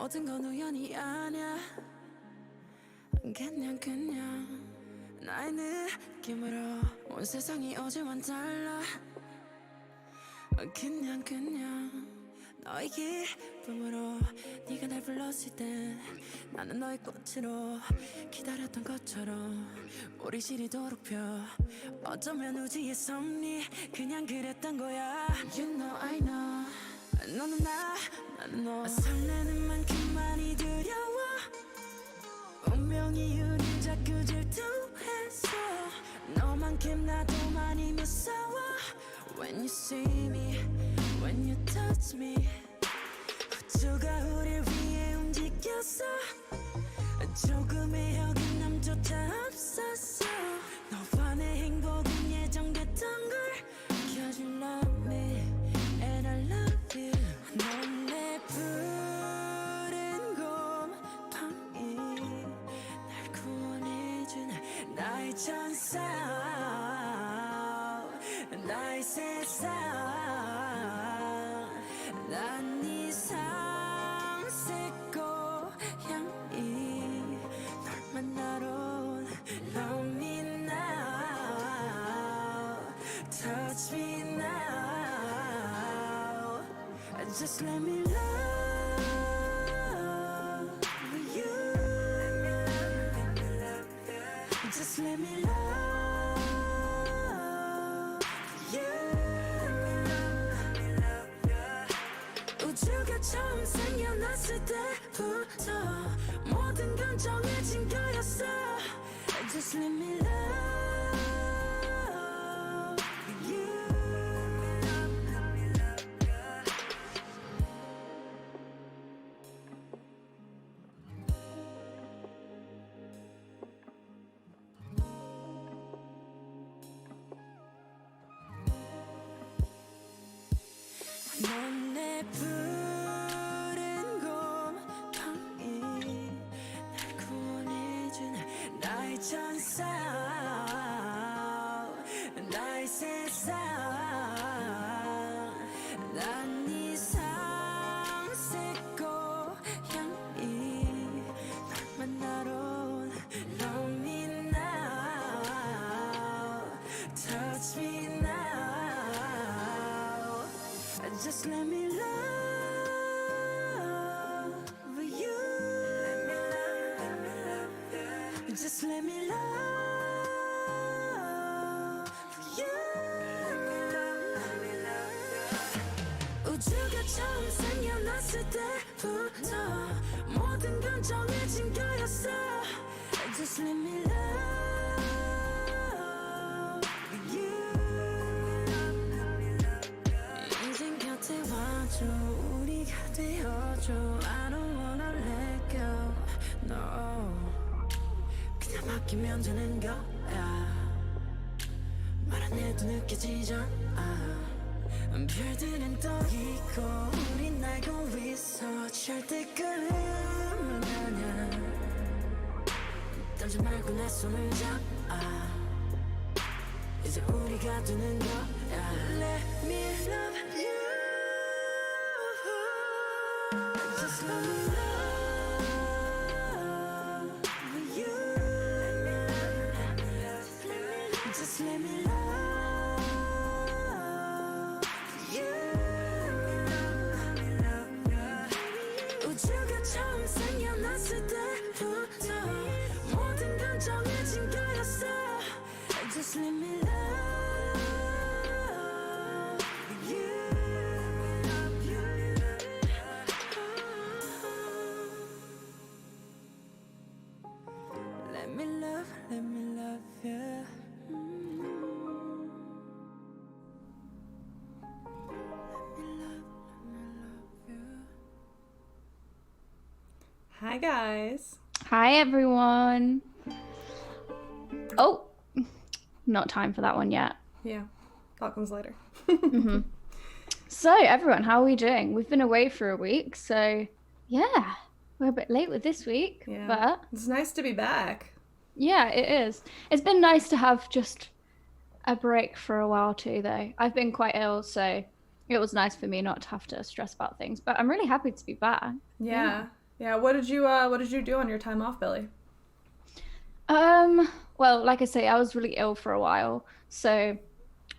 모든 건 우연이 아니야. 그냥 나의 느낌으로 온 세상이 어제와는 달라. 그냥 너의 기쁨으로 네가 날 불렀을 때 나는 너의 꽃으로 기다렸던 것처럼 우리 시리도록 펴. 어쩌면 우주의 섭리 그냥 그랬던 거야. You know I know 너는 나는 너. 설레는 만큼 많이 두려워. 운명이 우릴 자꾸 질투했어. 너만큼 나도 많이 무서워. When you see me, when you touch me, 우주가 우릴 위해 움직였어. 조금의 어긋남조차 없었어. 너와 내 행복은 예정됐던 걸. Cause you love me and I love you. 넌 내 푸른 곰팡이, 날 구원해준 나의 천사, 나의 세상. 난 네 상색 고향이 널 만나러 온. Love me now, touch me now. Just let me love you. Just let me love you. 우주가 처음 생겨났을 때부터 모든 건 정해진 거였어. Just let me love you. 넌 내 푸른 곰팡이, 날 구원해준 나의 천사, 나의 세상. 난 네 상색 고향이 널 만나러 온. Love me now, touch me now. Just let me love you. Just let me love you. 우주가 처음 생겨났을 때부터 모든 건 정해진 거였어. Just let me love you. 인생 곁에 와줘, 우리가 되어줘. I don't wanna let go, no. 그냥 맡기면 되는 거야. 말 안 해도 느껴지잖아. 별들은 떠 있고 우린 날고 있어. 절대 끝은 아냐. 떨지 말고 내 손을 잡아. 이제 우리가 되는 거야. Let me love you. Just let me love you. Just let me love you. 우주가 처음 생겨났을 때부터 모든 건 정해진 거였어. Just let me love you. Let me love you. Hi guys. Hi everyone. Oh, not time for that one yet. Yeah, that comes later. So everyone, how are we doing? We've been away for a week, so yeah, we're a bit late with this week, Yeah, but it's nice to be back. yeah, it is. It's been nice to have just a break for a while too, though. I've been quite ill, so it was nice for me not to have to stress about things, but I'm really happy to be back. Yeah. Yeah, what did you do on your time off, Billy? Well, like I say, I was really ill for a while, so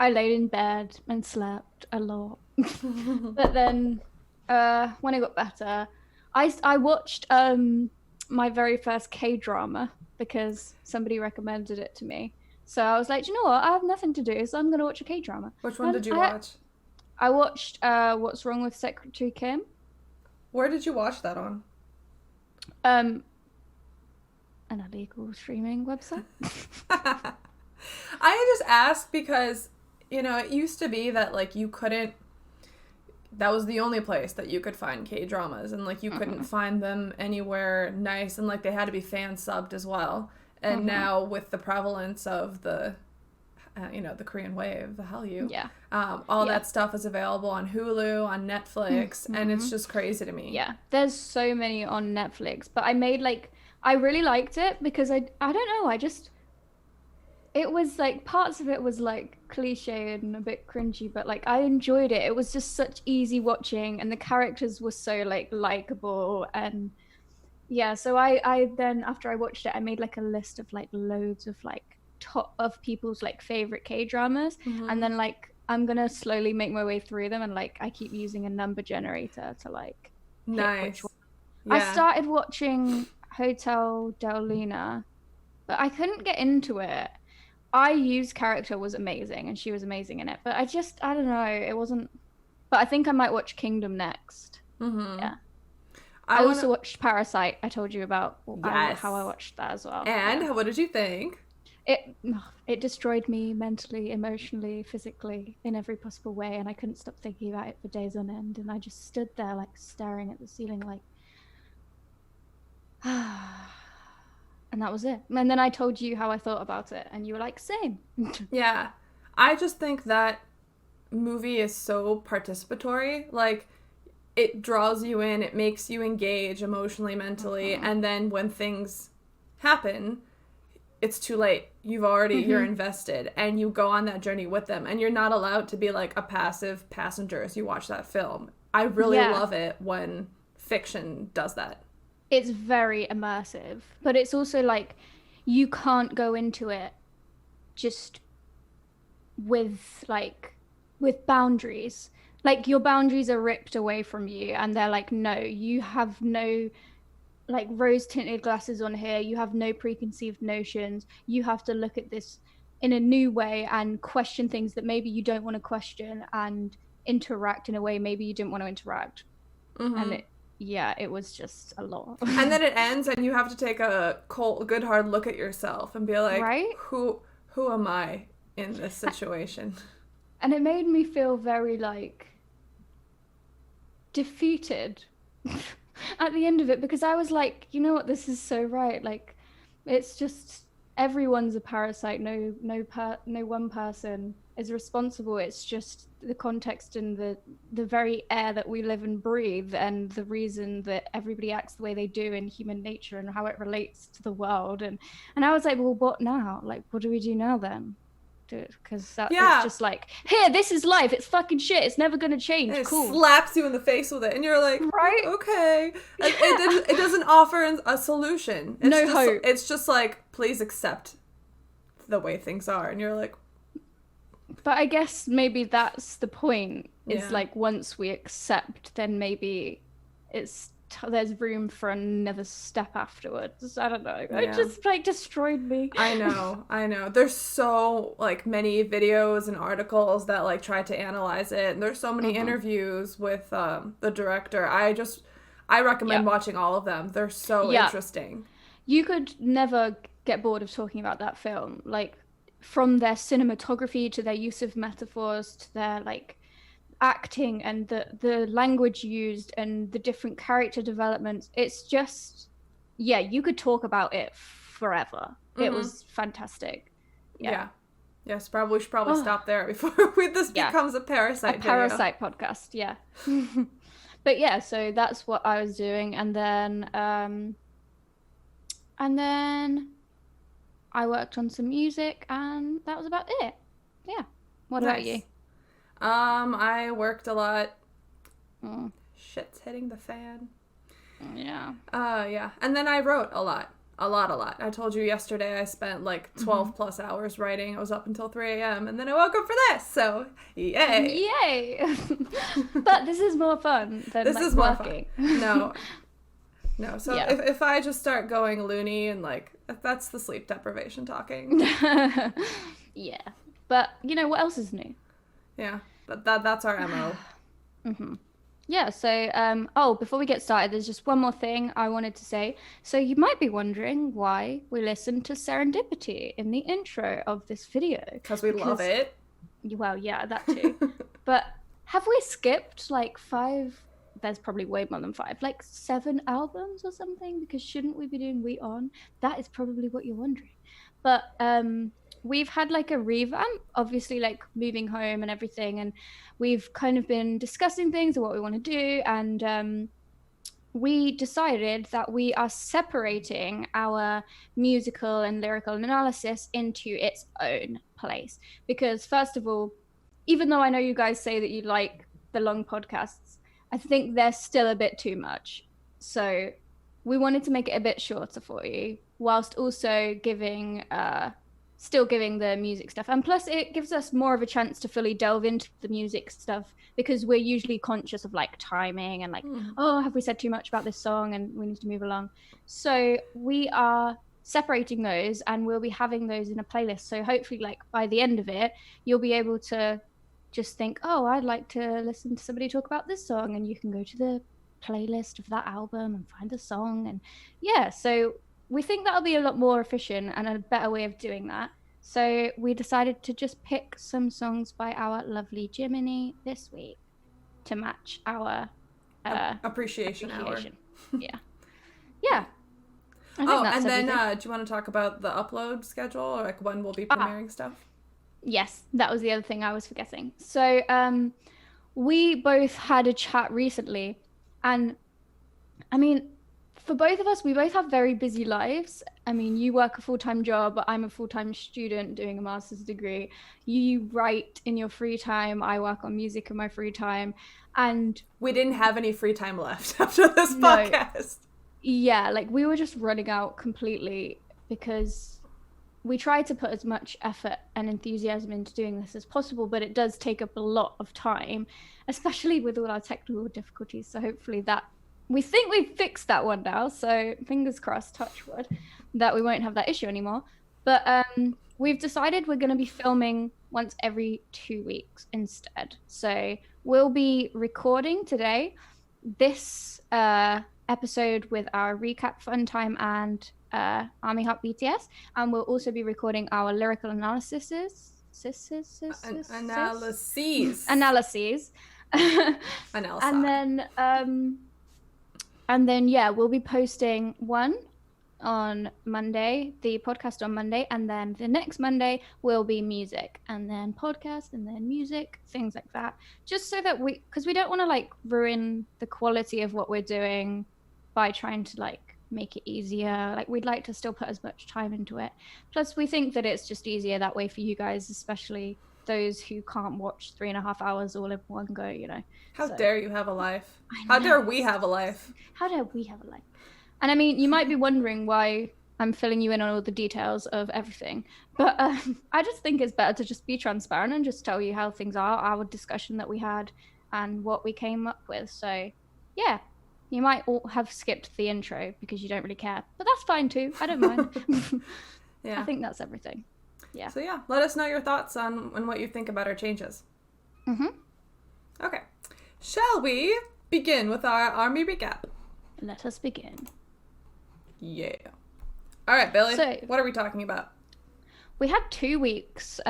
I laid in bed and slept a lot. But then, when I got better, I watched my very first K-drama because somebody recommended it to me. So I was like, "Do you know what? I have nothing to do, so I'm gonna watch a K-drama." Which one And did you watch? I watched What's Wrong with Secretary Kim. Where did you watch that on? Um, an illegal streaming website. I just asked because, it used to be that, like, you couldn't, that was the only place that you could find K-dramas, and, like, you couldn't find them anywhere nice, and, like, they had to be fan subbed as well. And now with the prevalence of the, the Korean wave, the Hallyu, all that stuff is available on Hulu, on Netflix, and it's just crazy to me. Yeah, there's so many on Netflix, but I really liked it because I don't know, it was like, parts of it was like cliche and a bit cringy, but like I enjoyed it. It was just such easy watching, and the characters were so like likable. And yeah, so I then, after I watched it, I made like a list of like loads of like top of people's like favorite K-dramas, and then like I'm gonna slowly make my way through them, and like I keep using a number generator to like pick which one. I started watching Hotel Del Luna, but I couldn't get into it. IU's character was amazing, and she was amazing in it, but I don't know, it wasn't. But I think I might watch Kingdom next. Yeah. I also watched Parasite. I told you about how I watched that as well. And what did you think? It destroyed me mentally, emotionally, physically, in every possible way, and I couldn't stop thinking about it for days on end, and I just stood there like staring at the ceiling like and that was it. And then I told you how I thought about it, and you were like, same. Yeah. I just think that movie is so participatory. Like, it draws you in, it makes you engage emotionally, mentally, and then when things happen, it's too late. You're invested, and you go on that journey with them, and you're not allowed to be like a passive passenger as you watch that film. I really love it when fiction does that. It's very immersive, but it's also like you can't go into it just with boundaries. Like, your boundaries are ripped away from you, and they're like, no, you have no like rose tinted glasses on here. You have no preconceived notions. You have to look at this in a new way and question things that maybe you don't want to question, and interact in a way maybe you didn't want to interact. And it was just a lot. And then it ends, and you have to take a good hard look at yourself and be like, right? Who am I in this situation? And it made me feel very like defeated at the end of it, because I was like, you know what, this is so right. Like, it's just, everyone's a parasite. No one person is responsible. It's just the context and the very air that we live and breathe, and the reason that everybody acts the way they do in human nature, and how it relates to the world. And I was like, well, what now? Like, what do we do now then? Because it's just like, here, this is life. It's fucking shit. It's never gonna change. And it cool. Slaps you in the face with it, and you're like, right? Okay. Yeah. It doesn't offer a solution. It's hope. It's just like, please accept the way things are, and you're like. But I guess maybe that's the point. It's like, once we accept, then maybe there's room for another step afterwards. I don't know. It just like destroyed me. I know. There's so like many videos and articles that like try to analyze it, and there's so many interviews with the director. I recommend watching all of them. They're so interesting. You could never get bored of talking about that film. Like, from their cinematography to their use of metaphors to their like acting and the language used and the different character developments. It's just, you could talk about it forever. It was fantastic. Yes, we should probably stop there before this becomes a Parasite Parasite podcast. But yeah, so that's what I was doing, and then I worked on some music, and that was about it. What about you? I worked a lot. Shit's hitting the fan. Yeah. Yeah. And then I wrote a lot. I told you yesterday I spent like 12 plus hours writing. I was up until 3 a.m. and then I woke up for this. So, yay. Yay. But this is more fun than This like is more working. fun. No. So Yeah. if I just start going loony and like, that's the sleep deprivation talking. Yeah. But you know what else is new? Yeah. That's our MO. Yeah, so, before we get started, there's just one more thing I wanted to say. So you might be wondering why we listened to Serendipity in the intro of this video. Because we love it. Well, yeah, that too. But have we skipped like 5, there's probably way more than 5, like 7 albums or something? Because shouldn't we be doing We On? That is probably what you're wondering. But we've had like a revamp, obviously like moving home and everything, and we've kind of been discussing things and what we want to do, and we decided that we are separating our musical and lyrical analysis into its own place. Because first of all, even though I know you guys say that you like the long podcasts, I think they're still a bit too much. So we wanted to make it a bit shorter for you, whilst also giving still giving the music stuff, and plus it gives us more of a chance to fully delve into the music stuff, because we're usually conscious of like timing and like oh, have we said too much about this song and we need to move along. So we are separating those, and we'll be having those in a playlist, so hopefully like by the end of it you'll be able to just think, oh, I'd like to listen to somebody talk about this song, and you can go to the playlist of that album and find the song. And yeah, so we think that'll be a lot more efficient and a better way of doing that. So we decided to just pick some songs by our lovely Jiminie this week to match our appreciation hour. Yeah. Yeah. And then do you want to talk about the upload schedule, or like when we'll be premiering stuff? Yes, that was the other thing I was forgetting. So we both had a chat recently, and I mean, for both of us, we both have very busy lives. I mean, you work a full-time job, I'm a full-time student doing a master's degree. You write in your free time, I work on music in my free time. And we didn't have any free time left after this podcast. Yeah, like we were just running out completely, because we try to put as much effort and enthusiasm into doing this as possible, but it does take up a lot of time, especially with all our technical difficulties. So hopefully we think we've fixed that one now, so fingers crossed, touch wood, that we won't have that issue anymore. But we've decided we're going to be filming once every 2 weeks instead. So we'll be recording today this episode with our recap FUNTIME and ARMYverse BTS, and we'll also be recording our lyrical analyses. And then yeah, we'll be posting one on Monday, the podcast on Monday, and then the next Monday will be music, and then podcast, and then music, things like that, just so that because we don't want to like ruin the quality of what we're doing by trying to like make it easier. Like, we'd like to still put as much time into it. Plus we think that it's just easier that way for you guys, especially those who can't watch 3.5 hours all in one go, you know. How dare you have a life? How dare we have a life? How dare we have a life? And I mean, you might be wondering why I'm filling you in on all the details of everything, but I just think it's better to just be transparent and just tell you how things are, our discussion that we had and what we came up with. So yeah, you might all have skipped the intro because you don't really care, but that's fine too. I don't mind. Yeah, I think that's everything. Yeah. So yeah, let us know your thoughts on what you think about our changes. Okay. Shall we begin with our ARMY recap? Let us begin. Yeah. All right, Billy, So, what are we talking about? we had 2 weeks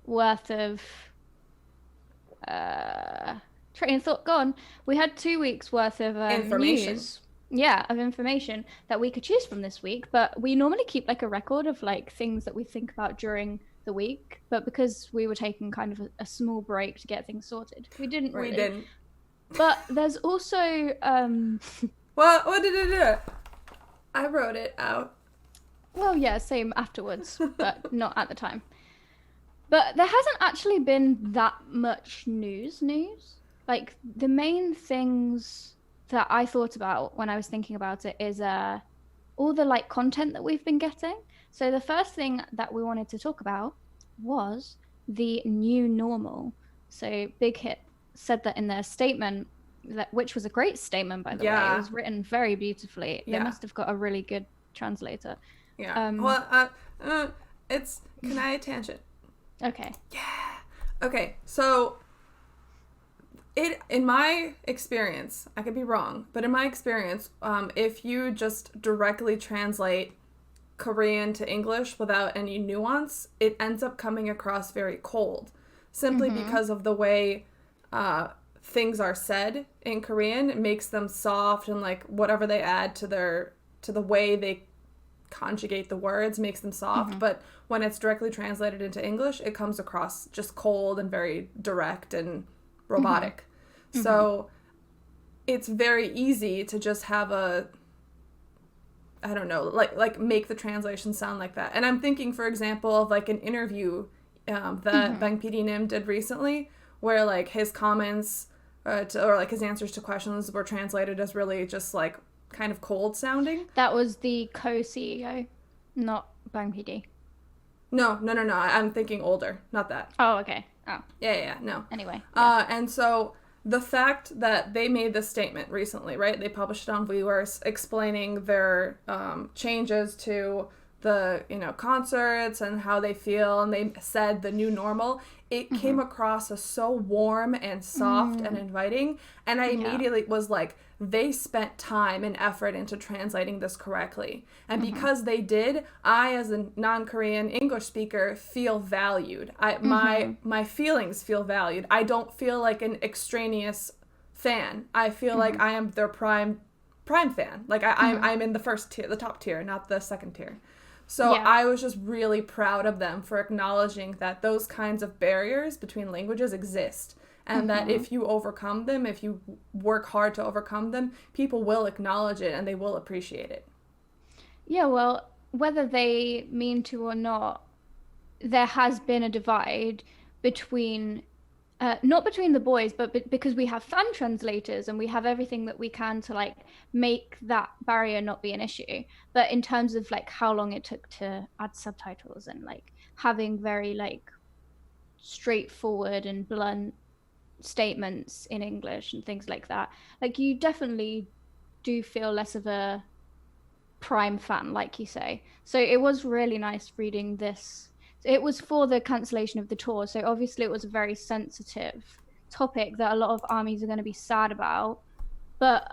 worth of train of thought gone. We had 2 weeks worth of Information. news. Yeah, of information that we could choose from this week, but we normally keep like a record of like things that we think about during the week, but because we were taking kind of a small break to get things sorted, we didn't really. We didn't. But there's also What did it do? I wrote it out. well, yeah, same afterwards, but not at the time. But there hasn't actually been that much news. Like, the main things that I thought about when I was thinking about it is all the like content that we've been getting. So the first thing that we wanted to talk about was the new normal. So Big Hit said that in their statement, which was a great statement, by the way. It was written very beautifully. They must have got a really good translator. Yeah. Can I tangent? Okay. Yeah. Okay. So in my experience, I could be wrong, but in my experience, if you just directly translate Korean to English without any nuance, it ends up coming across very cold, simply because of the way things are said in Korean. It makes them soft, and like whatever they add to the way they conjugate the words makes them soft. But when it's directly translated into English, it comes across just cold and very direct and robotic. So it's very easy to just have I don't know, like make the translation sound like that. And I'm thinking, for example, of like an interview that Bang PD did recently, where like his comments or like his answers to questions were translated as really just like kind of cold sounding. That was the co-CEO, not Bang PD. No. I'm thinking older, not that. Oh, okay. Oh. Yeah, no. Anyway. And so the fact that they made this statement recently, right? They published it on Vlives explaining their changes to the, concerts and how they feel, and they said the new normal. It came across as so warm and soft and inviting, and I immediately was like, they spent time and effort into translating this correctly. And because they did, I, as a non-Korean English speaker, feel valued. My feelings feel valued. I don't feel like an extraneous fan. I feel like I am their prime fan. Like I'm in the first tier, the top tier, not the second tier. So I was just really proud of them for acknowledging that those kinds of barriers between languages exist. And that if you overcome them, if you work hard to overcome them, people will acknowledge it and they will appreciate it. Yeah, well, whether they mean to or not, there has been a divide between, not between the boys, but because we have fan translators and we have everything that we can to like make that barrier not be an issue. But in terms of like how long it took to add subtitles and like having very like straightforward and blunt statements in English and things like that, like you definitely do feel less of a prime fan, like you say. So it was really nice reading this. It was for the cancellation of the tour, so obviously it was a very sensitive topic that a lot of armies are going to be sad about, but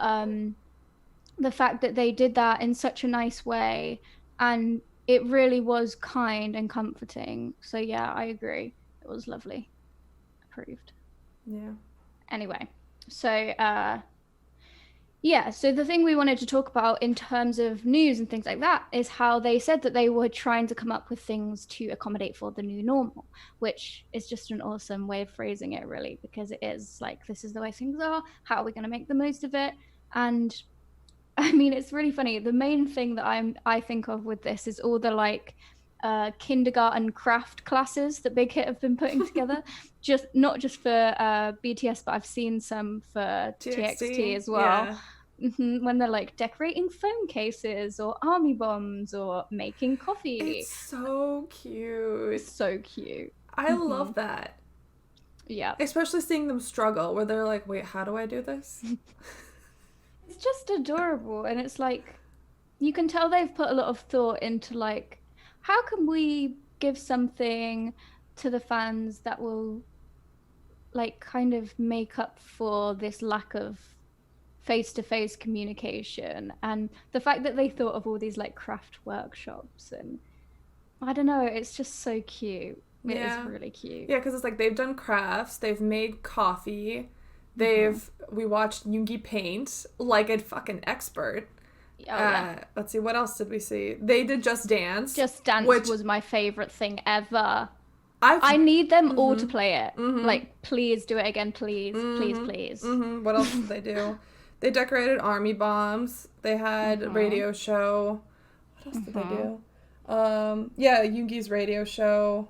the fact that they did that in such a nice way, and it really was kind and comforting. So yeah, I agree, it was lovely. Approved. Yeah. Anyway, so so the thing we wanted to talk about in terms of news and things like that is how they said that they were trying to come up with things to accommodate for the new normal, which is just an awesome way of phrasing it, really, because it is like, this is the way things are, how are we going to make the most of it? And I mean, it's really funny. The main thing that I think of with this is all the like kindergarten craft classes that Big Hit have been putting together, just not just for BTS, but I've seen some for TXT as well. When they're like decorating phone cases or army bombs or making coffee. It's so cute. So cute. I love that. Yeah. Especially seeing them struggle, where they're like, wait, how do I do this? It's just adorable, and it's like, you can tell they've put a lot of thought into like, how can we give something to the fans that will like kind of make up for this lack of face-to-face communication? And the fact that they thought of all these like craft workshops, and I don't know, it's just so cute. It is really cute. Yeah, because it's like they've done crafts, they've made coffee, we watched Yoongi paint like a fucking expert. Let's see, what else did we see? They did Just Dance. Just Dance was my favorite thing ever. I need them all to play it. Like, please do it again, please. Please. What else did they do? They decorated army bombs. They had a radio show. What else did they do? Yoongi's radio show.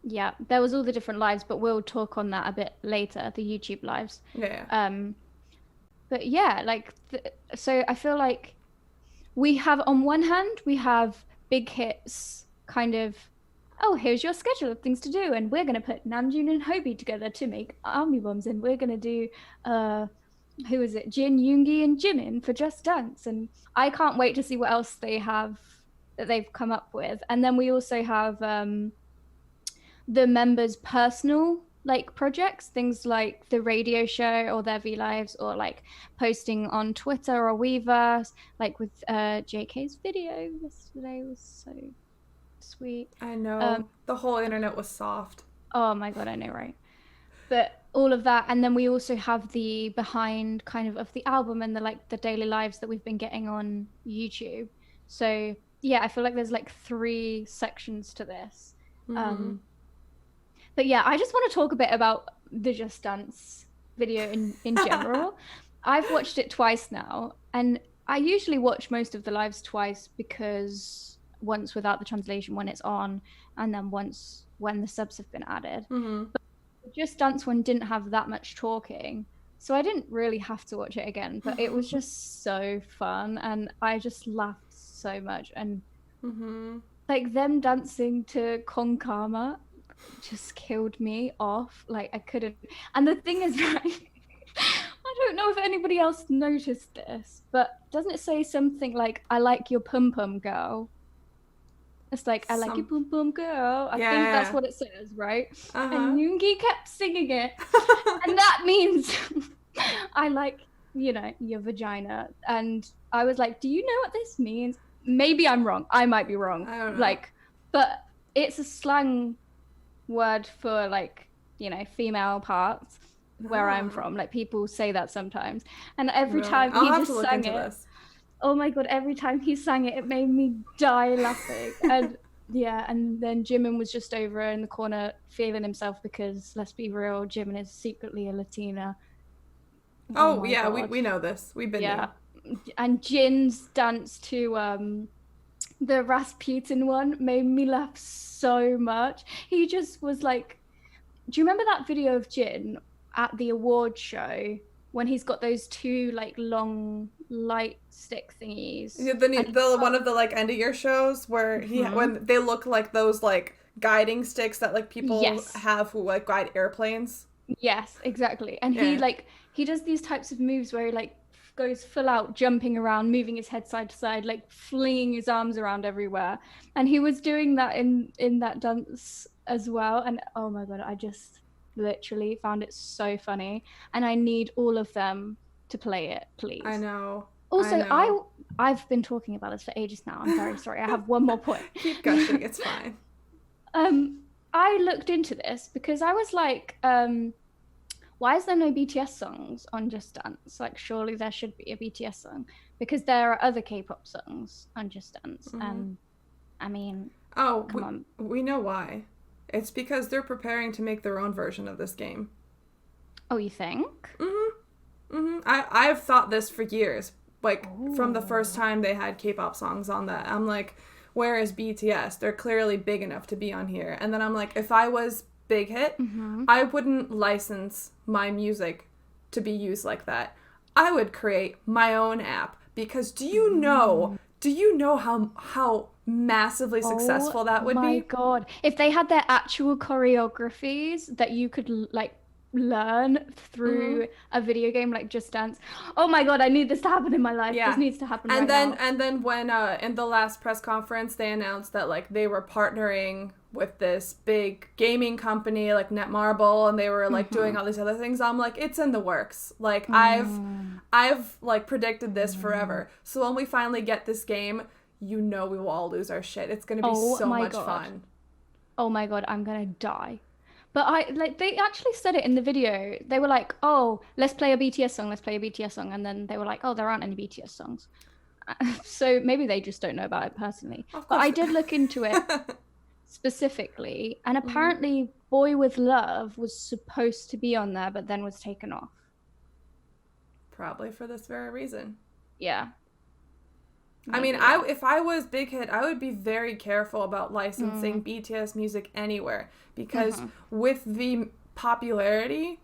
Yeah, there was all the different lives, but we'll talk on that a bit later, the YouTube lives. Yeah. but yeah, like so I feel like we have, on one hand, we have big hits, kind of, oh, here's your schedule of things to do, and we're going to put Namjoon and Hobi together to make army bombs, and we're going to do who is it, Jin, Yoongi, and Jimin for Just Dance, and I can't wait to see what else they have that they've come up with. And then we also have the members' personal like projects, things like the radio show or their Vlives, or like posting on Twitter or Weverse, like with JK's video yesterday was so sweet. I know. The whole internet was soft. Oh my god, I know, right? But all of that, and then we also have the behind kind of the album and the like the daily lives that we've been getting on YouTube. So yeah, I feel like there's like 3 sections to this. But yeah, I just want to talk a bit about the Just Dance video in general. I've watched it twice now, and I usually watch most of the lives twice, because once without the translation when it's on, and then once when the subs have been added. But the Just Dance one didn't have that much talking, so I didn't really have to watch it again, but it was just so fun, and I just laughed so much. And like them dancing to Konkama just killed me off. Like I couldn't. And the thing is, right, I don't know if anybody else noticed this, but doesn't it say something like, I like your pum pum girl? It's like, I like your pum pum girl. I think that's what it says, right? And Yoongi kept singing it. And that means I like, you know, your vagina. And I was like, do you know what this means? Maybe I'm wrong. I might be wrong. I don't know. Like, but it's a slang word for, like, you know, female parts where I'm from. Like, people say that sometimes. And every time he just sang it, oh my god, every time he sang it, it made me die laughing. And yeah, and then Jimin was just over in the corner feeling himself, because let's be real, Jimin is secretly a Latina. Oh yeah, we know this. We've been there. And Jin's dance to the Rasputin one made me laugh so much. He just was like, do you remember that video of Jin at the award show when he's got those 2 like long light stick thingies? Yeah, the one of the like end of year shows where when they look like those like guiding sticks that like people have who like guide airplanes. Yes, exactly. And he does these types of moves where he like goes full out, jumping around, moving his head side to side, like flinging his arms around everywhere. And he was doing that in that dance as well. And oh my god, I just literally found it so funny. And I need all of them to play it, please. I know. Also, I've been talking about this for ages now. I'm very sorry. I have one more point. Keep gushing, it's fine. I looked into this because I was like, why is there no BTS songs on Just Dance? Like, surely there should be a BTS song, because there are other K-pop songs on Just Dance. And I mean, come on. We know why. It's because they're preparing to make their own version of this game. Oh, you think? I've thought this for years. Like, from the first time they had K-pop songs on that. I'm like, where is BTS? They're clearly big enough to be on here. And then I'm like, if I was big hit, I wouldn't license my music to be used like that. I would create my own app, because do you know how massively successful that would be? Oh my god. If they had their actual choreographies that you could like learn through a video game like Just Dance. Oh my god, I need this to happen in my life. This needs to happen right now. And then when in the last press conference they announced that like they were partnering with this big gaming company like Netmarble, and they were like doing all these other things. I'm like, it's in the works. Like I've like predicted this forever. So when we finally get this game, you know we will all lose our shit. It's gonna be so much fun. Oh my god, I'm gonna die. But they actually said it in the video. They were like, oh, let's play a BTS song. And then they were like, oh, there aren't any BTS songs. So maybe they just don't know about it personally. But I did look into it specifically. And apparently Boy With Love was supposed to be on there, but then was taken off. Probably for this very reason. Yeah. I mean, if I was big hit, I would be very careful about licensing BTS music anywhere, because with the popularity,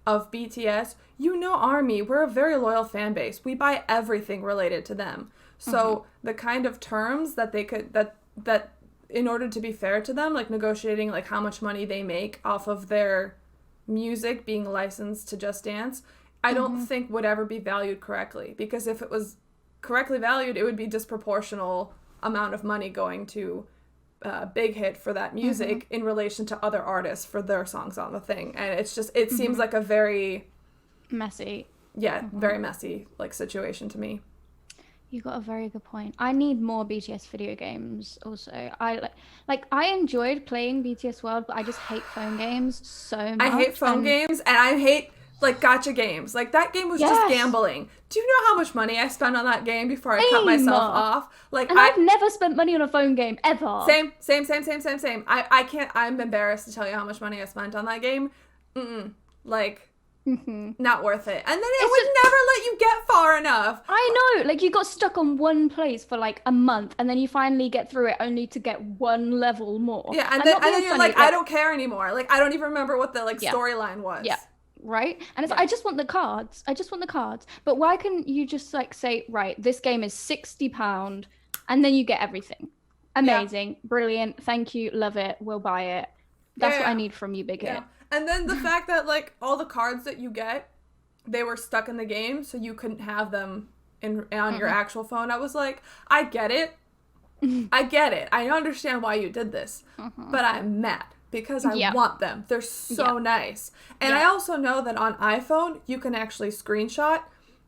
of BTS, you know ARMY, we're a very loyal fan base. We buy everything related to them. So the kind of terms that they could, that in order to be fair to them, like negotiating like how much money they make off of their music being licensed to Just Dance, I don't think would ever be valued correctly. Because if it was correctly valued, it would be disproportional amount of money going to Big Hit for that music in relation to other artists for their songs on the thing. And it's just, it seems like a very messy. Yeah, very messy like situation to me. You got a very good point. I need more BTS video games also. I I enjoyed playing BTS World, but I just hate phone games so much. I hate phone games, and I hate like gacha games. Like that game was just gambling. Do you know how much money I spent on that game before I cut myself off? Like, and I've never spent money on a phone game ever. Same. I can't. I'm embarrassed to tell you how much money I spent on that game. Like. Not worth it. And then it would never let you get far enough. I know, like you got stuck on one place for like a month, and then you finally get through it only to get one level more. Yeah, and then you're like, I don't care anymore. Like I don't even remember what the storyline was. Yeah. Right? And it's I just want the cards. But why couldn't you just like say, right, this game is £60 and then you get everything. Amazing, brilliant, thank you, love it, we'll buy it. That's what I need from you, Big Hit. And then the fact that, like, all the cards that you get, they were stuck in the game, so you couldn't have them on your actual phone. I was like, I get it. I understand why you did this. But I'm mad because I want them. They're so nice. And I also know that on iPhone, you can actually screenshot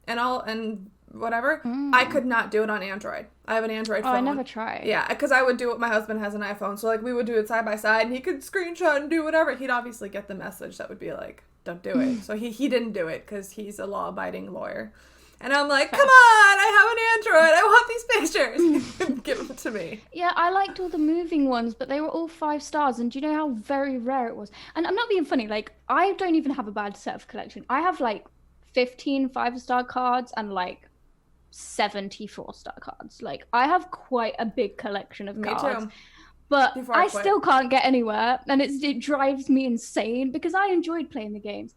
and whatever. I could not do it on Android. I have an Android phone. I never tried. Yeah, because I would do it. My husband has an iPhone, so like we would do it side by side, and he could screenshot and do whatever. He'd obviously get the message that would be like, "Don't do it." So he didn't do it because he's a law-abiding lawyer. And I'm like, come on, I have an Android. I want these pictures. Give them to me. Yeah, I liked all the moving ones, but they were all 5 stars. And do you know how very rare it was? And I'm not being funny. Like, I don't even have a bad set of collection. I have like 15 5-star cards and like 70 4-star cards. Like, I have quite a big collection of cards. Me too. But I still can't get anywhere, and it drives me insane because I enjoyed playing the games.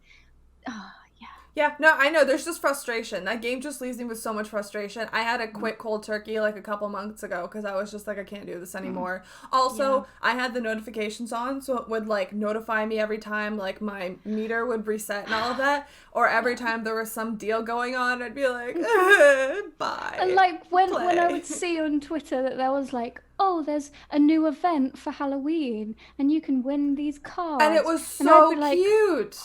Yeah, no, I know. There's just frustration. That game just leaves me with so much frustration. I had to quit cold turkey like a couple months ago because I was just like, I can't do this anymore. Also, I had the notifications on, so it would like notify me every time like my meter would reset and all of that. Or every time there was some deal going on, I'd be like, bye. And like when I would see on Twitter that there was like, oh, there's a new event for Halloween and you can win these cards. And it was so cute.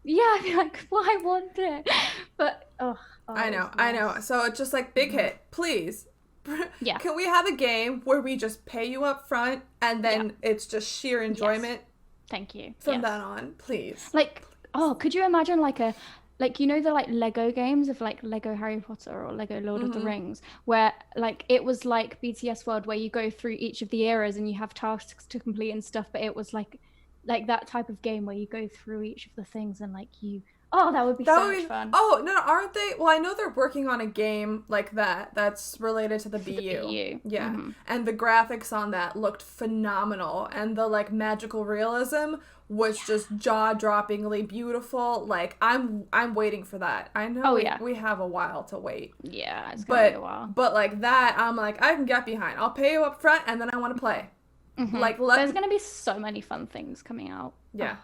Yeah, I'd be like, well, I want it. But, I know. So it's just like, Big Hit, please. Yeah. Can we have a game where we just pay you up front and then it's just sheer enjoyment? Yes. Thank you. From then on, please. Like, could you imagine like you know the like Lego games of like Lego Harry Potter or Lego Lord of the Rings, where like it was like BTS World where you go through each of the eras and you have tasks to complete and stuff, but it was like that type of game where you go through each of the things and like that would be so much fun. Oh, no, aren't they? Well, I know they're working on a game like that's related to the BU. Yeah. Mm-hmm. And the graphics on that looked phenomenal, and the like magical realism was just jaw-droppingly beautiful. Like I'm waiting for that. I know we have a while to wait. Yeah, it's gonna be a while. But like that, I'm like, I can get behind. I'll pay you up front and then I want to play. Like there's gonna be so many fun things coming out. Yeah.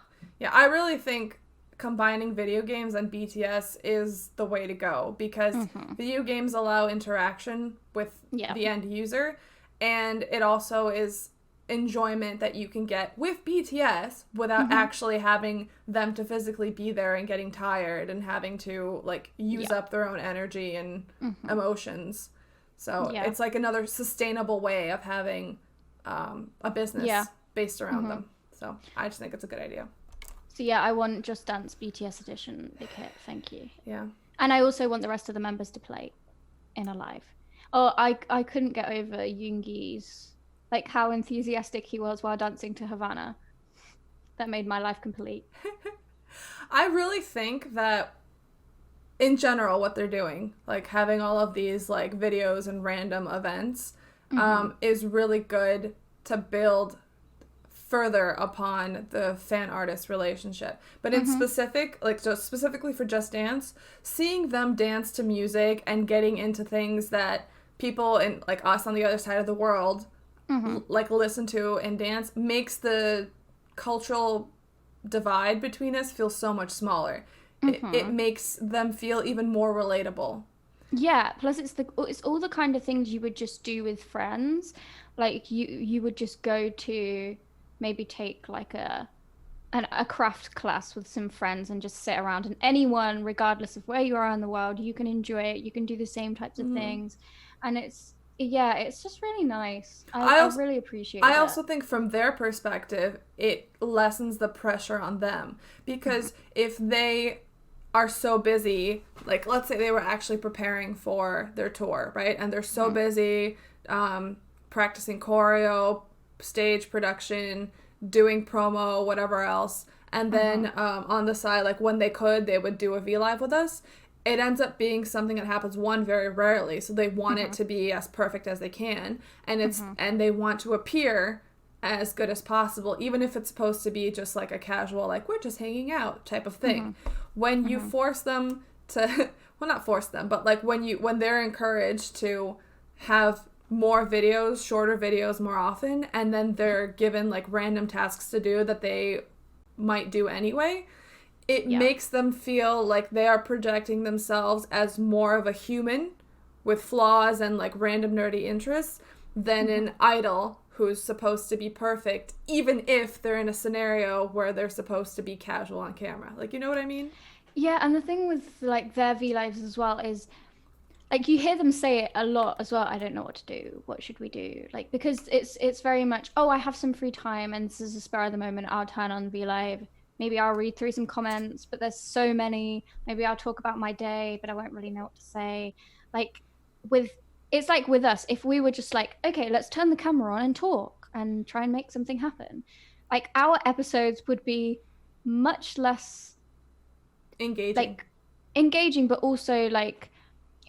I really think combining video games and BTS is the way to go, because video games allow interaction with the end user, and it also is enjoyment that you can get with BTS without actually having them to physically be there and getting tired and having to like use up their own energy and emotions. So it's like another sustainable way of having a business based around them. So I just think it's a good idea. So yeah, I want Just Dance BTS edition, Big Hit. Thank you. Yeah. And I also want the rest of the members to play in a live. Oh, I couldn't get over Yoongi's, like how enthusiastic he was while dancing to Havana. That made my life complete. I really think that in general what they're doing, like having all of these like videos and random events, is really good to build further upon the fan artist relationship. But in specific, like just specifically for Just Dance, seeing them dance to music and getting into things that people in like us on the other side of the world like listen to and dance makes the cultural divide between us feel so much smaller. It makes them feel even more relatable. Yeah, plus it's all the kind of things you would just do with friends. Like you would just go to maybe take like a craft class with some friends and just sit around, and anyone, regardless of where you are in the world, you can enjoy it. You can do the same types of things, and it's just really nice. I really appreciate it. I also think from their perspective, it lessens the pressure on them, because if they are so busy, like let's say they were actually preparing for their tour, right? And they're so busy practicing choreo, stage production, doing promo, whatever else. And then on the side, like when they could, they would do a V Live with us. It ends up being something that happens very rarely. So they want it to be as perfect as they can. And and they want to appear as good as possible, even if it's supposed to be just like a casual, like we're just hanging out type of thing. When you force them to, well, not force them, but like when they're encouraged to have more videos, shorter videos more often, and then they're given like random tasks to do that they might do anyway, it makes them feel like they are projecting themselves as more of a human with flaws and like random nerdy interests than an idol who's supposed to be perfect, even if they're in a scenario where they're supposed to be casual on camera. Like, you know what I mean? Yeah, and the thing with like their V Lives as well is, like, you hear them say it a lot as well. I don't know what to do. What should we do? Like, because it's very much, oh, I have some free time and this is a spur of the moment. I'll turn on V Live. Maybe I'll read through some comments, but there's so many. Maybe I'll talk about my day, but I won't really know what to say. Like it's like with us, if we were just like, okay, let's turn the camera on and talk and try and make something happen. Like our episodes would be much less engaging, but also like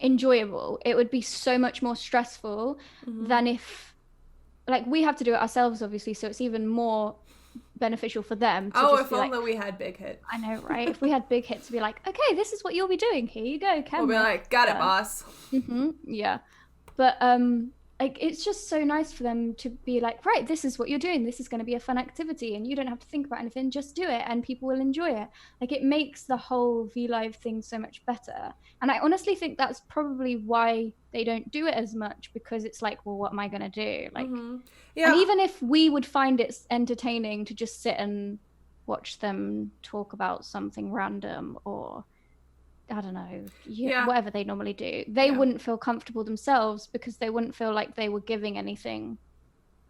enjoyable. It would be so much more stressful than if, like, we have to do it ourselves, obviously, so it's even more beneficial for them to just if be only like, we had big hit. I know, right? If we had big hits to be like, okay, this is what you'll be doing, here you go, camera. We'll be like, got it, boss. Yeah, but like, it's just so nice for them to be like, right, this is what you're doing, this is going to be a fun activity, and you don't have to think about anything, just do it and people will enjoy it. Like, it makes the whole V Live thing so much better. And I honestly think that's probably why they don't do it as much, because it's like, well, what am I going to do? Like, yeah. And even if we would find it entertaining to just sit and watch them talk about something random, or I don't know, whatever they normally do, they wouldn't feel comfortable themselves, because they wouldn't feel like they were giving anything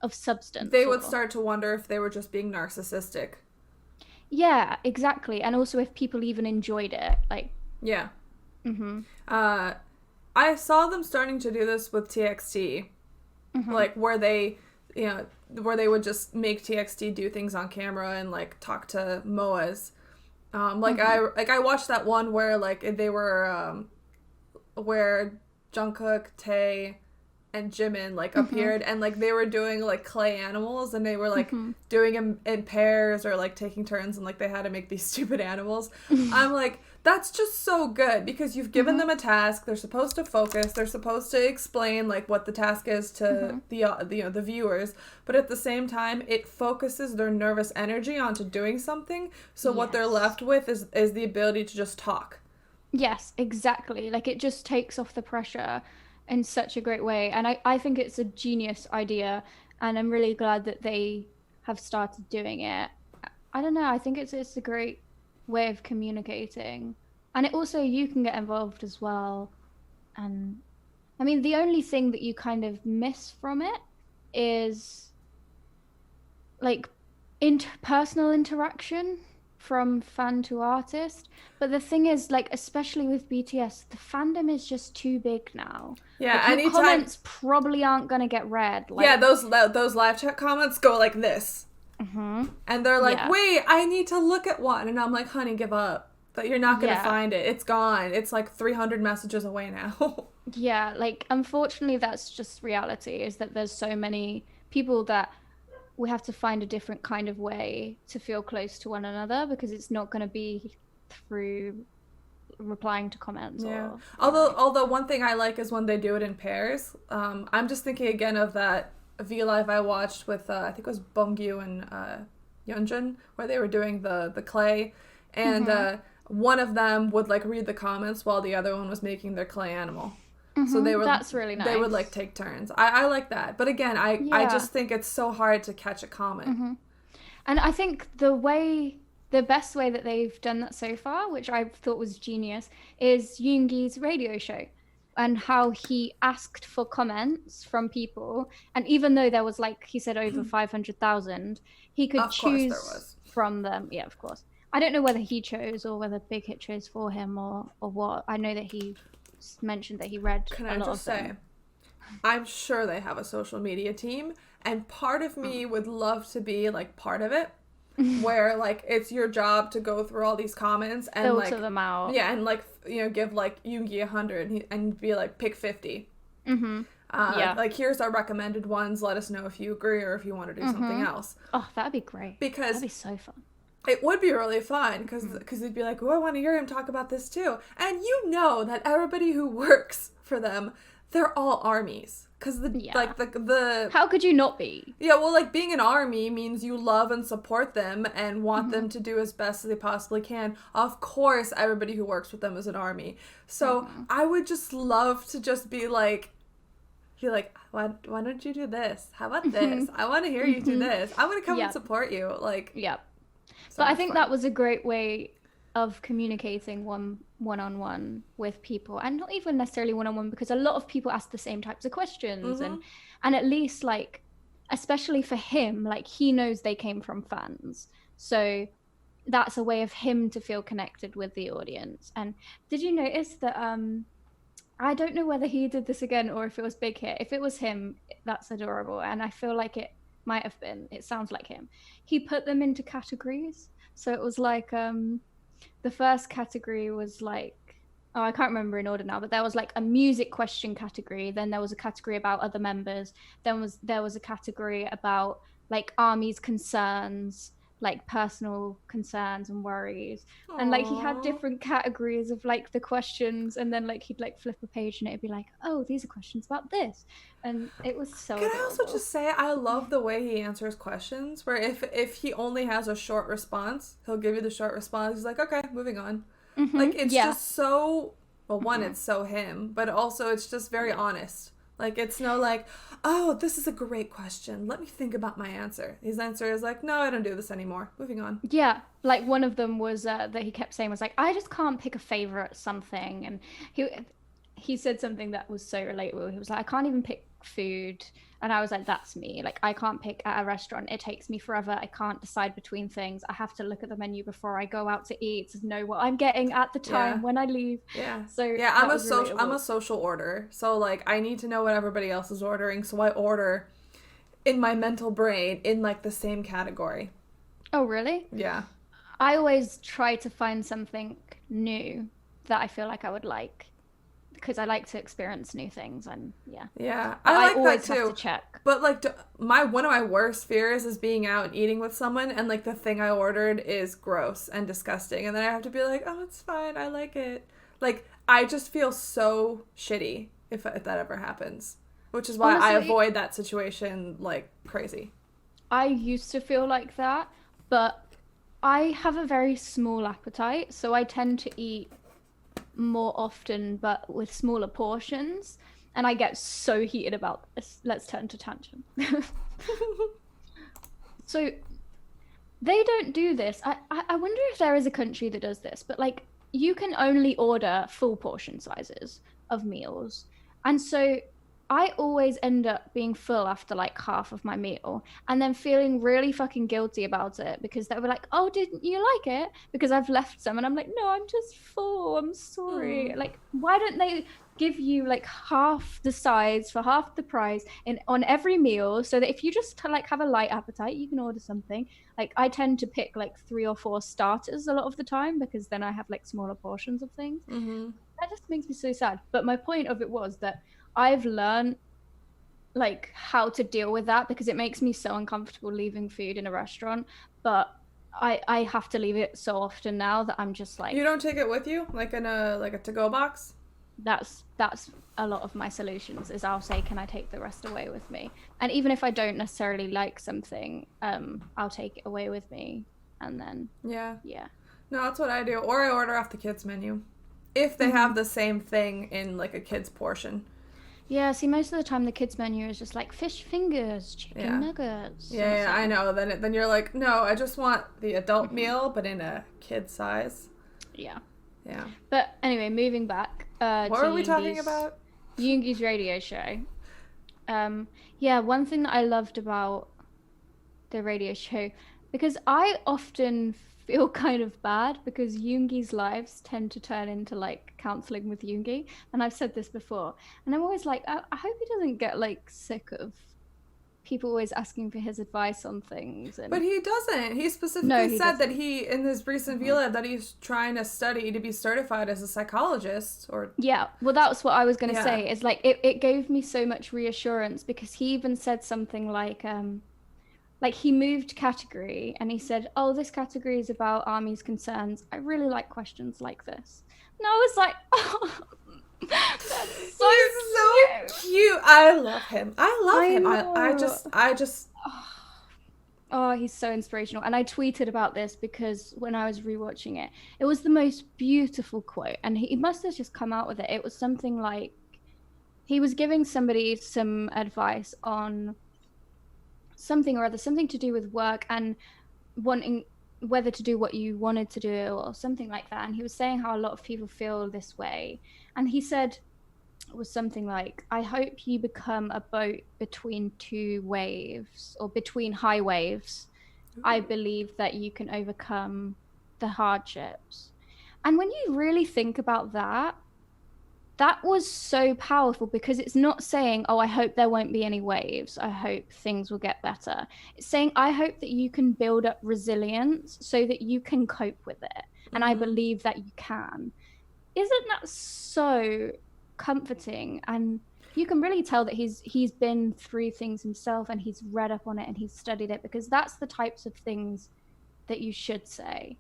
of substance. They would start to wonder if they were just being narcissistic. Yeah, exactly. And also if people even enjoyed it, like. Yeah. I saw them starting to do this with TXT, like where they, where they would just make TXT do things on camera and like talk to MOAs. I watched that one where like they were where Jungkook, Tae, and Jimin like appeared, and like they were doing like clay animals, and they were like doing them in pairs or like taking turns, and like they had to make these stupid animals. I'm like, that's just so good, because you've given them a task. They're supposed to focus. They're supposed to explain like what the task is to the viewers, but at the same time, it focuses their nervous energy onto doing something. So what they're left with is the ability to just talk. Yes, exactly. Like, it just takes off the pressure in such a great way. And I think it's a genius idea, and I'm really glad that they have started doing it. I don't know, I think it's a great way of communicating, and it also, you can get involved as well. And I mean, the only thing that you kind of miss from it is like personal interaction from fan to artist. But the thing is, like, especially with BTS, the fandom is just too big now. Yeah, like, your comments probably aren't gonna get read. Like, yeah, those live chat comments go like this. And they're like, wait, I need to look at one. And I'm like, honey, give up. That you're not going to find it. It's gone. It's like 300 messages away now. Yeah, like, unfortunately, that's just reality, is that there's so many people that we have to find a different kind of way to feel close to one another, because it's not going to be through replying to comments. Yeah. Or, Although one thing I like is when they do it in pairs. I'm just thinking again of that V-Live I watched with I think it was Bongyu and Yeonjun, where they were doing the clay, and one of them would like read the comments while the other one was making their clay animal. So they were, that's really nice. They would like take turns. I like that. But again, I just think it's so hard to catch a comment. And I think the best way that they've done that so far, which I thought was genius, is Yoongi's radio show, and how he asked for comments from people. And even though there was, like he said, over 500,000, he could choose from them. Yeah, of course. I don't know whether he chose or whether Big Hit chose for him or what. I know that he mentioned that he read a lot of them. I'm sure they have a social media team, and part of me would love to be like part of it, where like it's your job to go through all these comments and filter like them out. Yeah, and like, you know, give like Yoongi 100 and be like, pick 50. Like, here's our recommended ones. Let us know if you agree or if you want to do something else. Oh, that'd be great. Because that'd be so fun. It would be really fun because they'd be like, oh, I want to hear him talk about this too. And you know that everybody who works for them, they're all armies. Because the how could you not be? Yeah, well, like, being an army means you love and support them and want them to do as best as they possibly can. Of course, everybody who works with them is an army. So I would just love to just be like, why don't you do this? How about this? I want to hear you do this. I want to come and support you. Like, so but I think that was a great way of communicating one-on-one with people, and not even necessarily one-on-one, because a lot of people ask the same types of questions, and at least, like, especially for him, like, he knows they came from fans, so that's a way of him to feel connected with the audience. And did you notice that I don't know whether he did this again or if it was Big Hit. If it was him, that's adorable, and I feel like it might have been. It sounds like him. He put them into categories, so it was like the first category was like, oh, I can't remember in order now, but there was like a music question category, then there was a category about other members, then there was a category about like ARMY's concerns, like personal concerns and worries. Aww. And like he had different categories of like the questions, and then like he'd like flip a page and it'd be like, oh, these are questions about this, and it was so Can adorable. I also just say I love the way he answers questions, where if he only has a short response, he'll give you the short response. He's like, okay, moving on. Like, it's just so, well, one, it's so him, but also it's just very honest. Like, it's no like, oh, this is a great question, let me think about my answer. His answer is like, no, I don't do this anymore. Moving on. Yeah. Like, one of them was that he kept saying was like, I just can't pick a favorite something. And he said something that was so relatable. He was like, I can't even pick food. And I was like, that's me. Like, I can't pick at a restaurant. It takes me forever. I can't decide between things. I have to look at the menu before I go out to eat to know what I'm getting at the time when I leave. Yeah. So yeah, I'm a social orderer. So like, I need to know what everybody else is ordering. So I order in my mental brain in like the same category. Oh, really? Yeah. I always try to find something new that I feel like I would like, because I like to experience new things, and I always that too. Have to check. But like, one of my worst fears is being out and eating with someone, and like the thing I ordered is gross and disgusting, and then I have to be like, oh, it's fine, I like it. Like, I just feel so shitty if that ever happens, which is why honestly, I avoid that situation like crazy. I used to feel like that, but I have a very small appetite, so I tend to eat more often but with smaller portions, and I get so heated about this. Let's turn to tangent. So they don't do this. I wonder if there is a country that does this, but like, you can only order full portion sizes of meals, and so I always end up being full after like half of my meal, and then feeling really fucking guilty about it, because they were like, oh, didn't you like it? Because I've left some, and I'm like, no, I'm just full, I'm sorry. Like, why don't they give you like half the size for half the price on every meal, so that if you just like have a light appetite, you can order something. Like, I tend to pick like 3 or 4 starters a lot of the time, because then I have like smaller portions of things. That just makes me so sad. But my point of it was that I've learned like how to deal with that, because it makes me so uncomfortable leaving food in a restaurant. But I have to leave it so often now that I'm just like, You don't take it with you, like in a to-go box? that's a lot of my solutions is I'll say, can I take the rest away with me? And even if I don't necessarily like something, I'll take it away with me, and then Yeah. yeah. No, that's what I do. Or I order off the kids menu. If they have the same thing in like a kid's portion. Yeah, see, most of the time the kids menu is just like fish fingers, chicken Yeah. nuggets. Yeah, I know. Then you're like, no, I just want the adult meal, but in a kid size. Yeah. Yeah. But anyway, moving back. What were we talking about? Yoongi's radio show. Yeah, one thing that I loved about the radio show, because I often feel kind of bad because Yoongi's lives tend to turn into like counseling with Yoongi, and I've said this before, and I'm always like, I hope he doesn't get like sick of people always asking for his advice on things. And But he doesn't. He specifically said that he, in his recent VLive, that he's trying to study to be certified as a psychologist. Or yeah, well, that's what I was going to Yeah. say. Is like it gave me so much reassurance, because he even said something like he moved category and he said, oh, this category is about ARMY's concerns. I really like questions like this. And I was like, oh, that's so he's so cute. I love him. I love him. know. I just Oh, he's so inspirational. And I tweeted about this because when I was rewatching it, it was the most beautiful quote. And he must have just come out with it. It was something like he was giving somebody some advice on something or other, something to do with work and wanting whether to do what you wanted to do or something like that. And he was saying how a lot of people feel this way. And he said, it was something like, I hope you become a boat between two waves or between high waves. I believe that you can overcome the hardships. And when you really think about that, that was so powerful, because it's not saying, oh, I hope there won't be any waves. I hope things will get better. It's saying, I hope that you can build up resilience so that you can cope with it. And I believe that you can. Isn't that so comforting? And you can really tell that he's been through things himself, and he's read up on it and he's studied it, because that's the types of things that you should say.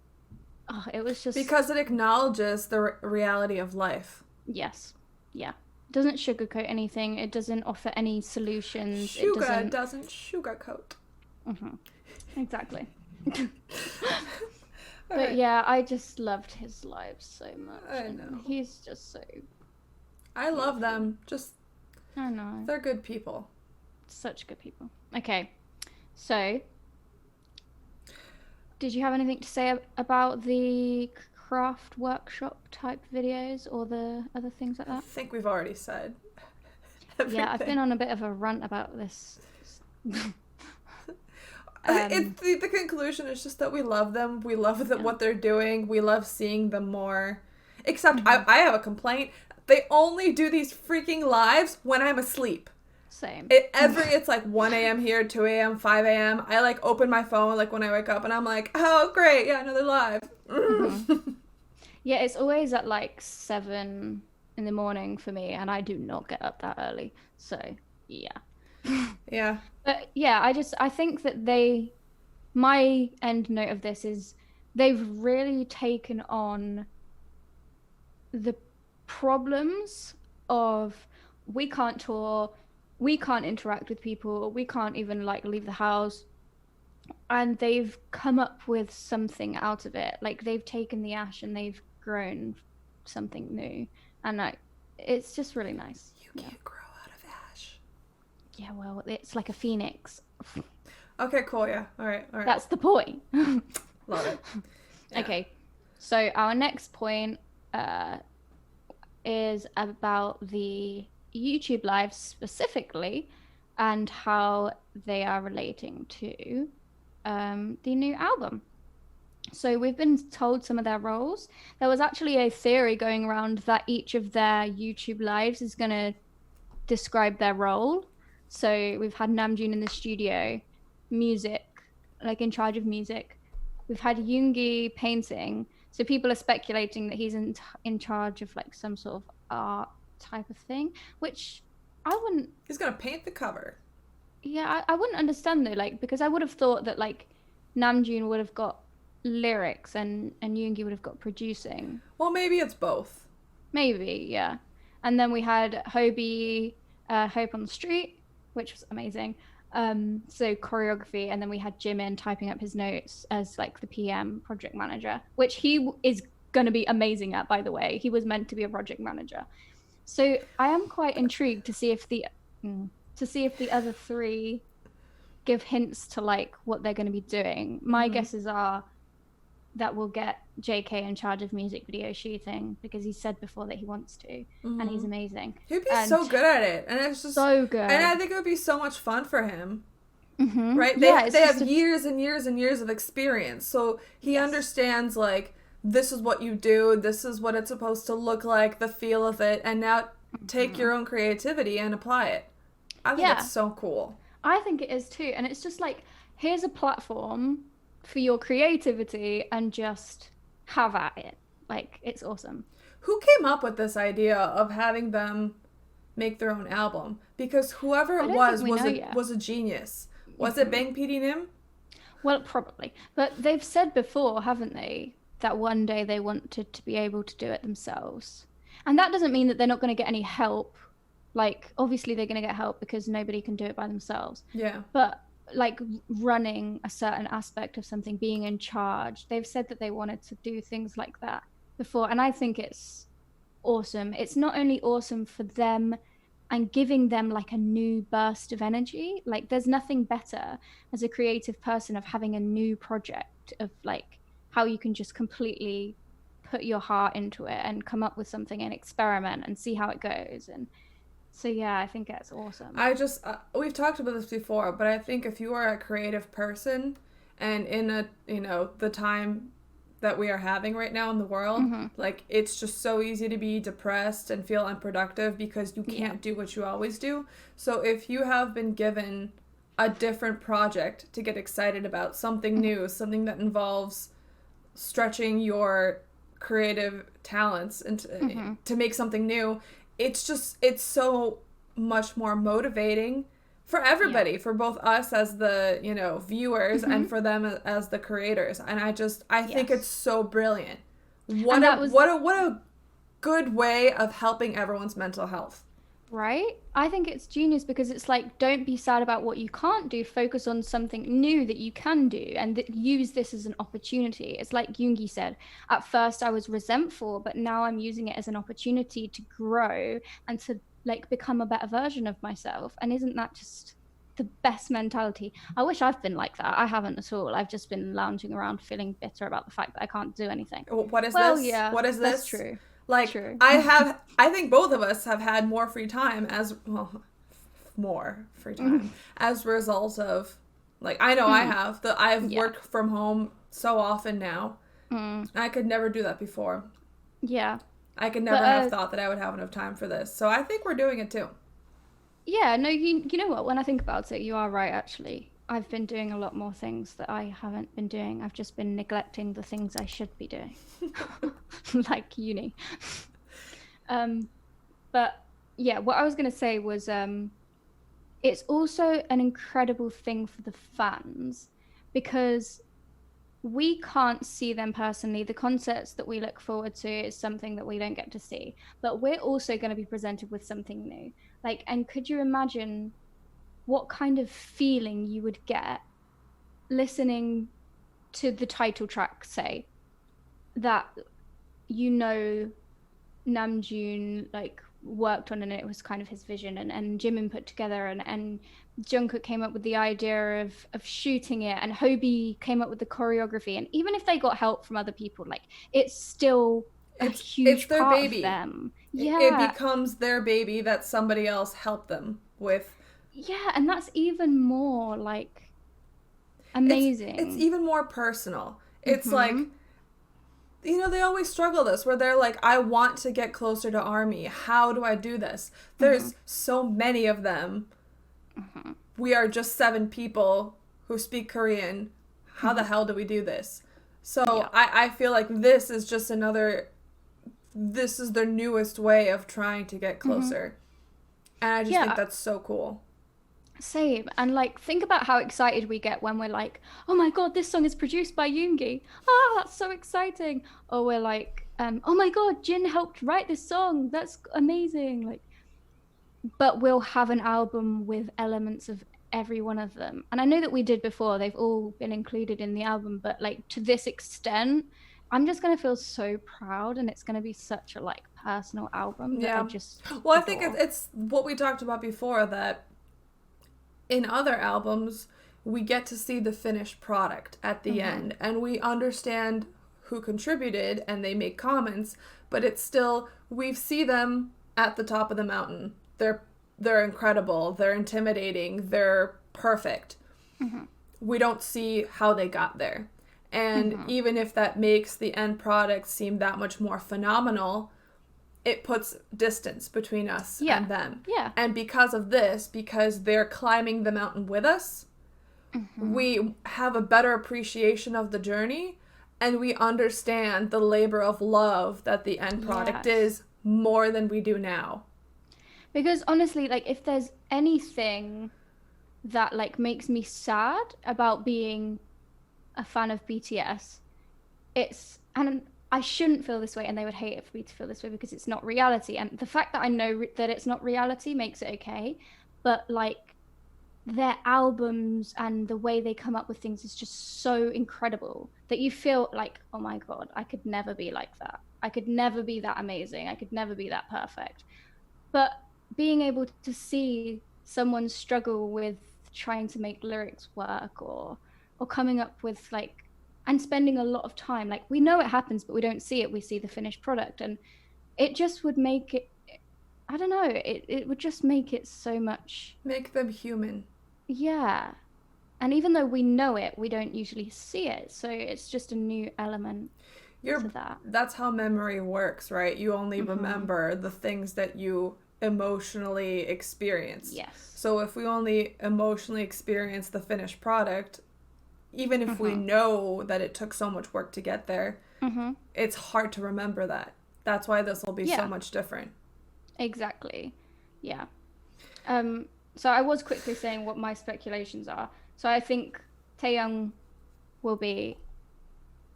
Oh, it was just because it acknowledges the reality of life. Yes. Yeah. It doesn't sugarcoat anything. It doesn't offer any solutions. Sugar doesn't sugarcoat. Exactly. But right. yeah, I just loved his lives so much. I know. He's just so... I love them. Just, I know. they're good people. Such good people. Okay. So, did you have anything to say about the craft workshop type videos or the other things like I that? think we've already said Yeah, I've been on a bit of a rant about this. It's the conclusion is just that we love them. We love what they're doing. We love seeing them more. Except I have a complaint. They only do these freaking lives when I'm asleep. Same. It's like 1 a.m. here, 2 a.m., 5 a.m. I like open my phone like when I wake up and I'm like, oh great, yeah, another live. Yeah, it's always at like 7 in the morning for me, and I do not get up that early. So yeah. Yeah. But yeah, I think that my end note of this is they've really taken on the problems of we can't tour, we can't interact with people, we can't even like leave the house, and they've come up with something out of it. Like they've taken the ash and they've grown something new, and it's just really nice. You can't grow out of ash. Yeah, well, it's like a phoenix. Okay, cool, yeah. All right. That's the point. Love it. Yeah. Okay, so our next point is about the YouTube Lives specifically, and how they are relating to the new album. So we've been told some of their roles. There was actually a theory going around that each of their YouTube Lives is going to describe their role. So we've had Namjoon in the studio, music, like in charge of music. We've had Yoongi painting. So people are speculating that he's in charge of like some sort of art type of thing, which I wouldn't. He's gonna paint the cover. Yeah, I wouldn't understand though, like, because I would have thought that like Namjoon would have got lyrics and Yoongi would have got producing. Well, maybe it's both. Maybe, yeah. And then we had Hobie, Hope on the Street, which was amazing. So choreography, and then we had Jimin typing up his notes as like the PM project manager, which he is going to be amazing at, by the way. He was meant to be a project manager. So I am quite intrigued to see if the other three give hints to like what they're going to be doing. My guesses are that we'll get JK in charge of music video shooting, because he said before that he wants to, and he's amazing. He'd be so good at it, and it's just so good. And I think it would be so much fun for him. Right? Yeah, They have years and years and years of experience, so he understands like, this is what you do, this is what it's supposed to look like, the feel of it, and now take your own creativity and apply it. I think it's so cool. I think it is too, and it's just like, here's a platform for your creativity and just have at it. Like, it's awesome. Who came up with this idea of having them make their own album? Because whoever it was a genius. Was it Bang PD Nim? Well, probably. But they've said before, haven't they, that one day they wanted to be able to do it themselves. And that doesn't mean that they're not going to get any help. Like, obviously they're going to get help because nobody can do it by themselves. Yeah. But like running a certain aspect of something, being in charge, they've said that they wanted to do things like that before. And I think it's awesome. It's not only awesome for them and giving them like a new burst of energy. Like, there's nothing better as a creative person of having a new project, of like how you can just completely put your heart into it and come up with something and experiment and see how it goes. And so yeah, I think that's awesome. I just we've talked about this before, but I think if you are a creative person, and in a the time that we are having right now in the world, like, it's just so easy to be depressed and feel unproductive because you can't do what you always do. So if you have been given a different project to get excited about, something new, something that involves stretching your creative talents and to make something new, it's so much more motivating for everybody, for both us as the, viewers and for them as the creators. And I think it's so brilliant. What a good way of helping everyone's mental health. Right? I think it's genius, because it's like, don't be sad about what you can't do. Focus on something new that you can do, and use this as an opportunity. It's like Yoongi said, at first I was resentful, but now I'm using it as an opportunity to grow and to like become a better version of myself. And isn't that just the best mentality? I wish I've been like that. I haven't at all. I've just been lounging around feeling bitter about the fact that I can't do anything. What is this? Yeah, what is this? That's true. Like, True. I think both of us have had more free time as a result of, like, I know I have. I've worked from home so often now. I could never do that before. Yeah. I could never have thought that I would have enough time for this. So I think we're doing it too. Yeah, no, you know what? When I think about it, you are right, actually. I've been doing a lot more things that I haven't been doing. I've just been neglecting the things I should be doing. Like uni. But yeah, what I was going to say was it's also an incredible thing for the fans, because we can't see them personally. The concerts that we look forward to is something that we don't get to see. But we're also going to be presented with something new. Like, and could you imagine what kind of feeling you would get listening to the title track, say, that Namjoon like worked on, and it was kind of his vision, and Jimin put together, and Jungkook came up with the idea of shooting it, and Hobie came up with the choreography. And even if they got help from other people, like, it's still a huge their part baby. Of them. Yeah, it becomes their baby that somebody else helped them with. Yeah, and that's even more like amazing. It's even more personal. It's like, they always struggle this, where they're like, I want to get closer to ARMY. How do I do this? There's so many of them. We are just 7 people who speak Korean. How the hell do we do this? So I feel like this is just this is their newest way of trying to get closer. And I just Yeah. think that's so cool. Same. And like, think about how excited we get when we're like, oh my god, this song is produced by Yoongi. Ah, that's so exciting. Or we're like, oh my god, Jin helped write this song. That's amazing. Like, but we'll have an album with elements of every one of them. And I know that we did before, they've all been included in the album, but like to this extent, I'm just gonna feel so proud, and it's gonna be such a like personal album that I just well, I think adore. it's what we talked about before, that in other albums we get to see the finished product at the end, and we understand who contributed and they make comments, but it's still, we see them at the top of the mountain. They're incredible, they're intimidating, they're perfect. We don't see how they got there. And even if that makes the end product seem that much more phenomenal, it puts distance between us and them. Yeah. And because of this, because they're climbing the mountain with us, we have a better appreciation of the journey, and we understand the labor of love that the end product is more than we do now. Because honestly, like, if there's anything that like makes me sad about being a fan of BTS, it's, and I shouldn't feel this way, and they would hate it for me to feel this way because it's not reality. And the fact that I know that it's not reality makes it okay. But like, their albums and the way they come up with things is just so incredible that you feel like, oh my god, I could never be like that. I could never be that amazing. I could never be that perfect. But being able to see someone struggle with trying to make lyrics work, or coming up with like, and spending a lot of time, like, we know it happens but we don't see it, we see the finished product, and it just would make it, I don't know, it would just make it so much, make them human. Yeah. And even though we know it, we don't usually see it, so it's just a new element to that. That's how memory works, right? You only remember the things that you emotionally experience. Yes. So if we only emotionally experience the finished product, even if we know that it took so much work to get there, it's hard to remember that. That's why this will be so much different. Exactly. Yeah. So I was quickly saying what my speculations are. So I think Taeyong will be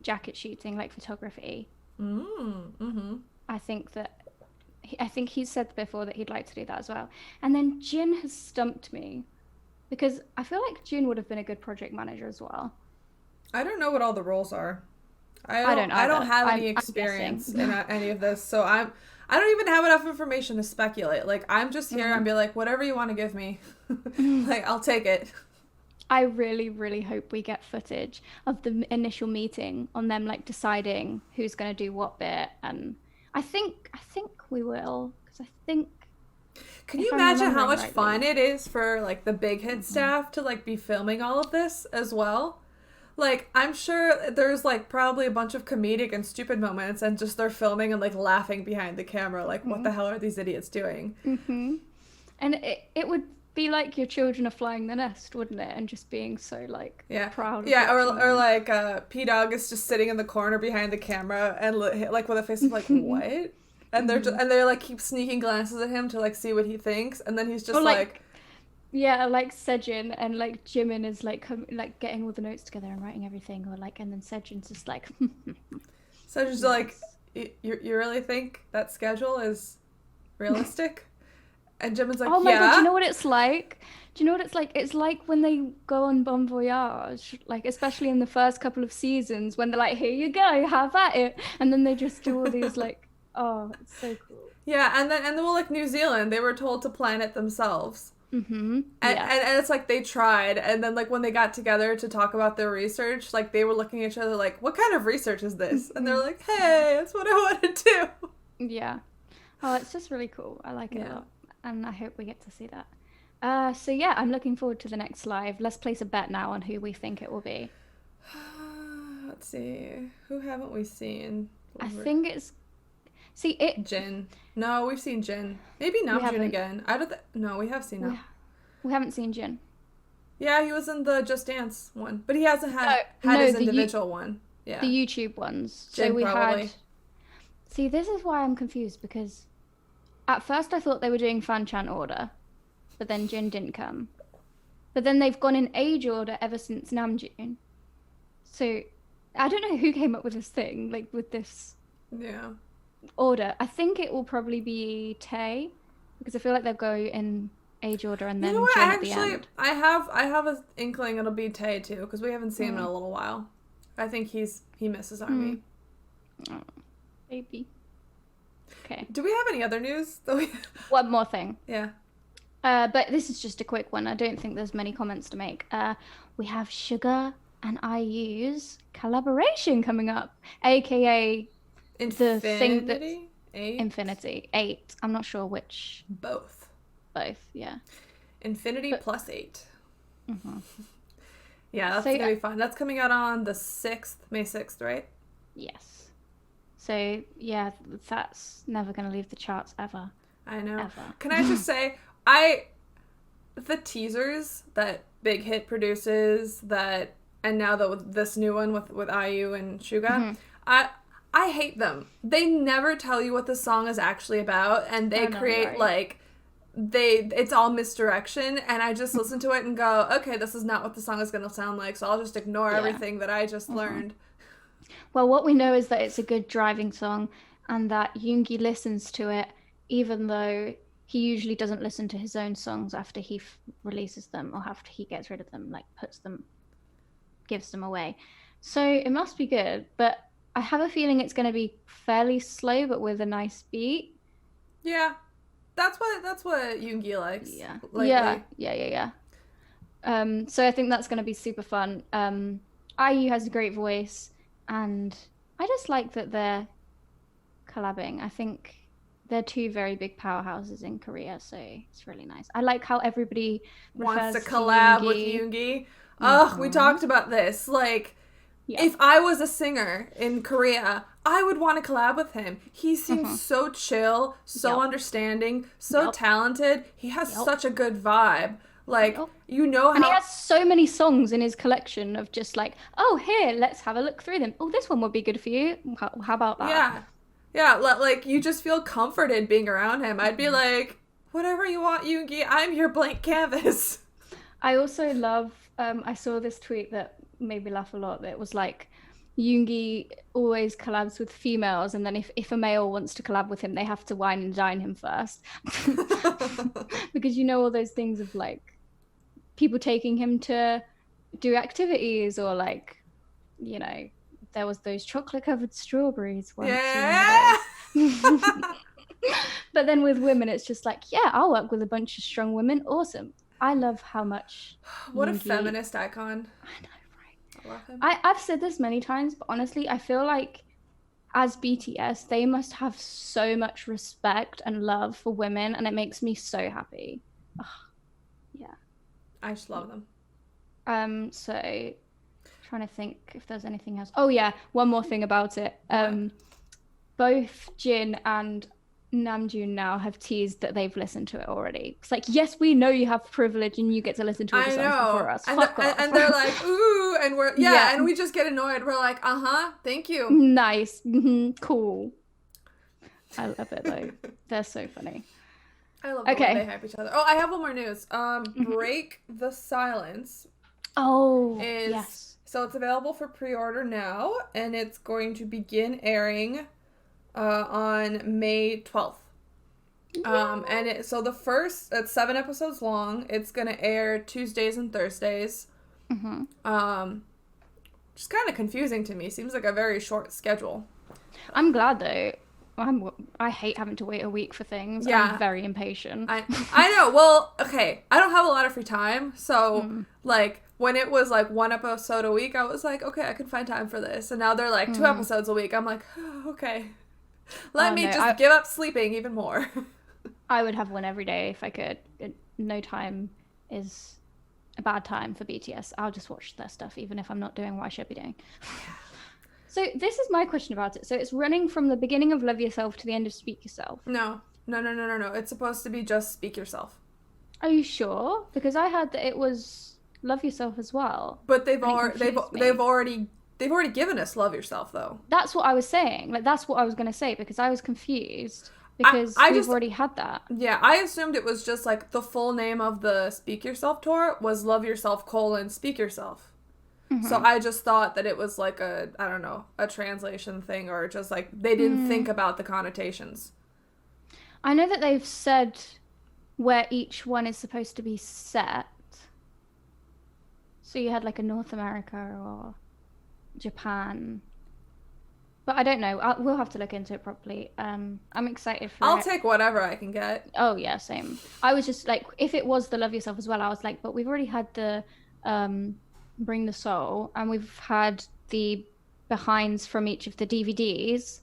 jacket shooting, like photography. I think he said before that he'd like to do that as well. And then Jin has stumped me, because I feel like Jin would have been a good project manager as well. I don't know what all the roles are. I don't have any experience in any of this, so I don't even have enough information to speculate. Like, I'm just here and be like, whatever you want to give me, like, I'll take it. I really, really hope we get footage of the initial meeting on them like deciding who's going to do what bit, and I think we will, because I think. Can you imagine how much fun it is for like the Big Hit staff to like be filming all of this as well? Like, I'm sure there's like probably a bunch of comedic and stupid moments, and just they're filming and like laughing behind the camera, like, what the hell are these idiots doing? And it would be like your children are flying the nest, wouldn't it? And just being so like proud. Yeah, or like P-Dog is just sitting in the corner behind the camera and like with a face of like, what? And they're like keep sneaking glances at him to like see what he thinks, and then he's just like yeah, like Sejin and like Jimin is like like getting all the notes together and writing everything, or like, and then Sejin's just like Sejin's like, you really think that schedule is realistic? And Jimin's like, oh my god, do you know what it's like? Do you know what it's like? It's like when they go on Bon Voyage, like especially in the first couple of seasons, when they're like, here you go, have at it, and then they just do all these like, oh, it's so cool. Yeah, and then well, like New Zealand, they were told to plan it themselves. And it's like they tried, and then like when they got together to talk about their research, like they were looking at each other like, what kind of research is this? And they're like, hey, that's what I want to do. Yeah. Oh, it's just really cool. I like it a lot, and I hope we get to see that. So yeah, I'm looking forward to the next live. Let's place a bet now on who we think it will be. Let's see, who haven't we seen? I think it's Jin. No, we've seen Jin. Maybe Namjoon again. No, we have seen him. We haven't seen Jin. Yeah, he was in the Just Dance one, but he hasn't had his individual one. Yeah, the YouTube ones. Jin, so we probably. See, this is why I'm confused, because at first I thought they were doing fan chant order, but then Jin didn't come. But then they've gone in age order ever since Namjoon. So I don't know who came up with this thing, like with this order. I think it will probably be Tae, because I feel like they'll go in age order and then Jin at the end. I have an inkling it'll be Tae too, because we haven't seen him in a little while. I think he misses ARMY. Oh, maybe. Okay. Do we have any other news? One more thing. Yeah. But this is just a quick one. I don't think there's many comments to make. We have SUGA and IU's collaboration coming up, aka the thing that Infinity 8. I'm not sure which. Both, yeah. Infinity plus 8. Mm-hmm. Yeah, that's gonna be fun. That's coming out on the 6th, May 6th, right? Yes. So yeah, that's never gonna leave the charts ever. I know. Ever. Can I just say, the teasers that Big Hit produces, and now this new one with IU and SUGA, I hate them. They never tell you what the song is actually about, and they create it's all misdirection, and I just listen to it and go, okay, this is not what the song is going to sound like, so I'll just ignore everything that I just learned. Well, what we know is that it's a good driving song, and that Yoongi listens to it, even though he usually doesn't listen to his own songs after he releases them, or after he gets rid of them, like gives them away. So it must be good, but I have a feeling it's going to be fairly slow, but with a nice beat. Yeah, that's what Yoongi likes. Yeah. Lately. Yeah. So I think that's going to be super fun. IU has a great voice, and I just like that they're collabing. I think they're two very big powerhouses in Korea, so it's really nice. I like how everybody wants to collab with Yoongi. Ugh, we talked about this. Like, if I was a singer in Korea, I would want to collab with him. He seems so chill, so understanding, so talented. He has such a good vibe. Like, you know how... And he has so many songs in his collection of just like, oh, here, let's have a look through them. Oh, this one would be good for you. How about that? Yeah, like, you just feel comforted being around him. I'd be like, whatever you want, Yoongi, I'm your blank canvas. I also love, I saw this tweet that made me laugh a lot. That was like, Yoongi always collabs with females, and then if a male wants to collab with him, they have to wine and dine him first. Because you know all those things of like, people taking him to do activities, or like, you know, there was those chocolate covered strawberries once. Yeah. But then with women, it's just like, yeah, I'll work with a bunch of strong women. Awesome. I love how much. What a feminist icon. I know, right? I love him. I've said this many times, but honestly, I feel like as BTS, they must have so much respect and love for women, and it makes me so happy. Ugh. Yeah. I just love them. So trying to think if there's anything else. Oh yeah, one more thing about it. Both Jin and Namjoon now have teased that they've listened to it already. It's like, yes, we know you have privilege and you get to listen to all the songs before us. Fuck off. And they're like, ooh, and we're and we just get annoyed. We're like, thank you. Nice, cool. I love it though. They're so funny. I love the way they hype each other. Oh, I have one more news. Break the Silence. Oh, yes. So it's available for pre-order now, and it's going to begin airing on May 12th. And so the first, it's 7 episodes long. It's going to air Tuesdays and Thursdays. Just kind of confusing to me. Seems like a very short schedule. I'm glad though. I hate having to wait a week for things. Yeah. I'm very impatient. I know. Well, okay. I don't have a lot of free time. So, like, when it was, like, 1 episode a week, I was like, okay, I can find time for this. And now they're, like, 2 episodes a week. I'm like, oh, okay. Let me give up sleeping even more. I would have one every day if I could. No time is a bad time for BTS. I'll just watch their stuff, even if I'm not doing what I should be doing. So this is my question about it. So it's running from the beginning of Love Yourself to the end of Speak Yourself. No. It's supposed to be just Speak Yourself. Are you sure? Because I heard that it was Love Yourself as well. But they've already given us Love Yourself though. That's what I was saying. Like, that's what I was going to say, because I was confused because I we've just already had that. Yeah, I assumed it was just like the full name of the Speak Yourself tour was Love Yourself: Speak Yourself. So I just thought that it was like a, I don't know, a translation thing, or just like they didn't think about the connotations. I know that they've said where each one is supposed to be set. So you had like a North America or Japan. But I don't know. We'll have to look into it properly. I'm excited for it. I'll take whatever I can get. Oh, yeah, same. I was just like, if it was the Love Yourself as well, I was like, but we've already had the Bring the Soul, and we've had the behinds from each of the DVDs.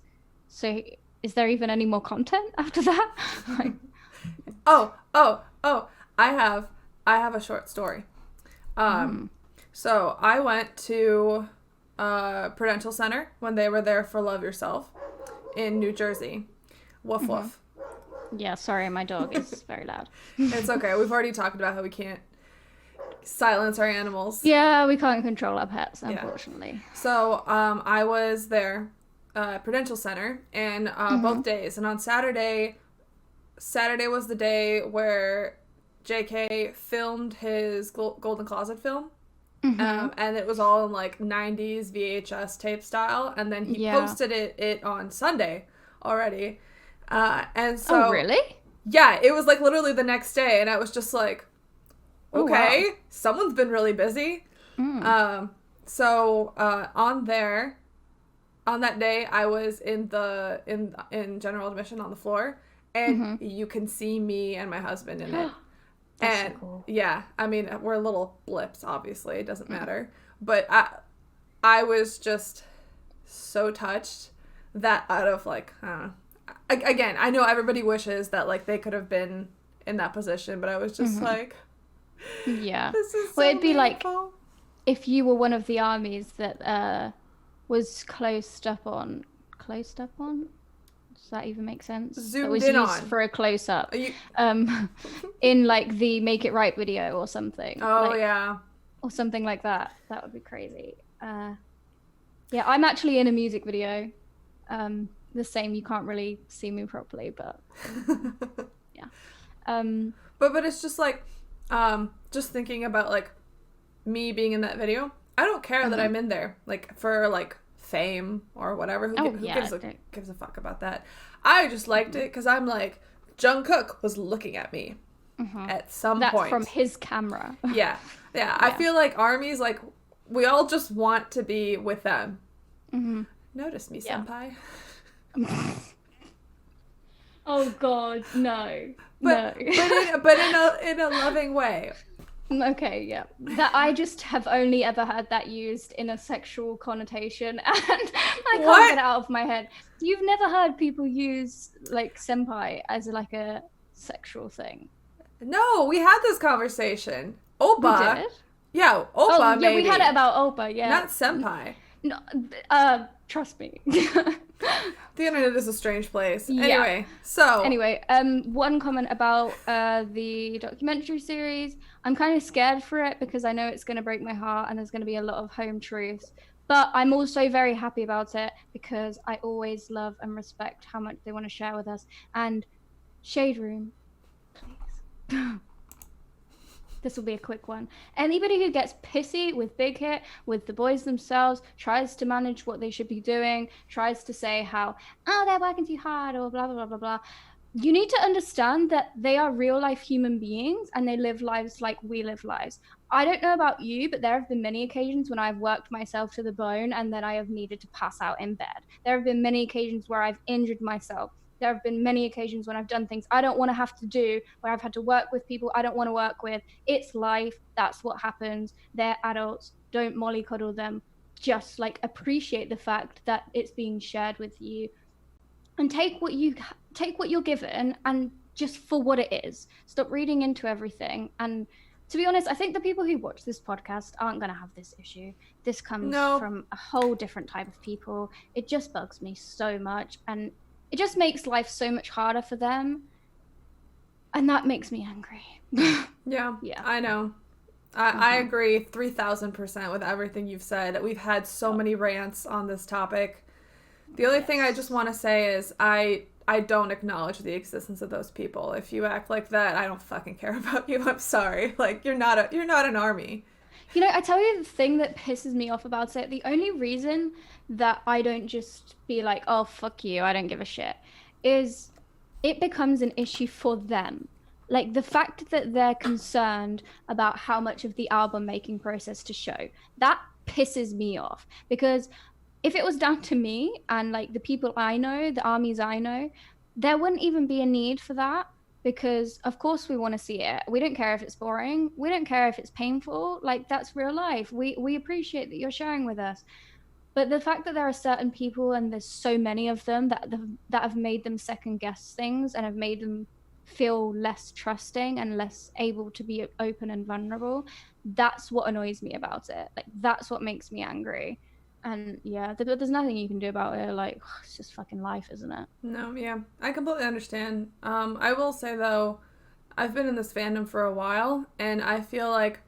So is there even any more content after that? Like... Oh, I have a short story. So I went to Prudential Center when they were there for Love Yourself in New Jersey. Woof woof. Yeah, sorry, my dog is very loud. It's okay. We've already talked about how we can't silence our animals. Yeah, we can't control our pets, unfortunately. Yeah. So I was there, Prudential Center, and both days. And on Saturday was the day where JK filmed his Golden Closet film. And it was all in like 90s VHS tape style. And then he posted it on Sunday already. And so... Oh, really? Yeah, it was like literally the next day. And I was just like, okay, wow. Someone's been really busy. So on that day, I was in general admission on the floor. And you can see me and my husband in it. That's so cool. Yeah, I mean, we're little blips, obviously. It doesn't matter. But I was just so touched that out of, like, again, I know everybody wishes that, like, they could have been in that position, but I was just like, yeah. This is so well, it'd be meaningful. Like if you were one of the armies that was closed up on? Does that even make sense? Zoomed that was in used on. For a close-up. In, like, the Make It Right video or something. Oh, like, yeah. Or something like that. That would be crazy. Yeah, I'm actually in a music video. The same, you can't really see me properly, but... yeah. But it's just, like, just thinking about, like, me being in that video. I don't care that I'm in there, like, for, like, fame or whatever. Who gives a fuck about that? I just liked it because I'm like, Jungkook was looking at me at some point. That's from his camera. Yeah. I feel like ARMY's like, we all just want to be with them. Notice me, senpai. Oh God, no. But in a loving way. Okay, yeah. That I just have only ever heard that used in a sexual connotation, and I can't get it out of my head. You've never heard people use, like, senpai as, like, a sexual thing? No, we had this conversation. Oppa. We did? Yeah, Oppa, maybe. Yeah, we had it about Oppa, yeah. Not senpai. No, trust me. The internet is a strange place. Yeah. Anyway, one comment about the documentary series. I'm kind of scared for it because I know it's going to break my heart and there's going to be a lot of home truths. But I'm also very happy about it because I always love and respect how much they want to share with us. And Shade Room, please. This will be a quick one. Anybody who gets pissy with Big Hit, with the boys themselves, tries to manage what they should be doing, tries to say how, they're working too hard, or blah, blah, blah, blah, blah. You need to understand that they are real life human beings and they live lives like we live lives. I don't know about you, but there have been many occasions when I've worked myself to the bone and then I have needed to pass out in bed. There have been many occasions where I've injured myself. There have been many occasions when I've done things I don't want to have to do, where I've had to work with people I don't want to work with. It's life. That's what happens. They're adults. Don't mollycoddle them. Just, like, appreciate the fact that it's being shared with you. And take what you're given and just for what it is. Stop reading into everything. And to be honest, I think the people who watch this podcast aren't going to have this issue. This comes from a whole different type of people. It just bugs me so much. And it just makes life so much harder for them. And that makes me angry. Yeah, I know. I agree 3,000% with everything you've said. We've had so many rants on this topic. The only thing I just want to say is I I don't acknowledge the existence of those people. If you act like that, I don't fucking care about you. I'm sorry. Like, you're not an ARMY. You know, I tell you the thing that pisses me off about it, the only reason that I don't just be like, oh, fuck you, I don't give a shit, is it becomes an issue for them. Like, the fact that they're concerned about how much of the album making process to show, that pisses me off. Because if it was down to me and, like, the people I know, the ARMYs I know, there wouldn't even be a need for that. Because of course we want to see it. We don't care if it's boring. We don't care if it's painful. Like, that's real life. We appreciate that you're sharing with us. But the fact that there are certain people, and there's so many of them, that have made them second guess things and have made them feel less trusting and less able to be open and vulnerable, that's what annoys me about it. Like, that's what makes me angry. And yeah, there's nothing you can do about it. Like, it's just fucking life, isn't it? No, yeah, I completely understand. I will say though, I've been in this fandom for a while, and I feel like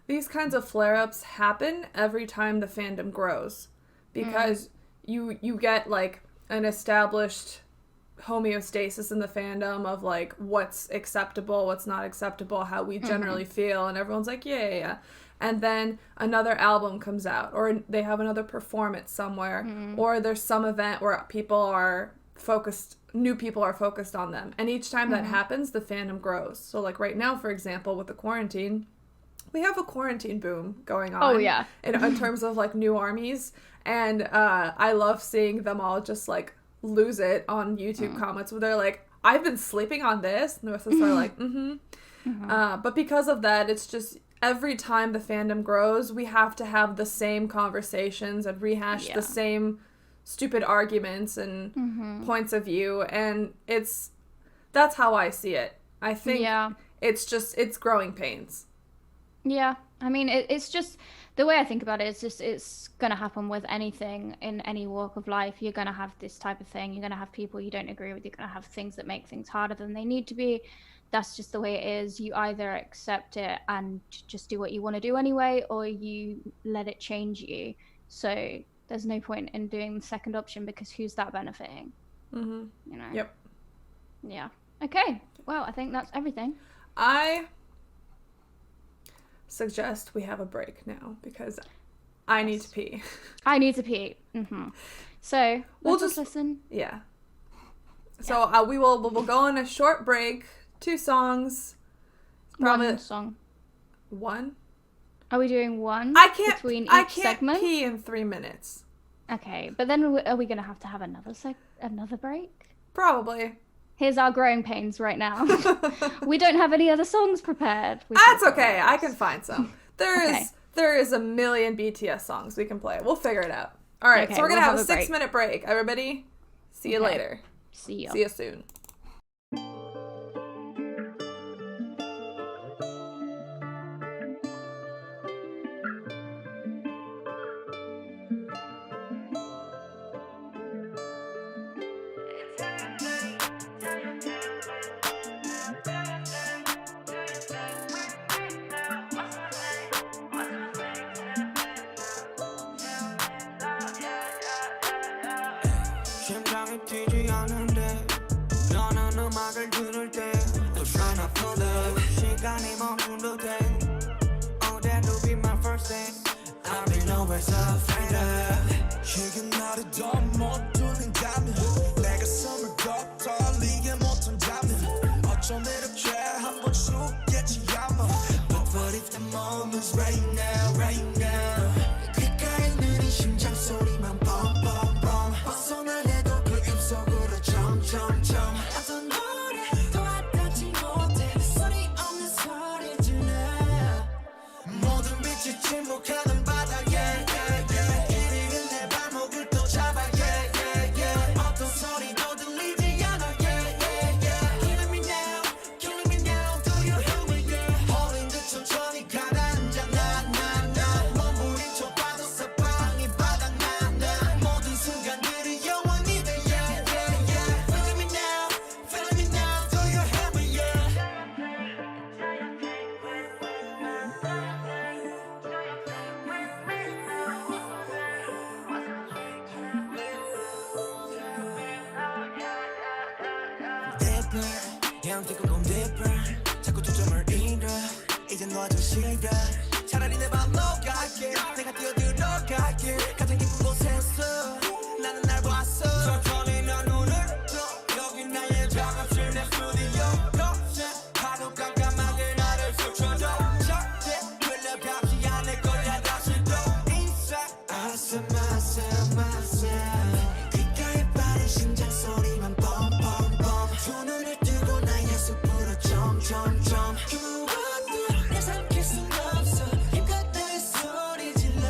these kinds of flare-ups happen every time the fandom grows, because you get like an established homeostasis in the fandom of like what's acceptable, what's not acceptable, how we generally feel, and everyone's like, yeah. And then another album comes out, or they have another performance somewhere, or there's some event where new people are focused on them. And each time that happens, the fandom grows. So like right now, for example, with the quarantine, we have a quarantine boom going on. Oh, yeah. in terms of like new ARMYs. And I love seeing them all just like lose it on YouTube comments where they're like, I've been sleeping on this. And the rest of us are like, but because of that, it's just, every time the fandom grows, we have to have the same conversations and rehash the same stupid arguments and points of view. And that's how I see it. I think it's growing pains. Yeah. I mean, it's just, the way I think about it is just, it's going to happen with anything in any walk of life. You're going to have this type of thing. You're going to have people you don't agree with. You're going to have things that make things harder than they need to be. That's just the way it is. You either accept it and just do what you want to do anyway, or you let it change you. So there's no point in doing the second option, because who's that benefiting? You know? Yep. Yeah. Okay. Well, I think that's everything. I suggest we have a break now, because I need to pee. I need to pee. So we'll just listen. Yeah. So we'll go on a short break. 2 songs. Probably one song. One? Are we doing one between each segment? I can't pee in 3 minutes. Okay, but then are we going to have another break? Probably. Here's our growing pains right now. We don't have any other songs prepared. That's okay. I can find some. There is a million BTS songs we can play. We'll figure it out. All right, so we're going to have a 6-minute break. Everybody, see you later. See you soon. 침묵하는 바다에 1위는 내 발목을 또 잡아야 deeper 양 뛰고 go deeper 자꾸 초점을 잃어 이제 너와 좀 싫어 차라리 내 맘 녹아게 내가 뛰어들어갈게 가장 깊은 곳에서 나는 날 봤어 천천히면 눈을 떠 여기 나의 작업실 내 스튜디오 파도 깜깜하게 나를 스쳐줘 절대 흘러가지 않을 거야 다시 또 inside 아싸마싸마싸 귓가에 빠른 심장 소리만 뻔뻔뻔 두 눈을 뜨고 나의 숲으로 점점점 그것도 내 삼킬 순 없어 힘껏 내 소리 질러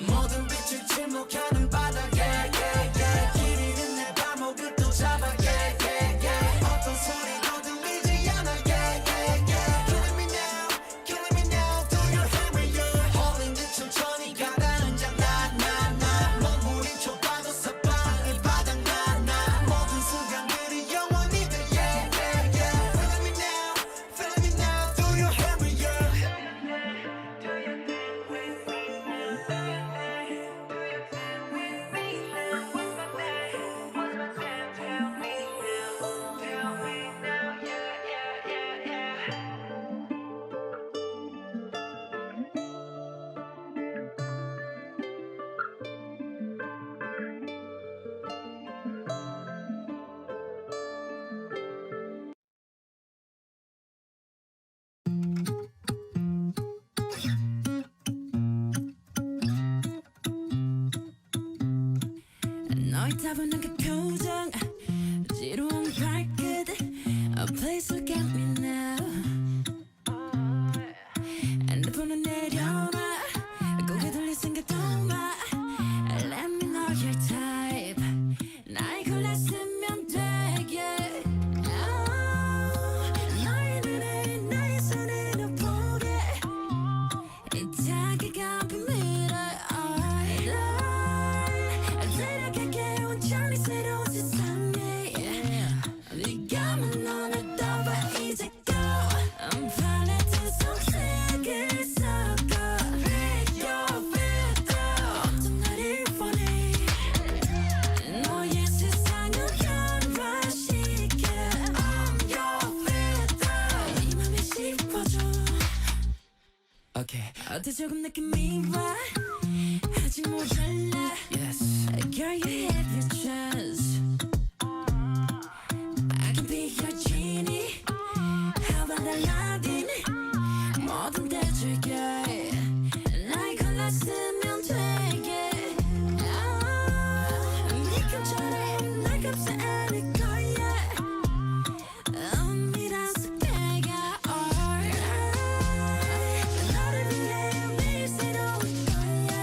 모든 빛을 침묵하는 바닥에 길 잃은 내 발목을 또 잡아 어떤 소리도 들리지 않아 Killing me now Killing me now Do you hear me yeah 홀린 듯 천천히 가라는 장난 몸부림쳐 빠져서 빵이 바닥나 모든 순간들이 영원히 돼 Feeling me now Feeling me now Do you hear me yeah 너의 따분한 그 표정 지루한 발끝 Please look at me now 핸드폰은 내려놔 고개 돌릴 생각도 마 Let me know your type 날 골랐으면 되게 너의 눈에 나의 손을 보게 자기가 비밀을 데려갈게 온전히 새로운 세상에 네가 너를 떠봐 이제 go 팔레트 속색을 섞어 Break your filter 어떤 날을 원해 너의 세상을 변화시켜 I'm your filter 네 맘에 씹어줘 Okay. 어때 조금 느낌이 와 아직 모자라 Yes Girl you have your chance I can be your genie How about Aladdin 뭐든 대줄게 날 골랐으면 되게 미금처럼 날 감싸 안을 거야 미라서 내가 너를 위해 매일 새로운 거야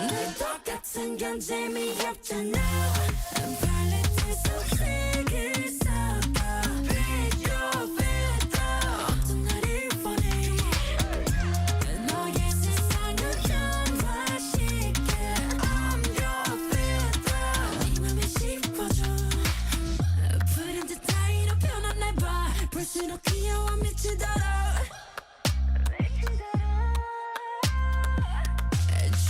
늘 똑같은 건 재미없잖아 팔레트 속색을 섞어 Break your filter 어떤 날을 원해 너의 세상을 변화시켜 I'm your filter 네 맘에 씹어줘 푸른 듯 따위로 변한 날 봐 볼수록 귀여워 미치도록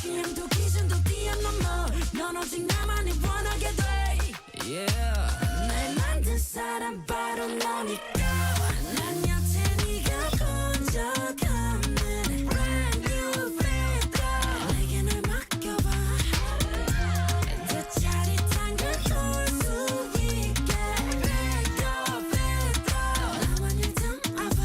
취향도 기준도 뛰어넘어 넌 오직 나만이 원하게 돼 Yeah 날 만든 사람 바로 너니까 난 여태 네가 본 적 없는 Brand new filter 내게 날 맡겨봐 더 짜릿한 걸 볼 수 있게 Break your filter 나만을 담아봐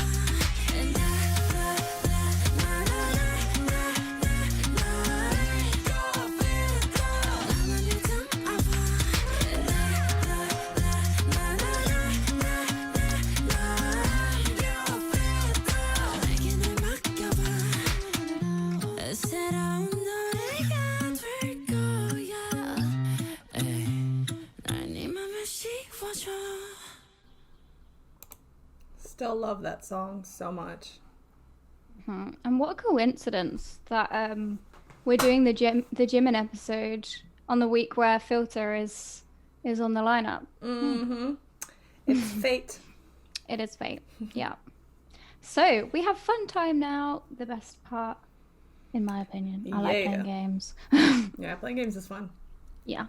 새로운 노래가 될 거야 날 네 맘에 씹어줘 Still love that song so much. And what a coincidence that we're doing the Jimin episode on the week where Filter is on the lineup. It's fate. It is fate. Yeah. So we have fun time now. The best part, in my opinion. I like playing games. Yeah, playing games is fun. Yeah.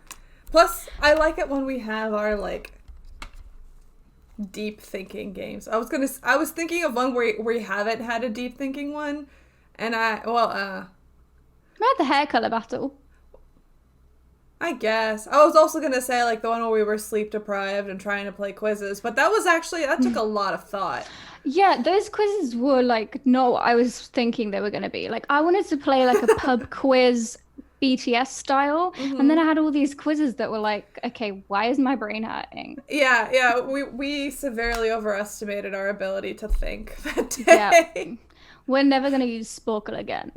Plus, I like it when we have our, like, deep thinking games. I was thinking of one where you haven't had a deep thinking one, and We had the hair color battle. I guess. I was also gonna say, like, the one where we were sleep deprived and trying to play quizzes, but that took a lot of thought. Yeah, those quizzes were, like, not what I was thinking they were going to be. Like, I wanted to play, like, a pub quiz BTS style, and then I had all these quizzes that were like, okay, why is my brain hurting? Yeah, we severely overestimated our ability to think that day. Yeah. We're never going to use Sporkle again.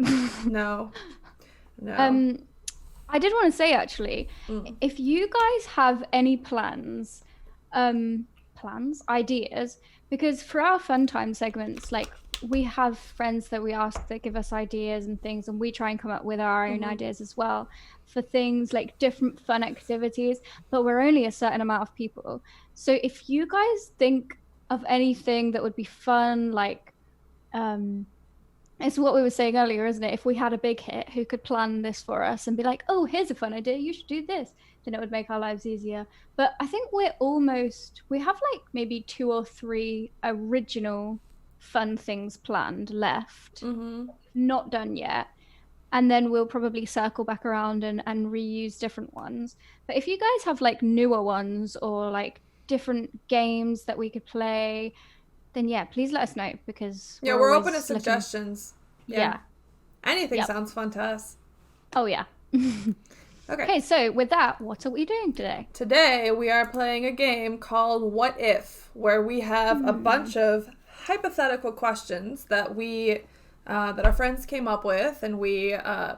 No. I did want to say, actually, if you guys have any ideas, because for our fun time segments, like, we have friends that we ask that give us ideas and things, and we try and come up with our own ideas as well for things like different fun activities, but we're only a certain amount of people. So if you guys think of anything that would be fun, like, it's what we were saying earlier, isn't it? If we had a big hit who could plan this for us and be like, oh, here's a fun idea, you should do this, then it would make our lives easier. But I think we have like maybe 2 or 3 original fun things planned left, not done yet. And then we'll probably circle back around and reuse different ones. But if you guys have like newer ones or like different games that we could play, then yeah, please let us know, because we're open to suggestions. Yeah. Anything sounds fun to us. Oh yeah. Okay, so with that, what are we doing today? Today we are playing a game called What If, where we have a bunch of hypothetical questions that that our friends came up with, and we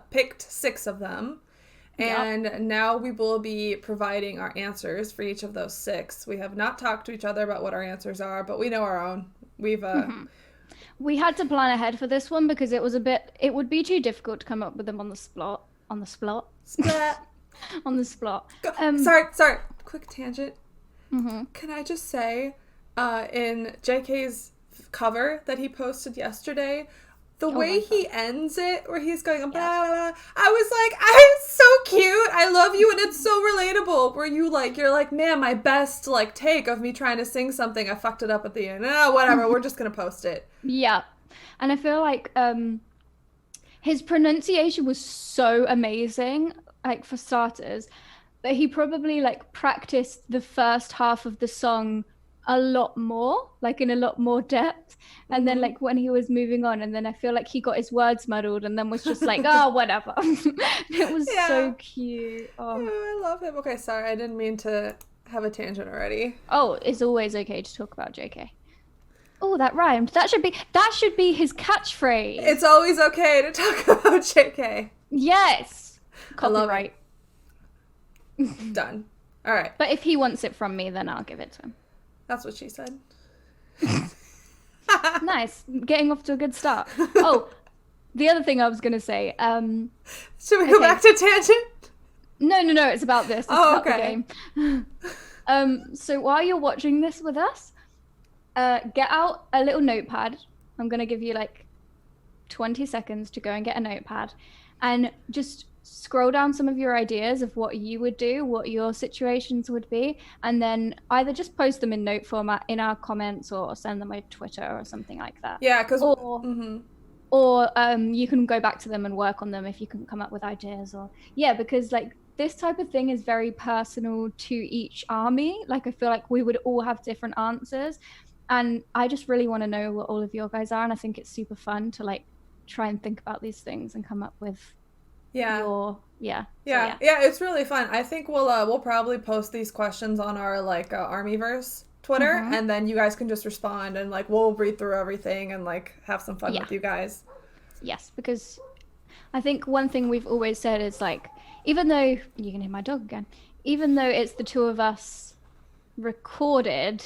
picked 6 of them. And now we will be providing our answers for each of those 6. We have not talked to each other about what our answers are, but we know our own. We had to plan ahead for this one because it would be too difficult to come up with them on the spot. Sorry. Quick tangent. Can I just say, in JK's cover that he posted yesterday, the way he ends it, where he's going, blah, blah, blah, I was like, I'm so cute. I love you. And it's so relatable, where you're like, man, my best, like, take of me trying to sing something, I fucked it up at the end. Whatever. We're just going to post it. Yeah. And I feel like his pronunciation was so amazing, like, for starters, that he probably, like, practiced the first half of the song a lot more, like, in a lot more depth, and then, like, when he was moving on, and then I feel like he got his words muddled and then was just like, oh, whatever. It was so cute. I love him. Okay, sorry, I didn't mean to have a tangent already. Oh, it's always okay to talk about JK. Oh, that rhymed. That should be his catchphrase. It's always okay to talk about JK. Yes. Copyright. Done. All right. But if he wants it from me, then I'll give it to him. That's what she said. Nice. Getting off to a good start. Oh, the other thing I was going to say. Should we go back to tangent? No. It's about this. It's about the game. So while you're watching this with us, get out a little notepad. I'm going to give you like 20 seconds to go and get a notepad and just scroll down some of your ideas of what you would do, what your situations would be, and then either just post them in note format in our comments or send them on Twitter or something like that. Yeah, because or you can go back to them and work on them if you can come up with ideas, or because like this type of thing is very personal to each army. Like, I feel like we would all have different answers, and I just really want to know what all of your guys are, and I think it's super fun to like try and think about these things and come up with it's really fun. I think we'll probably post these questions on our like ARMYverse Twitter, and then you guys can just respond, and like we'll read through everything and like have some fun with you guys. Yes, because I think one thing we've always said is like, even though you can hear my dog again, even though it's the 2 of us recorded,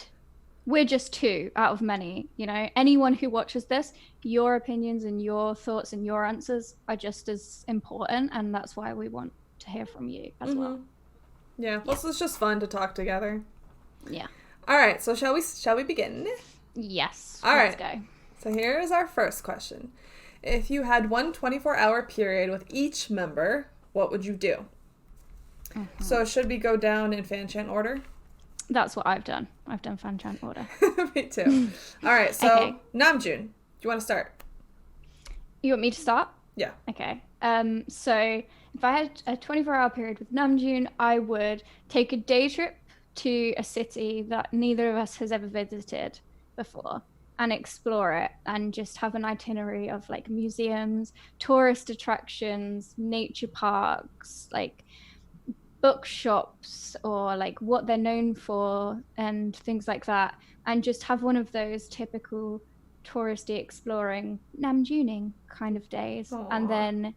we're just 2 out of many. You know, anyone who watches this, your opinions and your thoughts and your answers are just as important, and that's why we want to hear from you as well. Yeah, this is just fun to talk together. Yeah. All right, so shall we begin? Yes. Let's go. So here is our first question. If you had one 24-hour period with each member, what would you do? So should we go down in fan chant order? That's what I've done. I've done fan chant order. Me too. All right, so Okay. Namjoon, do you want to start? You want me to start? Yeah. Okay. So if I had a 24-hour period with Namjoon, I would take a day trip to a city that neither of us has ever visited before and explore it and just have an itinerary of like museums, tourist attractions, nature parks, like bookshops or like what they're known for and things like that, and just have one of those typical touristy exploring Namjooning kind of days. Aww. And then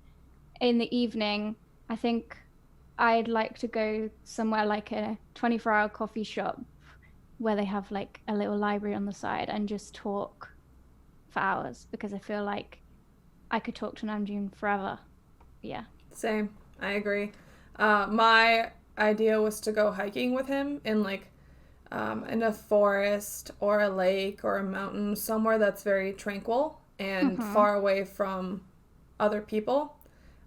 in the evening, I think I'd like to go somewhere like a 24-hour coffee shop where they have like a little library on the side and just talk for hours, because I feel like I could talk to Namjoon forever. Yeah. Same. I agree. My idea was to go hiking with him in like in a forest or a lake or a mountain, somewhere that's very tranquil and far away from other people.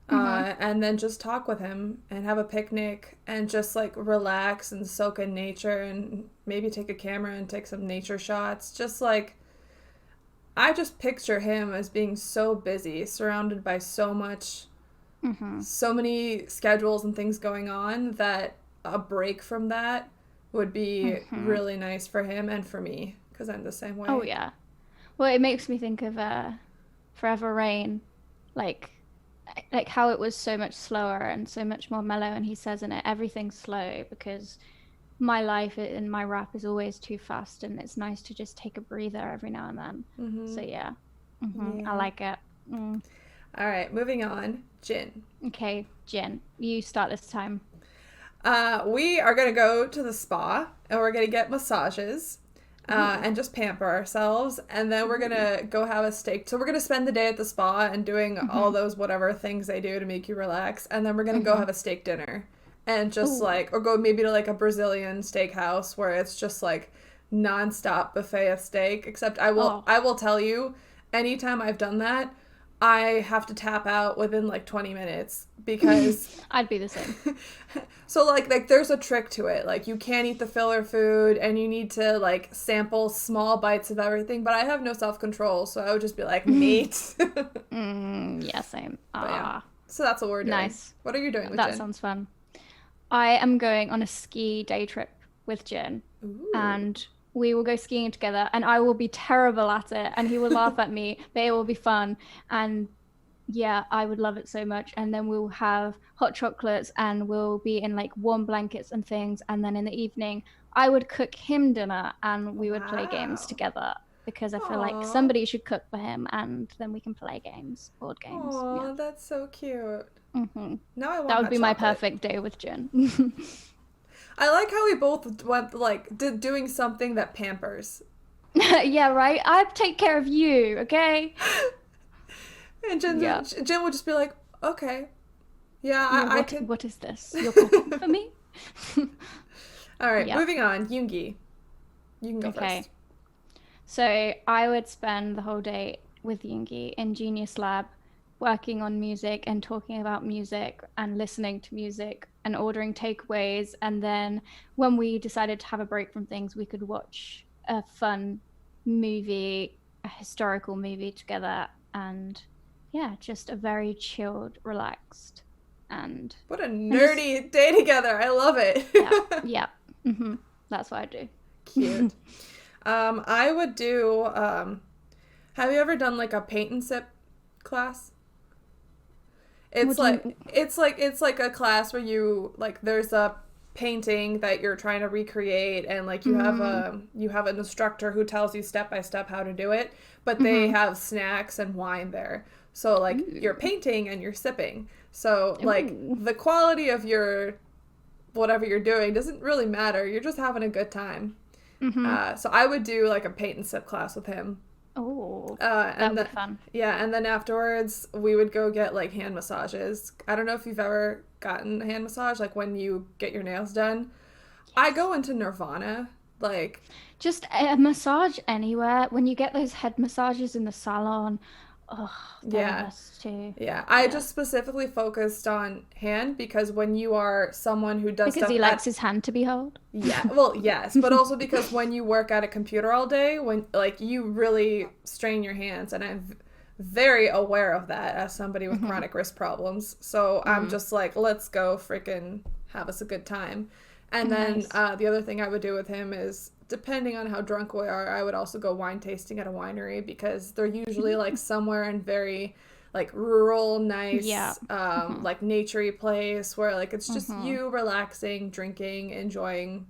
And then just talk with him and have a picnic and just like relax and soak in nature and maybe take a camera and take some nature shots. Just like, I just picture him as being so busy, surrounded by so much, so many schedules and things going on, that a break from that would be really nice for him and for me, because I'm the same way. Oh, yeah. Well, it makes me think of Forever Rain, like how it was so much slower and so much more mellow, and he says in it, everything's slow because my life and my rap is always too fast, and it's nice to just take a breather every now and then. So yeah. I like it. All right, moving on. Jin. Okay, Jin, you start this time. We are going to go to the spa and we're going to get massages and just pamper ourselves. And then we're going to go have a steak. So we're going to spend the day at the spa and doing all those whatever things they do to make you relax. And then we're going to go have a steak dinner and just like, or go maybe to like a Brazilian steakhouse where it's just like nonstop buffet of steak. Except I will tell you, anytime I've done that, I have to tap out within like 20 minutes because I'd be the same. So like there's a trick to it. Like you can't eat the filler food and you need to like sample small bites of everything, but I have no self-control, so I would just be like, meat. Yeah, same. Yeah. So that's what we're doing. Nice. What are you doing with That Jin? sounds fun. I am going on a ski day trip with Jin. And we will go skiing together, and I will be terrible at it, and he will laugh at me, but it will be fun. And yeah, I would love it so much. And then we'll have hot chocolates and we'll be in like warm blankets and things. And then in the evening, I would cook him dinner and we would play games together, because I feel like somebody should cook for him and then we can play games, board games. Oh, that's so cute. Now I want That would hot be my chocolate. perfect day with Jin. I like how we both went like doing something that pampers. Yeah, right? I take care of you, okay? And Jin would just be like, okay. Yeah, I can. What is this? You're cooking for me? All right, moving on. Yoongi. You can go Okay. first. So I would spend the whole day with Yoongi in Genius Lab, working on music and talking about music and listening to music and ordering takeaways. And then when we decided to have a break from things, we could watch a fun movie, a historical movie together. And yeah, just a very chilled, relaxed, and What a nerdy day together. I love it. yeah. That's what I do. Cute. I would do, have you ever done like a paint and sip class? It's like a class where you like there's a painting that you're trying to recreate, and like you have an instructor who tells you step by step how to do it, but they have snacks and wine there. So like you're painting and you're sipping. So like the quality of your whatever you're doing doesn't really matter. You're just having a good time. So I would do like a paint and sip class with him. Oh, that would be fun. Yeah, and then afterwards we would go get like hand massages. I don't know if you've ever gotten a hand massage, like when you get your nails done. Yes. I go into nirvana, like just a massage anywhere. When you get those head massages in the salon, they're the best too. Yeah, I just specifically focused on hand because when you are someone who does because stuff he likes his hand to be held. Yeah, well, yes, but also because when you work at a computer all day, when like you really strain your hands, and I'm very aware of that as somebody with chronic wrist problems. So I'm just like, let's go freaking have us a good time. And then the other thing I would do with him is, depending on how drunk we are, I would also go wine tasting at a winery because they're usually like somewhere in very like rural, nice, like naturey place where like it's just you relaxing, drinking, enjoying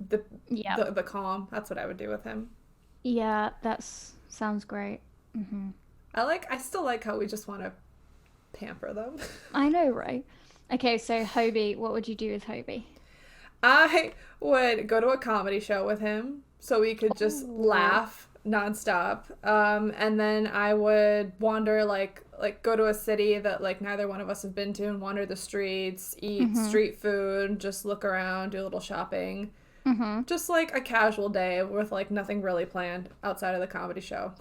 the calm. That's what I would do with him. Yeah, sounds great. I still like how we just want to pamper them. I know, right? Okay, so Hobie, what would you do with Hobie? I would go to a comedy show with him so we could just laugh nonstop. And then I would wander like go to a city that like neither one of us have been to and wander the streets, eat street food, just look around, do a little shopping. Just like a casual day with like nothing really planned outside of the comedy show.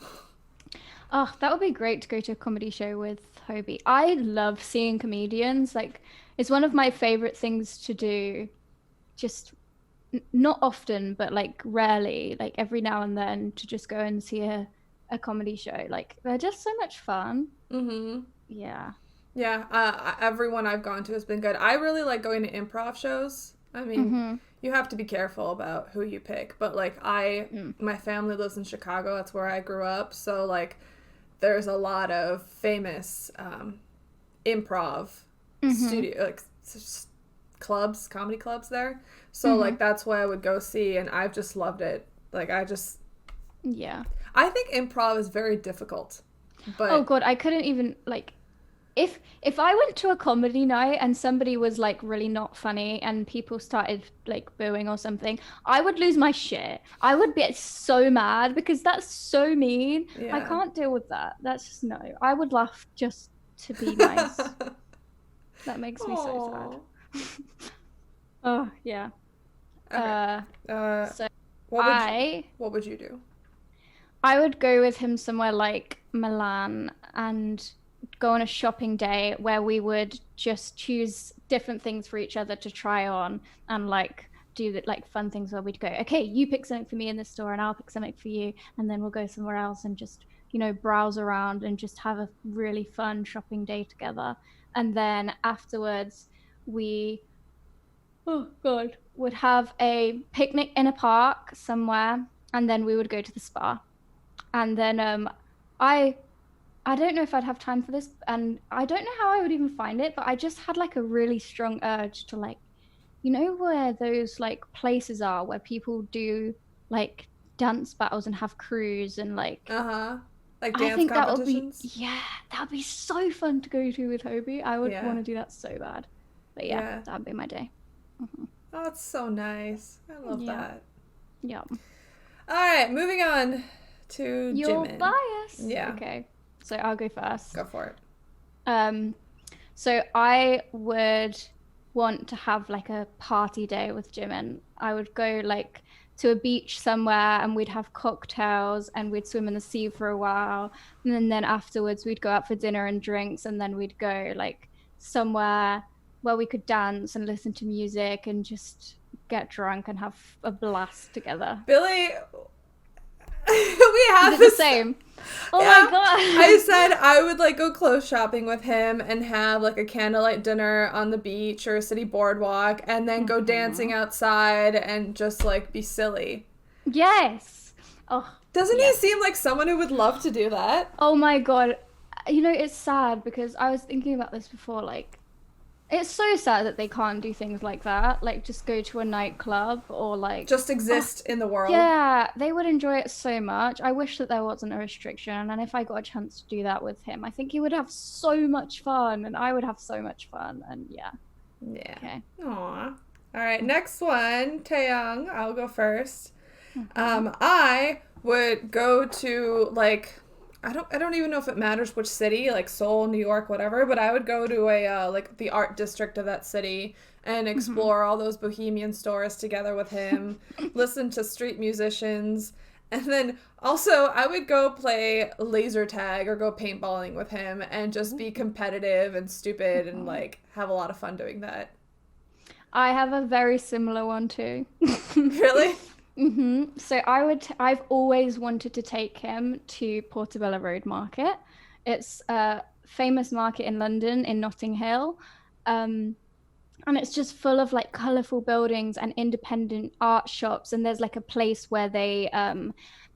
Oh, that would be great to go to a comedy show with Hobie. I love seeing comedians. Like, it's one of my favorite things to do. Just not often, but like rarely, like every now and then, to just go and see a comedy show. Like, they're just so much fun. Yeah. Everyone I've gone to has been good. I really like going to improv shows. I mean, you have to be careful about who you pick, but like my family lives in Chicago. That's where I grew up. So like there's a lot of famous improv studio, like comedy clubs there. So like that's why I would go see, and I've just loved it. Like I think improv is very difficult. But oh god, I couldn't even like if I went to a comedy night and somebody was like really not funny and people started like booing or something, I would lose my shit. I would get so mad because that's so mean. Yeah. I can't deal with that. That's just no. I would laugh just to be nice. That makes me so sad. Oh yeah. Okay. So what would you do? I would go with him somewhere like Milan and go on a shopping day where we would just choose different things for each other to try on and like do that, like fun things where we'd go, okay, you pick something for me in this store and I'll pick something for you, and then we'll go somewhere else and just, you know, browse around and just have a really fun shopping day together. And then afterwards we would have a picnic in a park somewhere, and then we would go to the spa. And then I don't know if I'd have time for this, and I don't know how I would even find it, but I just had like a really strong urge to like, you know, where those like places are where people do like dance battles and have crews and like like dance competitions. That would be so fun to go to with Hobie. I would want to do that so bad. But yeah, that'd be my day. Oh, it's so nice. I love that. Yeah. All right, moving on to your Jimin. bias. Yeah. Okay. So I'll go first. Go for it. So I would want to have like a party day with Jimin. I would go like to a beach somewhere and we'd have cocktails and we'd swim in the sea for a while. And then afterwards we'd go out for dinner and drinks, and then we'd go like somewhere where we could dance and listen to music and just get drunk and have a blast together. Billy, we have the same. Oh my god. I said I would like go clothes shopping with him and have like a candlelight dinner on the beach or a city boardwalk, and then go dancing outside and just like be silly. Yes. Oh. Doesn't he seem like someone who would love to do that? Oh my god. You know, it's sad because I was thinking about this before, like it's so sad that they can't do things like that, like just go to a nightclub or like just exist in the world. Yeah, they would enjoy it so much. I wish that there wasn't a restriction, and if I got a chance to do that with him, I think he would have so much fun and I would have so much fun. And yeah. Okay. Aw. All right, next one, Taeyang. I'll go first. I would go to like I don't even know if it matters which city, like Seoul, New York, whatever, but I would go to a like the art district of that city and explore all those bohemian stores together with him, listen to street musicians, And then also I would go play laser tag or go paintballing with him and just be competitive and stupid and like have a lot of fun doing that. I have a very similar one too. Really? So I've always wanted to take him to Portobello Road Market. It's a famous market in London, in Notting Hill. And it's just full of like colorful buildings and independent art shops. And there's like a place where they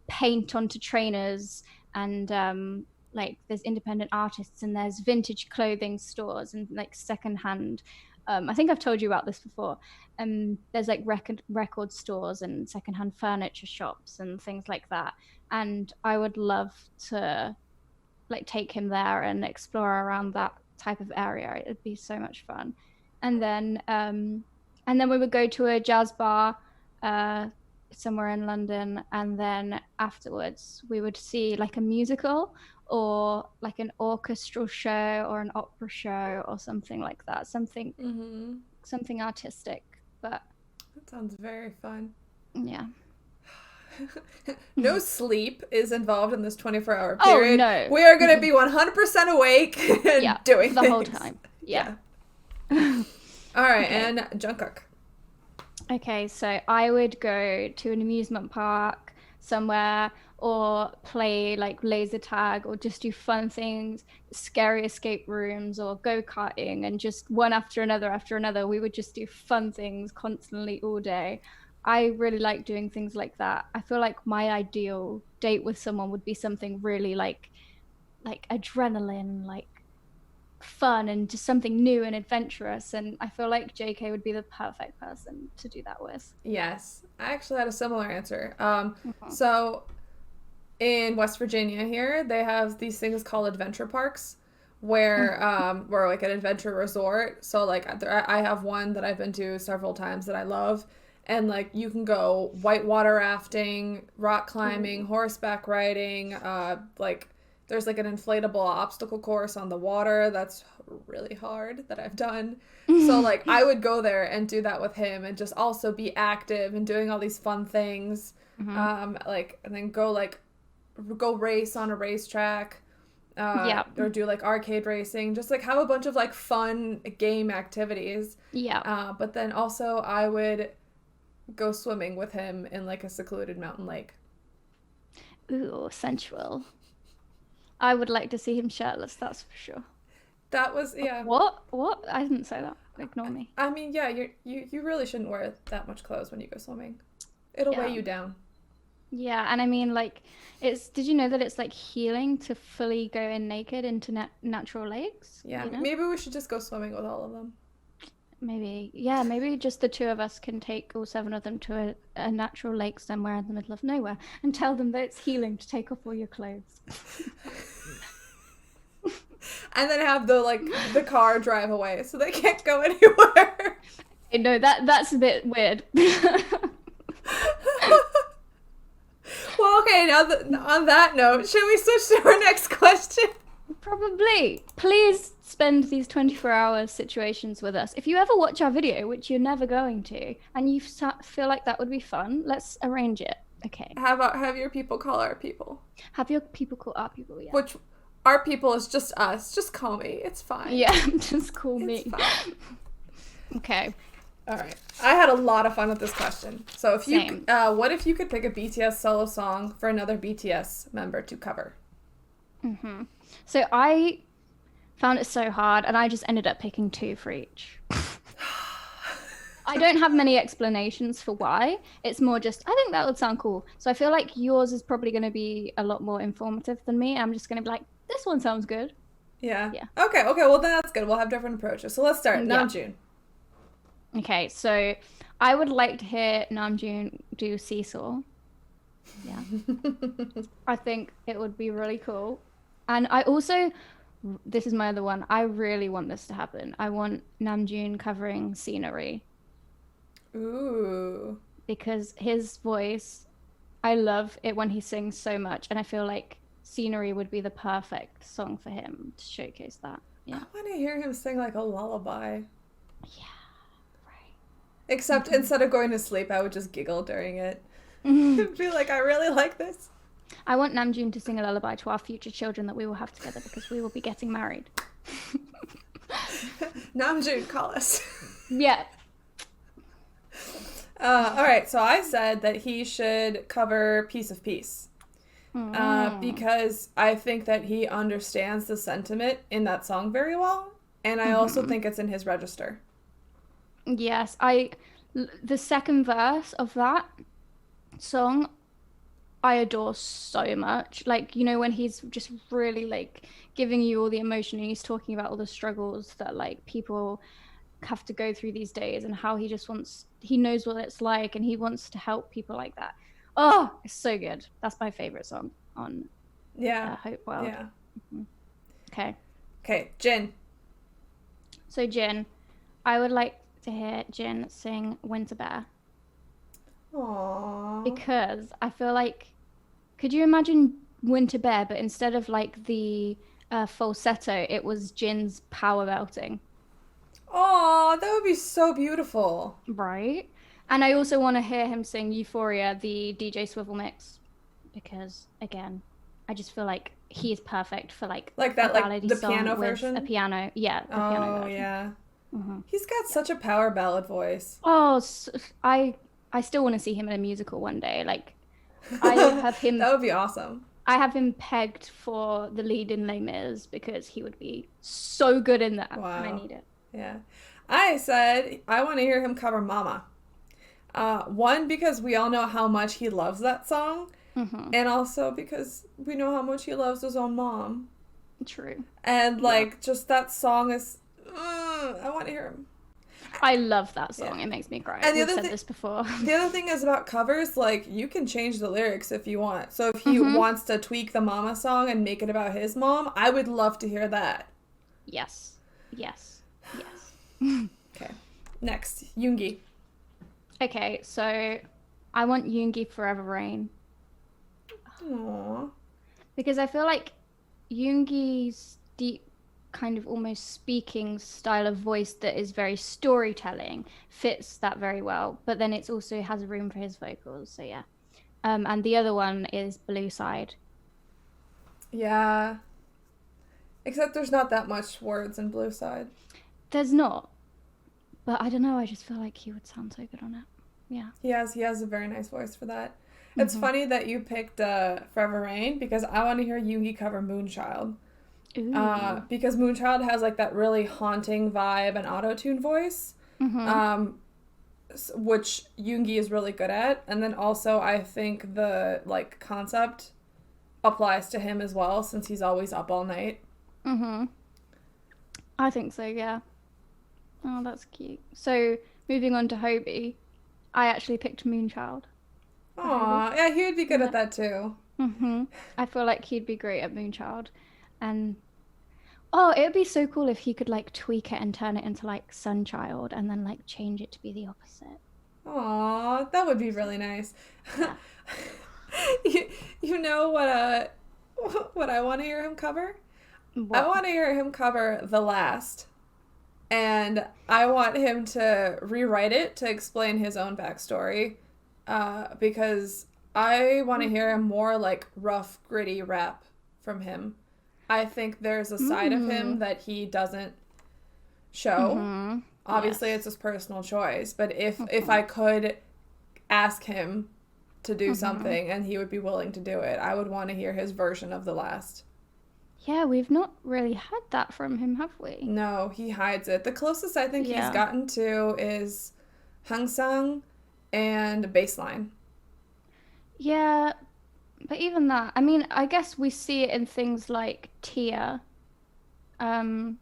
paint onto trainers, and like there's independent artists, and there's vintage clothing stores and like secondhand. I think I've told you about this before. There's like record stores and secondhand furniture shops and things like that. And I would love to like take him there and explore around that type of area. It'd be so much fun. And then we would go to a jazz bar somewhere in London, and then afterwards we would see like a musical or like an orchestral show or an opera show or something like that. Something artistic. But that sounds very fun. Yeah. No sleep is involved in this 24-hour period. Oh, no. We are going to be 100% awake and doing the things. whole time. Yeah. All right, Okay. and Jungkook. Okay, so I would go to an amusement park somewhere, or play like laser tag, or just do fun things, scary escape rooms, or go-karting, and just one after another. We would just do fun things constantly all day. I really like doing things like that. I feel like my ideal date with someone would be something really like adrenaline, like fun, and just something new and adventurous. And I feel like JK would be the perfect person to do that with. Yes, I actually had a similar answer. So in West Virginia here, they have these things called adventure parks, where we're like an adventure resort. So like I have one that I've been to several times that I love. And like you can go whitewater rafting, rock climbing, horseback riding, like there's like an inflatable obstacle course on the water that's really hard that I've done. So like I would go there and do that with him, and just also be active and doing all these fun things. Like, and then go race on a racetrack. Or do like arcade racing, just like have a bunch of like fun game activities. But then also I would go swimming with him in like a secluded mountain lake. Ooh, sensual. I would like to see him shirtless, that's for sure. That was, What? I didn't say that. Ignore me. I mean, yeah, you really shouldn't wear that much clothes when you go swimming. It'll weigh you down. Yeah, and I mean, like, did you know that it's like healing to fully go in naked into natural lakes? Yeah, you know? Maybe we should just go swimming with all of them. Maybe just the two of us can take all 7 of them to a natural lake somewhere in the middle of nowhere and tell them that it's healing to take off all your clothes. And then have the car drive away so they can't go anywhere. No, that's a bit weird. Well, okay, now on that note, should we switch to our next question? Probably. Please spend these 24-hour situations with us. If you ever watch our video, which you're never going to, and you feel like that would be fun, let's arrange it. Okay. Have your people call our people. Have your people call our people, yeah. Which, our people is just us. Just call me. It's fine. Yeah, just call me. It's fine. Okay. All right. I had a lot of fun with this question. So Same. What if you could pick a BTS solo song for another BTS member to cover? So I found it so hard, and I just ended up picking 2 for each. I don't have many explanations for why. It's more just, I think that would sound cool. So I feel like yours is probably going to be a lot more informative than me. I'm just going to be like, this one sounds good. Yeah. Okay, well then that's good. We'll have different approaches. So let's start. Namjoon. Okay, so I would like to hear Namjoon do Seesaw. Yeah. I think it would be really cool. And I also, this is my other one, I really want this to happen. I want Namjoon covering Scenery. Ooh. Because his voice, I love it when he sings so much, and I feel like Scenery would be the perfect song for him to showcase that. Yeah. I want to hear him sing like a lullaby. Yeah, right. Except instead of going to sleep, I would just giggle during it. Be like, I really like this. I want Namjoon to sing a lullaby to our future children that we will have together because we will be getting married. Namjoon, call us. Yeah. All right, so I said that he should cover Piece of Peace. Because I think that he understands the sentiment in that song very well. And I also think it's in his register. Yes, the second verse of that song, I adore so much. Like, you know, when he's just really like giving you all the emotion and he's talking about all the struggles that like people have to go through these days and how he knows what it's like and he wants to help people like that. Oh, it's so good. That's my favorite song on Hope World. Yeah. Okay, Jin. So Jin, I would like to hear Jin sing Winter Bear. Aww. Because I feel like, could you imagine Winter Bear, but instead of like the falsetto, it was Jin's power belting. Aw, that would be so beautiful. Right? And I also want to hear him sing Euphoria, the DJ Swivel mix. Because, again, I just feel like he is perfect for like that, a like the song piano with version? a piano. Yeah, the piano version. Yeah. He's got such a power ballad voice. Oh, I still want to see him in a musical one day. Like, I have him. That would be awesome. I have him pegged for the lead in Les Mis because he would be so good in that. Wow. And I need it. Yeah. I said I want to hear him cover Mama. One, because we all know how much he loves that song. And also because we know how much he loves his own mom. True. And like, just that song is, I want to hear him. I love that song. Yeah. It makes me cry. And We've said this before. The other thing is about covers, like, you can change the lyrics if you want. So if he wants to tweak the Mama song and make it about his mom, I would love to hear that. Yes. Okay. Next, Yoongi. Okay, so I want Yoongi Forever Rain. Aww. Because I feel like Yoongi's deep kind of almost speaking style of voice that is very storytelling fits that very well, but then it also has room for his vocals, so yeah. And the other one is Blue Side. Yeah. Except there's not that much words in Blue Side. There's not. But I don't know, I just feel like he would sound so good on it. Yeah. He has a very nice voice for that. It's funny that you picked Forever Rain because I want to hear Yoongi cover Moonchild. Because Moonchild has like that really haunting vibe and auto-tune voice, which Yoongi is really good at. And then also I think the like concept applies to him as well since he's always up all night. I think so, yeah. Oh, that's cute. So moving on to Hobie, I actually picked Moonchild. Aw, yeah, he would be good at that too. I feel like he'd be great at Moonchild. And it would be so cool if he could like tweak it and turn it into like Sunchild and then like change it to be the opposite. Aw, that would be really nice. Yeah. You know what I want to hear him cover? What? I want to hear him cover The Last. And I want him to rewrite it to explain his own backstory. Because I want to hear more like rough, gritty rap from him. I think there's a side of him that he doesn't show. Obviously, it's his personal choice. But if I could ask him to do something and he would be willing to do it, I would want to hear his version of The Last. Yeah, we've not really had that from him, have we? No, he hides it. The closest I think he's gotten to is Hangsang and Baseline. Yeah, but even that, I mean, I guess we see it in things like Tia. And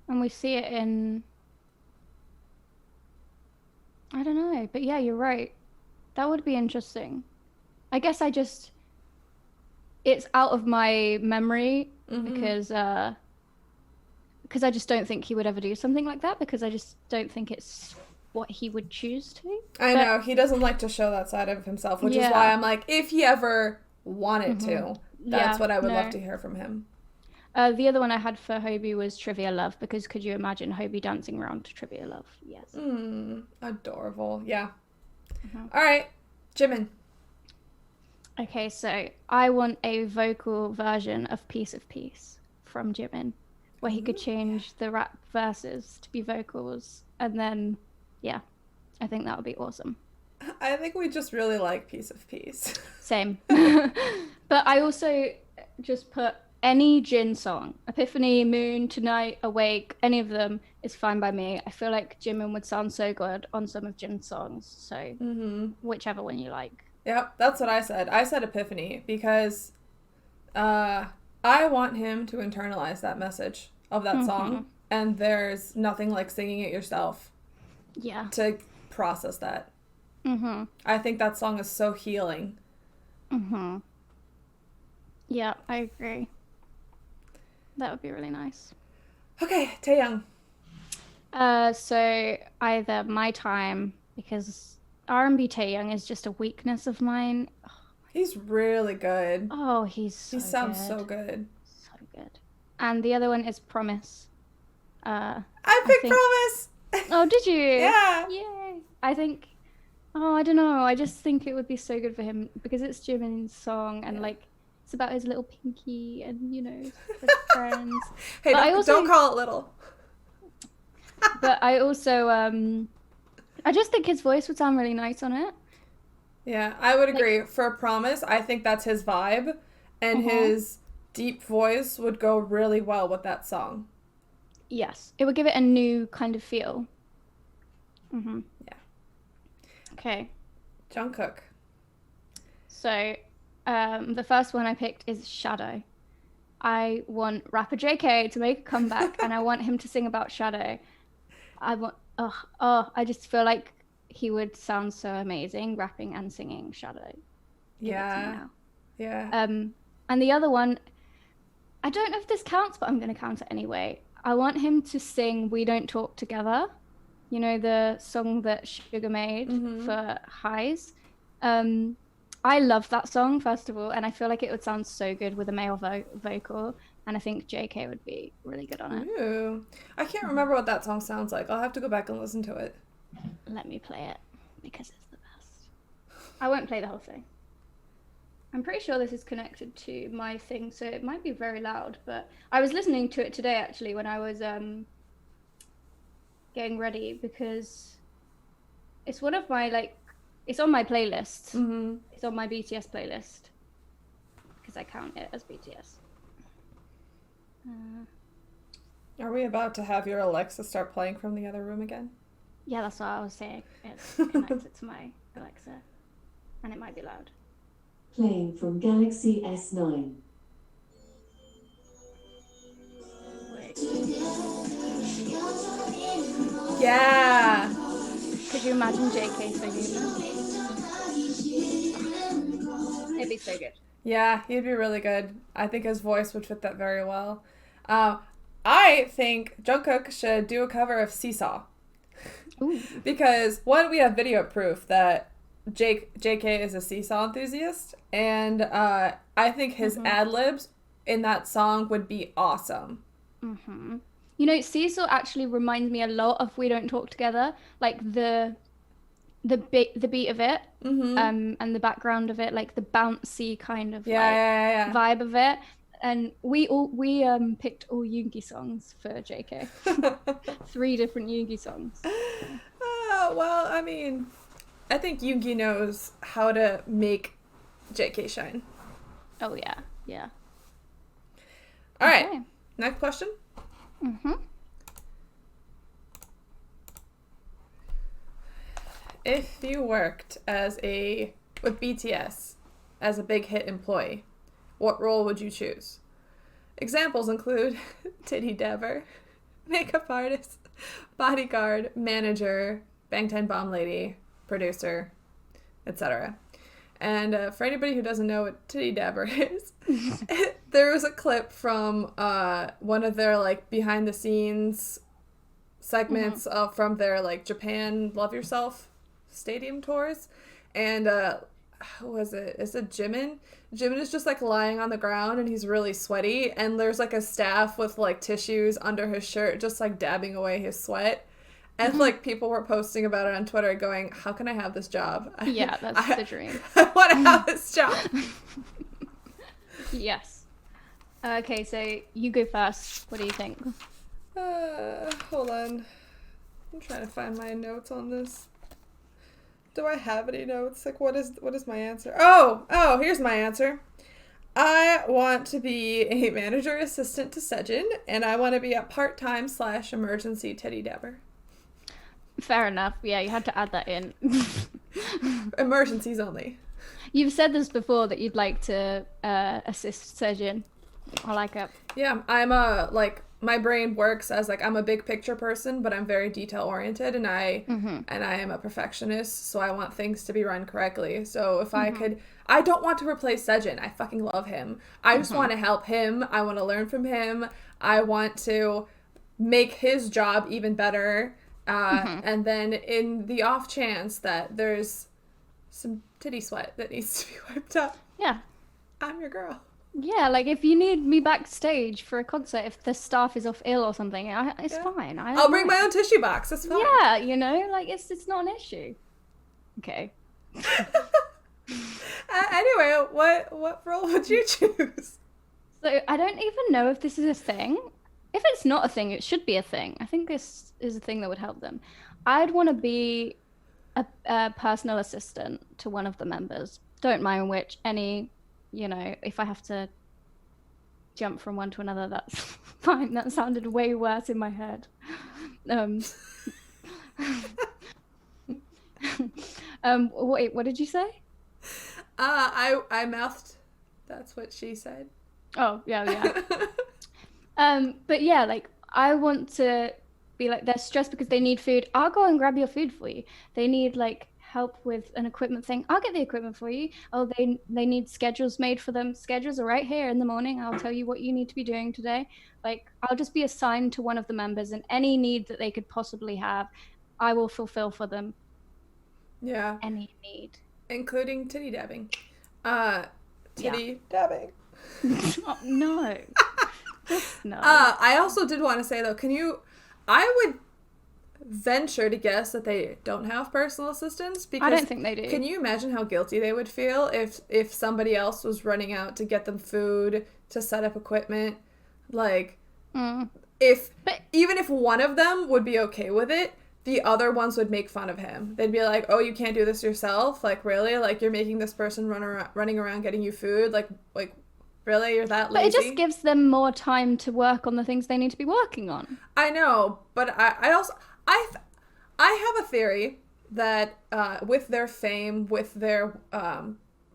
we see it in... I don't know, but yeah, you're right. That would be interesting. I guess it's out of my memory because I just don't think he would ever do something like that because I just don't think it's what he would choose to. I know, he doesn't like to show that side of himself, which is why I'm like, if he ever wanted to, that's what I would love to hear from him. The other one I had for Hobie was Trivia Love, because could you imagine Hobie dancing around to Trivia Love? Yes. Adorable. Yeah. All right. Jimin. Okay, so I want a vocal version of Piece of Peace from Jimin, where he could change the rap verses to be vocals, and then, yeah, I think that would be awesome. I think we just really like Piece of Peace. Same. But I also just put any Jin song, Epiphany, Moon, Tonight, Awake, any of them is fine by me. I feel like Jimin would sound so good on some of Jin's songs, so whichever one you like. Yep, that's what I said. I said Epiphany because I want him to internalize that message of that song, and there's nothing like singing it yourself. Yeah. To process that. I think that song is so healing. Yeah, I agree. That would be really nice. Okay, Taehyung. So either My Time, because R&B Taehyung is just a weakness of mine. He's really good. Oh, he sounds so good. So good. And the other one is Promise. I picked Promise! Oh, did you? Yeah. Yay. I think, I don't know. I just think it would be so good for him because it's Jimin's song and like it's about his little pinky and, you know, his friends. Hey, don't call it little. But I also, I just think his voice would sound really nice on it. Yeah, I would agree. For Promise, I think that's his vibe, and his deep voice would go really well with that song. Yes, it would give it a new kind of feel. Yeah. Okay. Jungkook. So, the first one I picked is Shadow. I want rapper JK to make a comeback, and I want him to sing about Shadow. I just feel like he would sound so amazing rapping and singing Shadow. Yeah. And the other one, I don't know if this counts, but I'm going to count it anyway. I want him to sing We Don't Talk Together. You know, the song that Suga made for Highs. I love that song, first of all, and I feel like it would sound so good with a male vocal. And I think JK would be really good on it. Ooh. I can't remember what that song sounds like. I'll have to go back and listen to it. Let me play it, because it's the best. I won't play the whole thing. I'm pretty sure this is connected to my thing, so it might be very loud, but I was listening to it today, actually, when I was getting ready, because it's one of my, it's on my playlist. It's on my BTS playlist, because I count it as BTS. Are we about to have your Alexa start playing from the other room again? Yeah, that's what I was saying. It connects it to my Alexa, and it might be loud. Playing from Galaxy S9. Wait. Yeah! Could you imagine JK singing that? It'd be so good. Yeah, he'd be really good. I think his voice would fit that very well. I think Jungkook should do a cover of Seesaw. Ooh. Because, one, we have video proof that JK is a Seesaw enthusiast, and I think his ad-libs in that song would be awesome. You know, Seesaw actually reminds me a lot of We Don't Talk Together, like the beat of it, and the background of it, like the bouncy kind of vibe of it. And we picked all Yoongi songs for JK. 3 different Yoongi songs. Well, I mean, I think Yoongi knows how to make JK shine. Oh yeah, yeah. All right, next question. If you worked with BTS as a big hit employee, what role would you choose? Examples include titty dabber, makeup artist, bodyguard, manager, Bangtan bomb lady, producer, etc. And for anybody who doesn't know what titty dabber is, there was a clip from one of their behind the scenes segments from their Japan Love Yourself stadium tours, and who was it? Is it Jimin? Jimin is just lying on the ground and he's really sweaty, and there's a staff with tissues under his shirt just dabbing away his sweat. And like people were posting about it on Twitter going, how can I have this job? Yeah, that's the dream. I want to have this job. Yes. Okay, so you go first. What do you think? Hold on. I'm trying to find my notes on this. Do I have any notes? Like, what is my answer? Oh, here's my answer. I want to be a manager assistant to Sejin, and I want to be a part-time / emergency teddy dabber. Fair enough. Yeah, you had to add that in. Emergencies only. You've said this before that you'd like to assist Sejin. I like it. Yeah, I'm my brain works as like I'm a big picture person, but I'm very detail oriented, and I am a perfectionist, so I want things to be run correctly. So if I could, I don't want to replace Sejin. I fucking love him. I just want to help him. I want to learn from him. I want to make his job even better. And then in the off chance that there's some titty sweat that needs to be wiped up, Yeah. I'm your girl. Yeah, like if you need me backstage for a concert, if the staff is off ill or something, it's fine. I'll bring my own tissue box. That's fine. Yeah, you know, like it's not an issue. Okay. Anyway, what role would you choose? So I don't even know if this is a thing. If it's not a thing, it should be a thing. I think this is a thing that would help them. I'd want to be a personal assistant to one of the members. Don't mind which. Any, you know, if I have to jump from one to another, that's fine. That sounded way worse in my head. Wait, what did you say? I mouthed. That's what she said. Oh, yeah. But yeah, like I want to be like, they're stressed because they need food. I'll go and grab your food for you. They need like help with an equipment thing. I'll get the equipment for you. Oh, they need schedules made for them. Schedules are right here in the morning. I'll tell you what you need to be doing today. Like I'll just be assigned to one of the members, and any need that they could possibly have, I will fulfill for them. Yeah. Any need. Including titty dabbing. Titty dabbing. Oh, no. Just no. I also did want to say though, I would venture to guess that they don't have personal assistants, because I don't think they do. Can you imagine how guilty they would feel if somebody else was running out to get them food, to set up equipment? Like, even if one of them would be okay with it, the other ones would make fun of him. They'd be like, oh, you can't do this yourself? Like, really? Like, you're making this person running around getting you food? Like, really? You're that lazy? But it just gives them more time to work on the things they need to be working on. I know, but I have a theory that with their fame, with their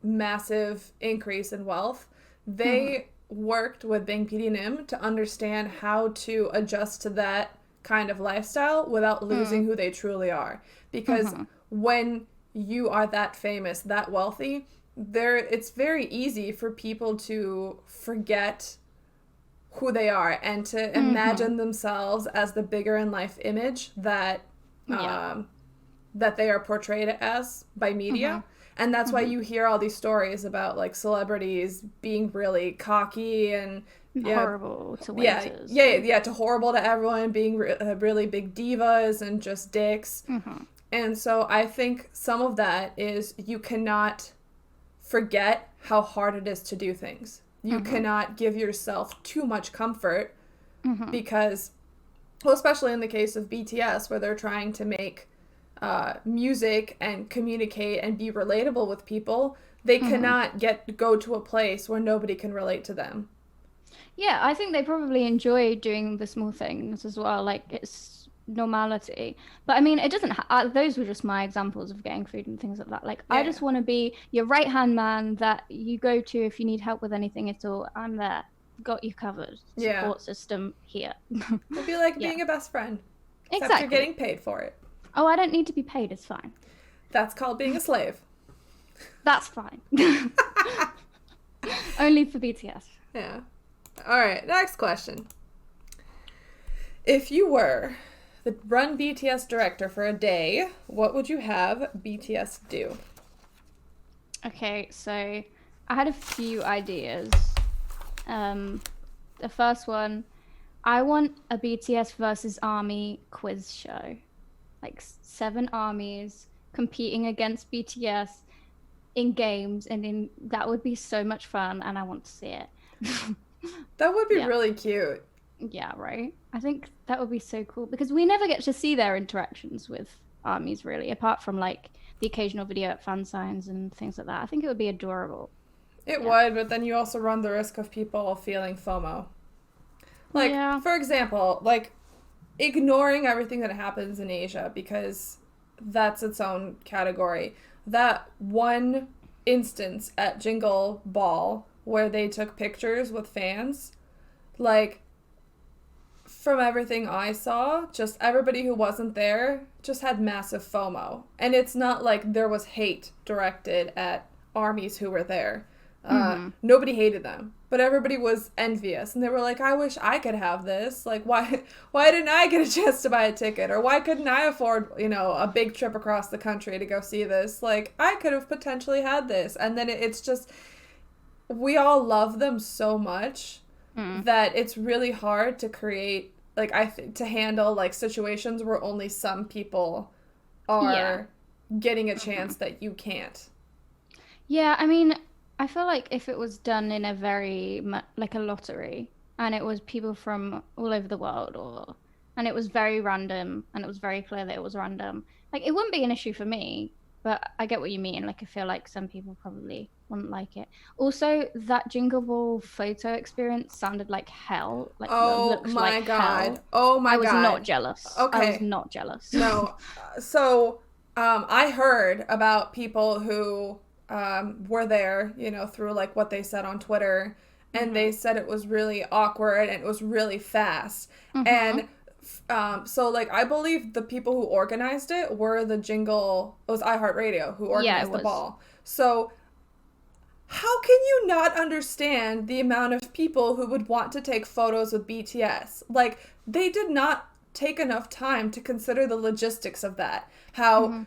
massive increase in wealth, they worked with Bang PDNim to understand how to adjust to that kind of lifestyle without losing who they truly are. Because when you are that famous, that wealthy, it's very easy for people to forget who they are and to imagine themselves as the bigger in life image that that they are portrayed as by media. And that's why you hear all these stories about like celebrities being really cocky and horrible to waiters. To horrible to everyone, being really big divas and just dicks. And so I think some of that is you cannot forget how hard it is to do things. You cannot give yourself too much comfort because, well, especially in the case of BTS, where they're trying to make music and communicate and be relatable with people, they cannot go to a place where nobody can relate to them. Yeah, I think they probably enjoy doing the small things as well. Like, it's normality. But I mean, it doesn't those were just my examples of getting food and things like that. Like, I just want to be your right hand man that you go to if you need help with anything at all. I'm there, got you covered. Support system here. It'd be like being a best friend, except exactly. you're getting paid for it. Oh, I don't need to be paid, it's fine. That's called being a slave. That's fine. Only for BTS. Yeah. All right, next question. If you were the Run BTS director for a day, what would you have BTS do? Okay, so I had a few ideas. The first one, I want a BTS versus ARMY quiz show. like 7 armies competing against BTS in games, and that would be so much fun, and I want to see it. That would be Yeah. really cute. Yeah, right. I think that would be so cool because we never get to see their interactions with armies really, apart from like the occasional video at fan signs and things like that. I think it would be adorable. It Yeah. would, but then you also run the risk of people feeling FOMO. Like, Yeah. for example, like ignoring everything that happens in Asia because that's its own category. That one instance at Jingle Ball where they took pictures with fans, like, from everything I saw, just everybody who wasn't there just had massive FOMO. And it's not like there was hate directed at armies who were there. Nobody hated them, but everybody was envious, and they were like, I wish I could have this. Like, why didn't I get a chance to buy a ticket? Or why couldn't I afford, a big trip across the country to go see this? Like, I could have potentially had this. And then it's just, we all love them so much that it's really hard to create, like, to handle, like, situations where only some people are getting a chance that you can't. Yeah, I mean, I feel like if it was done in a very, like a lottery, and it was people from all over the world, and it was very random, and it was very clear that it was random, like, it wouldn't be an issue for me, but I get what you mean. Like, I feel like some people probably wouldn't like it. Also, that Jingle Ball photo experience sounded like hell. Like, Oh my like God. hell. Oh my God. I was not jealous. Okay. I was not jealous. No. So, I heard about people who were there, through like what they said on Twitter, and they said it was really awkward and it was really fast. And so like I believe the people who organized it were it was iHeartRadio who organized the ball. So how can you not understand the amount of people who would want to take photos with BTS? Like, they did not take enough time to consider the logistics of that. How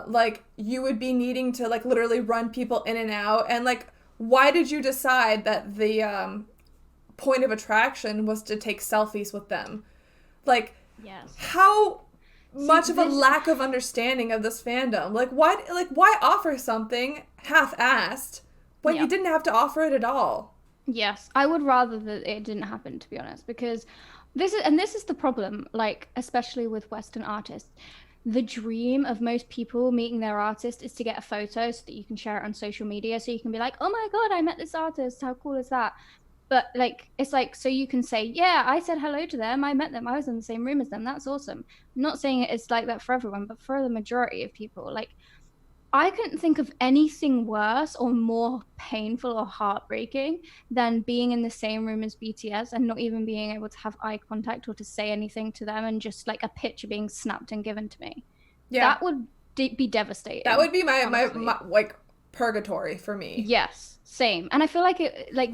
like you would be needing to like literally run people in and out, and like why did you decide that the point of attraction was to take selfies with them? Like, how much of a lack of understanding of this fandom? Like why offer something half-assed when you didn't have to offer it at all? Yes, I would rather that it didn't happen, to be honest, because this is the problem, like, especially with Western artists. The dream of most people meeting their artist is to get a photo so that you can share it on social media, so you can be like, oh my God, I met this artist, how cool is that? But like, it's like, so you can say, yeah, I said hello to them, I met them, I was in the same room as them, that's awesome. I'm not saying it's like that for everyone, but for the majority of people, like, I couldn't think of anything worse or more painful or heartbreaking than being in the same room as BTS and not even being able to have eye contact or to say anything to them, and just like a picture being snapped and given to me. Yeah. That would be devastating. That would be my like purgatory for me. Yes, same. And I feel like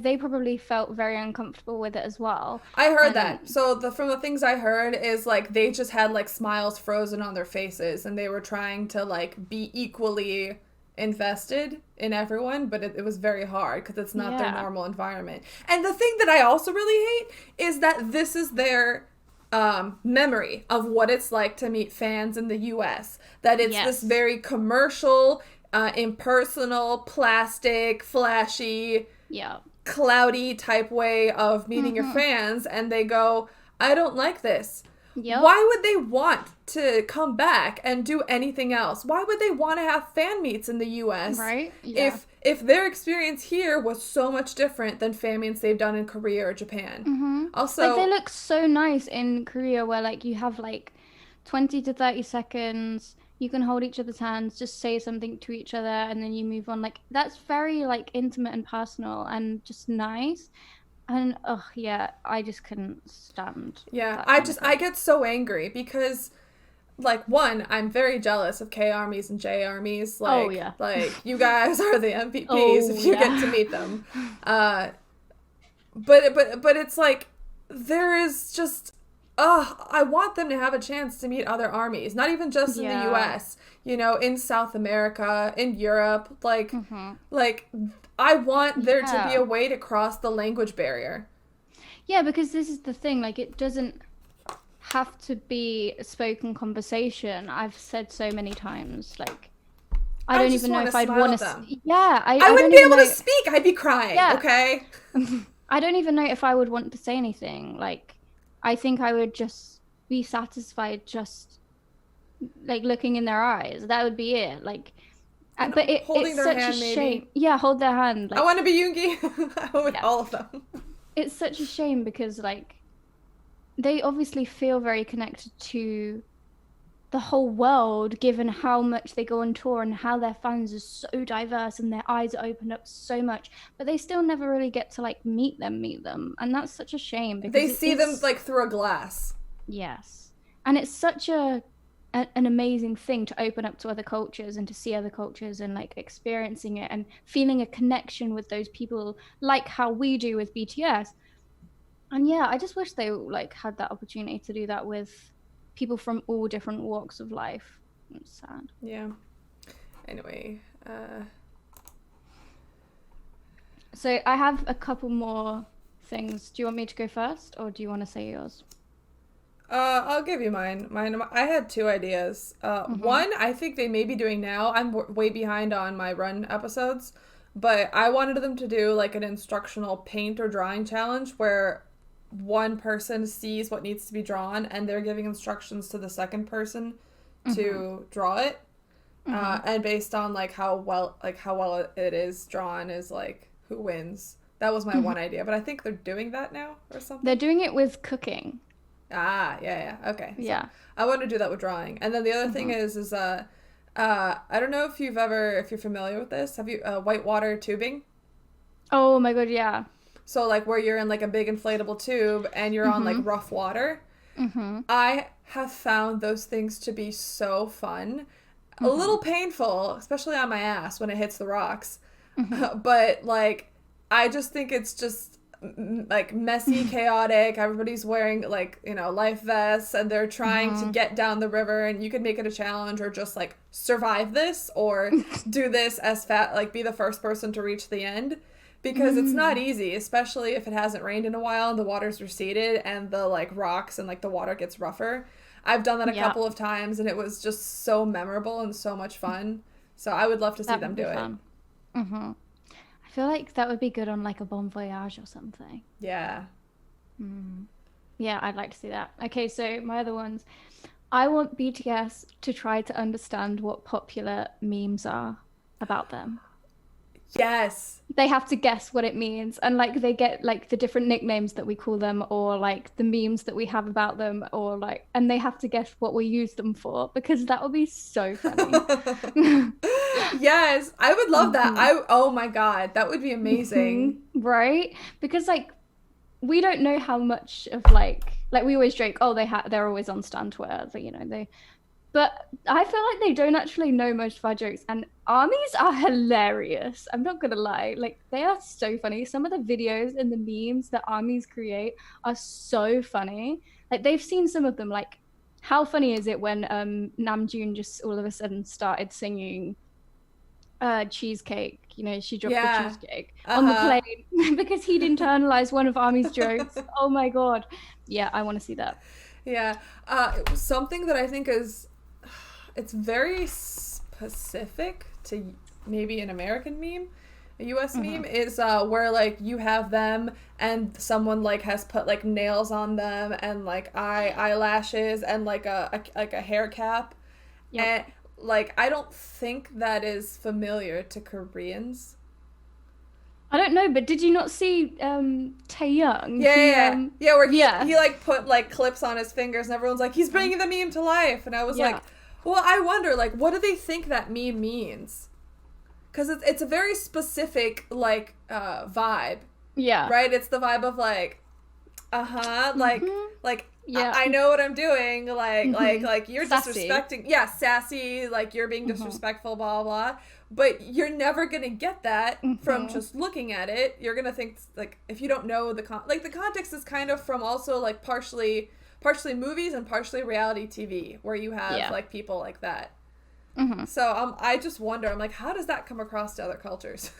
they probably felt very uncomfortable with it as well. I heard that. So from the things I heard is like they just had like smiles frozen on their faces, and they were trying to like be equally invested in everyone, but it was very hard because it's not their normal environment. And the thing that I also really hate is that this is their memory of what it's like to meet fans in the US. That it's this very commercial, impersonal, plastic, flashy, cloudy type way of meeting your fans, and they go, I don't like this. Why would they want to come back and do anything else? Why would they want to have fan meets in the US? Right? If their experience here was so much different than fan meets they've done in Korea or Japan. Also, like, they look so nice in Korea, where like you have like 20 to 30 seconds, you can hold each other's hands, just say something to each other, and then you move on. Like, that's very like intimate and personal and just nice. And I just couldn't stand. Yeah, I get so angry because, like, one, I'm very jealous of K armies and J armies. Like, like, you guys are the MVPs if you get to meet them. But it's like there is just. I want them to have a chance to meet other armies, not even just in the US, in South America, in Europe, like, I want there to be a way to cross the language barrier. Yeah, because this is the thing, like, it doesn't, have to be a spoken conversation. I've said so many times, like, I don't even know if I'd want to. Yeah, I wouldn't don't be even able know... to speak. I'd be crying. Yeah. Okay. I don't even know if I would want to say anything. Like, I think I would just be satisfied just like looking in their eyes. That would be it. Like, but it's their such hand, a maybe. shame. Yeah, hold their hand. Like, I want to be Yoongi. I want all of them. It's such a shame because like they obviously feel very connected to the whole world, given how much they go on tour and how their fans are so diverse and their eyes are opened up so much, but they still never really get to like meet them, and that's such a shame because they see them like through a glass. Yes, and it's such an amazing thing to open up to other cultures and to see other cultures and like experiencing it and feeling a connection with those people, like how we do with BTS. And yeah, I just wish they like had that opportunity to do that with people from all different walks of life. It's sad. Yeah. Anyway, so I have a couple more things. Do you want me to go first, or do you want to say yours? I'll give you mine. I had 2 ideas. One, I think they may be doing now. I'm way behind on my run episodes, but I wanted them to do like an instructional paint or drawing challenge where one person sees what needs to be drawn and they're giving instructions to the second person to draw it. And based on like how well it is drawn is like who wins. That was my one idea, but I think they're doing that now or something. They're doing it with cooking. Yeah. Okay. So Yeah. I want to do that with drawing. And then the other thing is I don't know if you're familiar with this. Have you whitewater tubing? Oh my god, yeah. So like where you're in like a big inflatable tube and you're on like rough water. I have found those things to be so fun. A little painful, especially on my ass when it hits the rocks. But like I just think it's just like messy, chaotic. Everybody's wearing like, you know, life vests and they're trying to get down the river, and you could make it a challenge or just like survive this or do this as like be the first person to reach the end, because it's not easy, especially if it hasn't rained in a while and the water's receded and the like rocks and like the water gets rougher. I've done that a couple of times and it was just so memorable and so much fun. So I would love to see them do it. I feel like that would be good on like a Bon Voyage or something. Yeah. Yeah, I'd like to see that. Okay, so my other ones. I want BTS to try to understand what popular memes are about them. Yes. They have to guess what it means, and like they get like the different nicknames that we call them, or like the memes that we have about them, or like, and they have to guess what we use them for, because that would be so funny. Yes, I would love that. Oh my god, that would be amazing. Right? Because like we don't know how much of like we always joke, oh they're always on Stan Twitter, but you know but I feel like they don't actually know most of our jokes, and ARMYs are hilarious. I'm not gonna lie, like they are so funny. Some of the videos and the memes that ARMYs create are so funny. Like they've seen some of them. Like how funny is it when Namjoon just all of a sudden started singing cheesecake, you know, she dropped the cheesecake on the plane because he'd internalized one of ARMY's jokes. Oh my god. Yeah, I want to see that. Yeah. It was something that I think it's very specific to maybe an American meme, a US meme, is where like you have them and someone like has put like nails on them and like eyelashes and like a hair cap. And like I don't think that is familiar to Koreans. I don't know, but did you not see Taeyoung? Where he like put like clips on his fingers and everyone's like, he's bringing the meme to life, and I was like, well, I wonder like what do they think that meme means? Because it's a very specific like vibe. Yeah. Right? It's the vibe of like I know what I'm doing, like you're sassy. Disrespecting, sassy, like you're being disrespectful, blah blah. But you're never gonna get that from just looking at it. You're gonna think like if you don't know the context is kind of from also like partially movies and partially reality TV where you have like people like that. So I just wonder, I'm like, how does that come across to other cultures?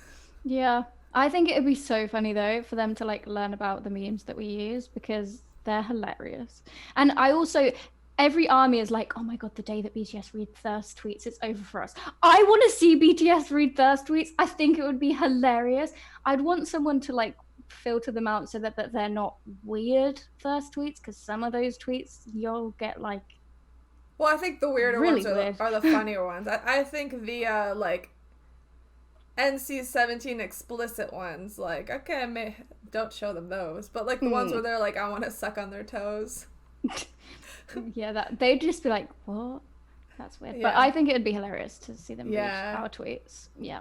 Yeah, I think it would be so funny though for them to like learn about the memes that we use, because They're hilarious. And I also, every army is like, oh my god, the day that BTS read thirst tweets, it's over for us. I want to see BTS read thirst tweets. I think it would be hilarious. I'd want someone to like filter them out so that they're not weird thirst tweets, because some of those tweets you'll get like Well, I think the weirder really ones are the funnier ones. I think the like NC-17 explicit ones, like, okay, don't show them those, but like the ones where they're like, I want to suck on their toes. Yeah, that they'd just be like, what? That's weird. Yeah. But I think it'd be hilarious to see them read our tweets. Yeah.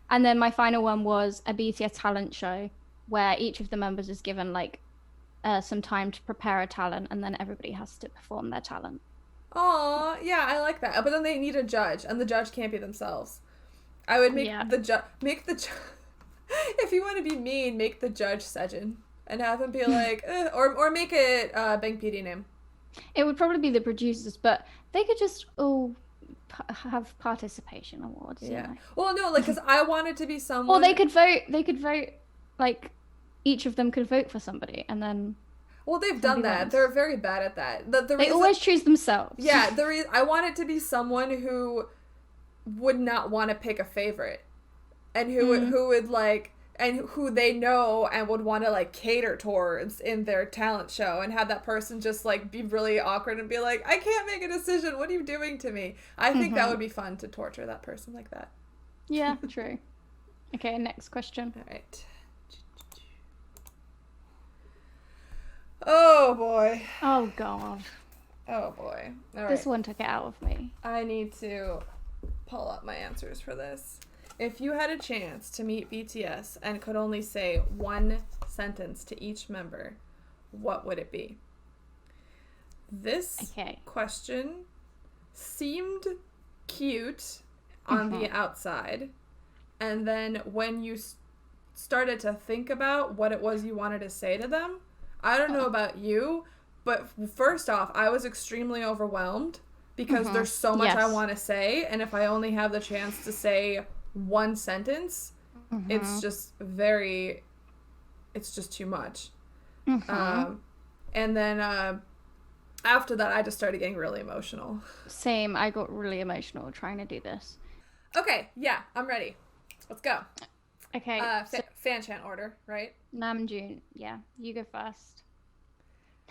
And then my final one was a BTS talent show where each of the members is given like some time to prepare a talent, and then everybody has to perform their talent. Aw, yeah, I like that. But then they need a judge, and the judge can't be themselves. I would make the judge if you want to be mean, make the judge Sejin and have him be like, or make it Bang PD name. It would probably be the producers, but they could just have participation awards. Yeah. You know? Well, no, like, because I wanted to be someone. Or they could vote. Like, each of them could vote for somebody, and then. Well, they've done that. Wins. They're very bad at that. They always choose themselves. Yeah, I wanted to be someone who would not want to pick a favorite, and who would like, and who they know and would want to like cater towards in their talent show, and have that person just like be really awkward and be like, I can't make a decision. What are you doing to me? I think that would be fun to torture that person like that. Yeah, true. Okay, next question. All right. Oh boy. Oh god. Oh boy. All right. This one took it out of me. I need to pull up my answers for this. If you had a chance to meet BTS and could only say one sentence to each member, what would it be? This question seemed cute on the outside, and then when you started to think about what it was you wanted to say to them, I don't know about you, but first off, I was extremely overwhelmed because there's so much I want to say, and if I only have the chance to say one sentence, it's just too much. And then after that, I just started getting really emotional. Same, I got really emotional trying to do this. Okay, yeah, I'm ready. Let's go. Okay. Fan chant order, right? Namjoon, yeah, you go first.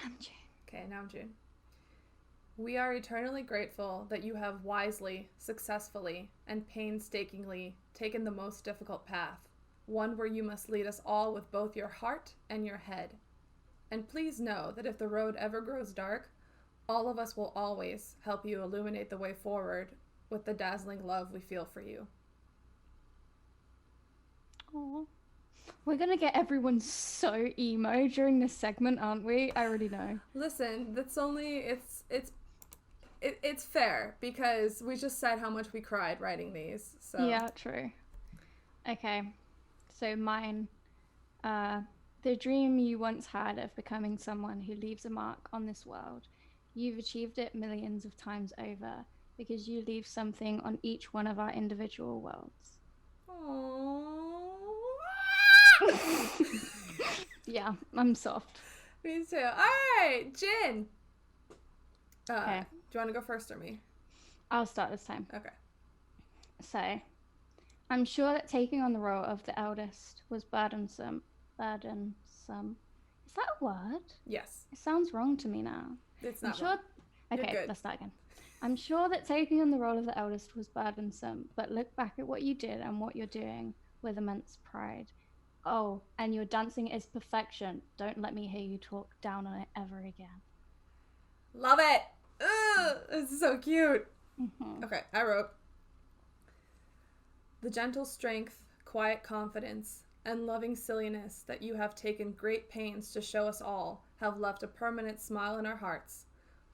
Namjoon. Okay, Namjoon. We are eternally grateful that you have wisely, successfully, and painstakingly taken the most difficult path, one where you must lead us all with both your heart and your head. And please know that if the road ever grows dark, all of us will always help you illuminate the way forward with the dazzling love we feel for you. Aww. We're gonna get everyone so emo during this segment, aren't we? I already know. Listen, it's fair because we just said how much we cried writing these. So yeah, true. Okay, so mine. The dream you once had of becoming someone who leaves a mark on this world, you've achieved it millions of times over because you leave something on each one of our individual worlds. Yeah, I'm soft. Me too. All right, Jin. Okay. Do you want to go first or me? I'll start this time. Okay. So, I'm sure that taking on the role of the eldest was burdensome. Burdensome. Is that a word? Yes. It sounds wrong to me now. It's not wrong. Okay, let's start again. I'm sure that taking on the role of the eldest was burdensome, but look back at what you did and what you're doing with immense pride. Oh, and your dancing is perfection. Don't let me hear you talk down on it ever again. Love it. Ugh, this is so cute. Okay, I wrote, the gentle strength, quiet confidence, and loving silliness that you have taken great pains to show us all have left a permanent smile in our hearts,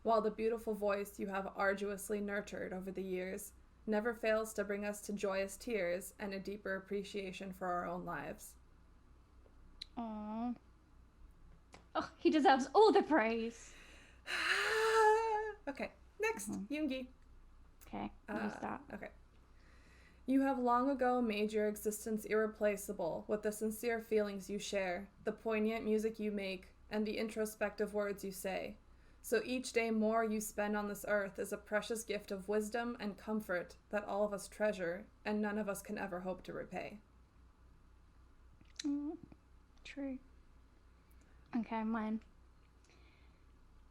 while the beautiful voice you have arduously nurtured over the years never fails to bring us to joyous tears and a deeper appreciation for our own lives. Aww. Oh, he deserves all the praise. Okay, next, Yoongi. Okay, you start. Okay. You have long ago made your existence irreplaceable with the sincere feelings you share, the poignant music you make, and the introspective words you say. So each day more you spend on this earth is a precious gift of wisdom and comfort that all of us treasure and none of us can ever hope to repay. True. Okay, mine.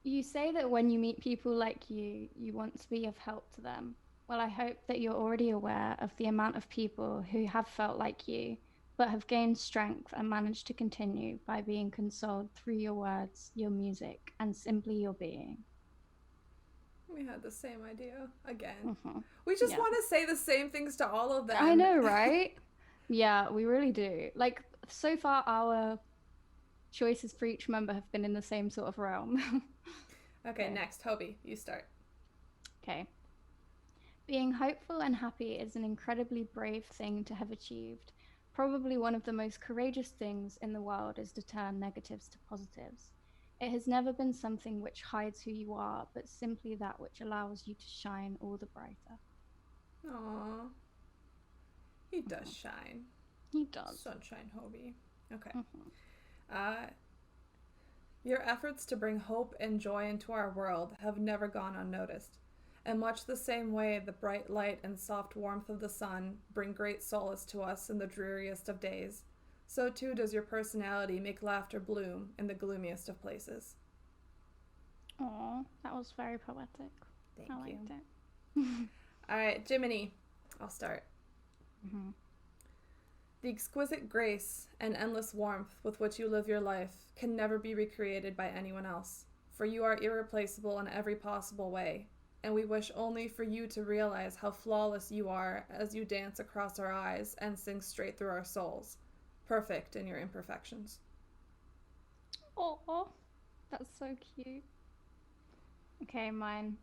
You say that when you meet people like you want to be of help to them. Well, I hope that you're already aware of the amount of people who have felt like you, but have gained strength and managed to continue by being consoled through your words, your music, and simply your being. We had the same idea again. Mm-hmm. We just Yeah. want to say the same things to all of them. I know, right? Yeah, we really do. Like, so far, our choices for each member have been in the same sort of realm. Okay, next, Hobie, you start. Okay. Being hopeful and happy is an incredibly brave thing to have achieved. Probably one of the most courageous things in the world is to turn negatives to positives. It has never been something which hides who you are, but simply that which allows you to shine all the brighter. Aww. He does shine. He does. Sunshine Hobie. Okay. Your efforts to bring hope and joy into our world have never gone unnoticed. In much the same way the bright light and soft warmth of the sun bring great solace to us in the dreariest of days, so too does your personality make laughter bloom in the gloomiest of places. Aw, that was very poetic. Thank I you. liked it. All right, Jiminie, I'll start. Mm-hmm. The exquisite grace and endless warmth with which you live your life can never be recreated by anyone else, for you are irreplaceable in every possible way, and we wish only for you to realize how flawless you are as you dance across our eyes and sing straight through our souls, perfect in your imperfections. Oh, that's so cute. Okay, mine.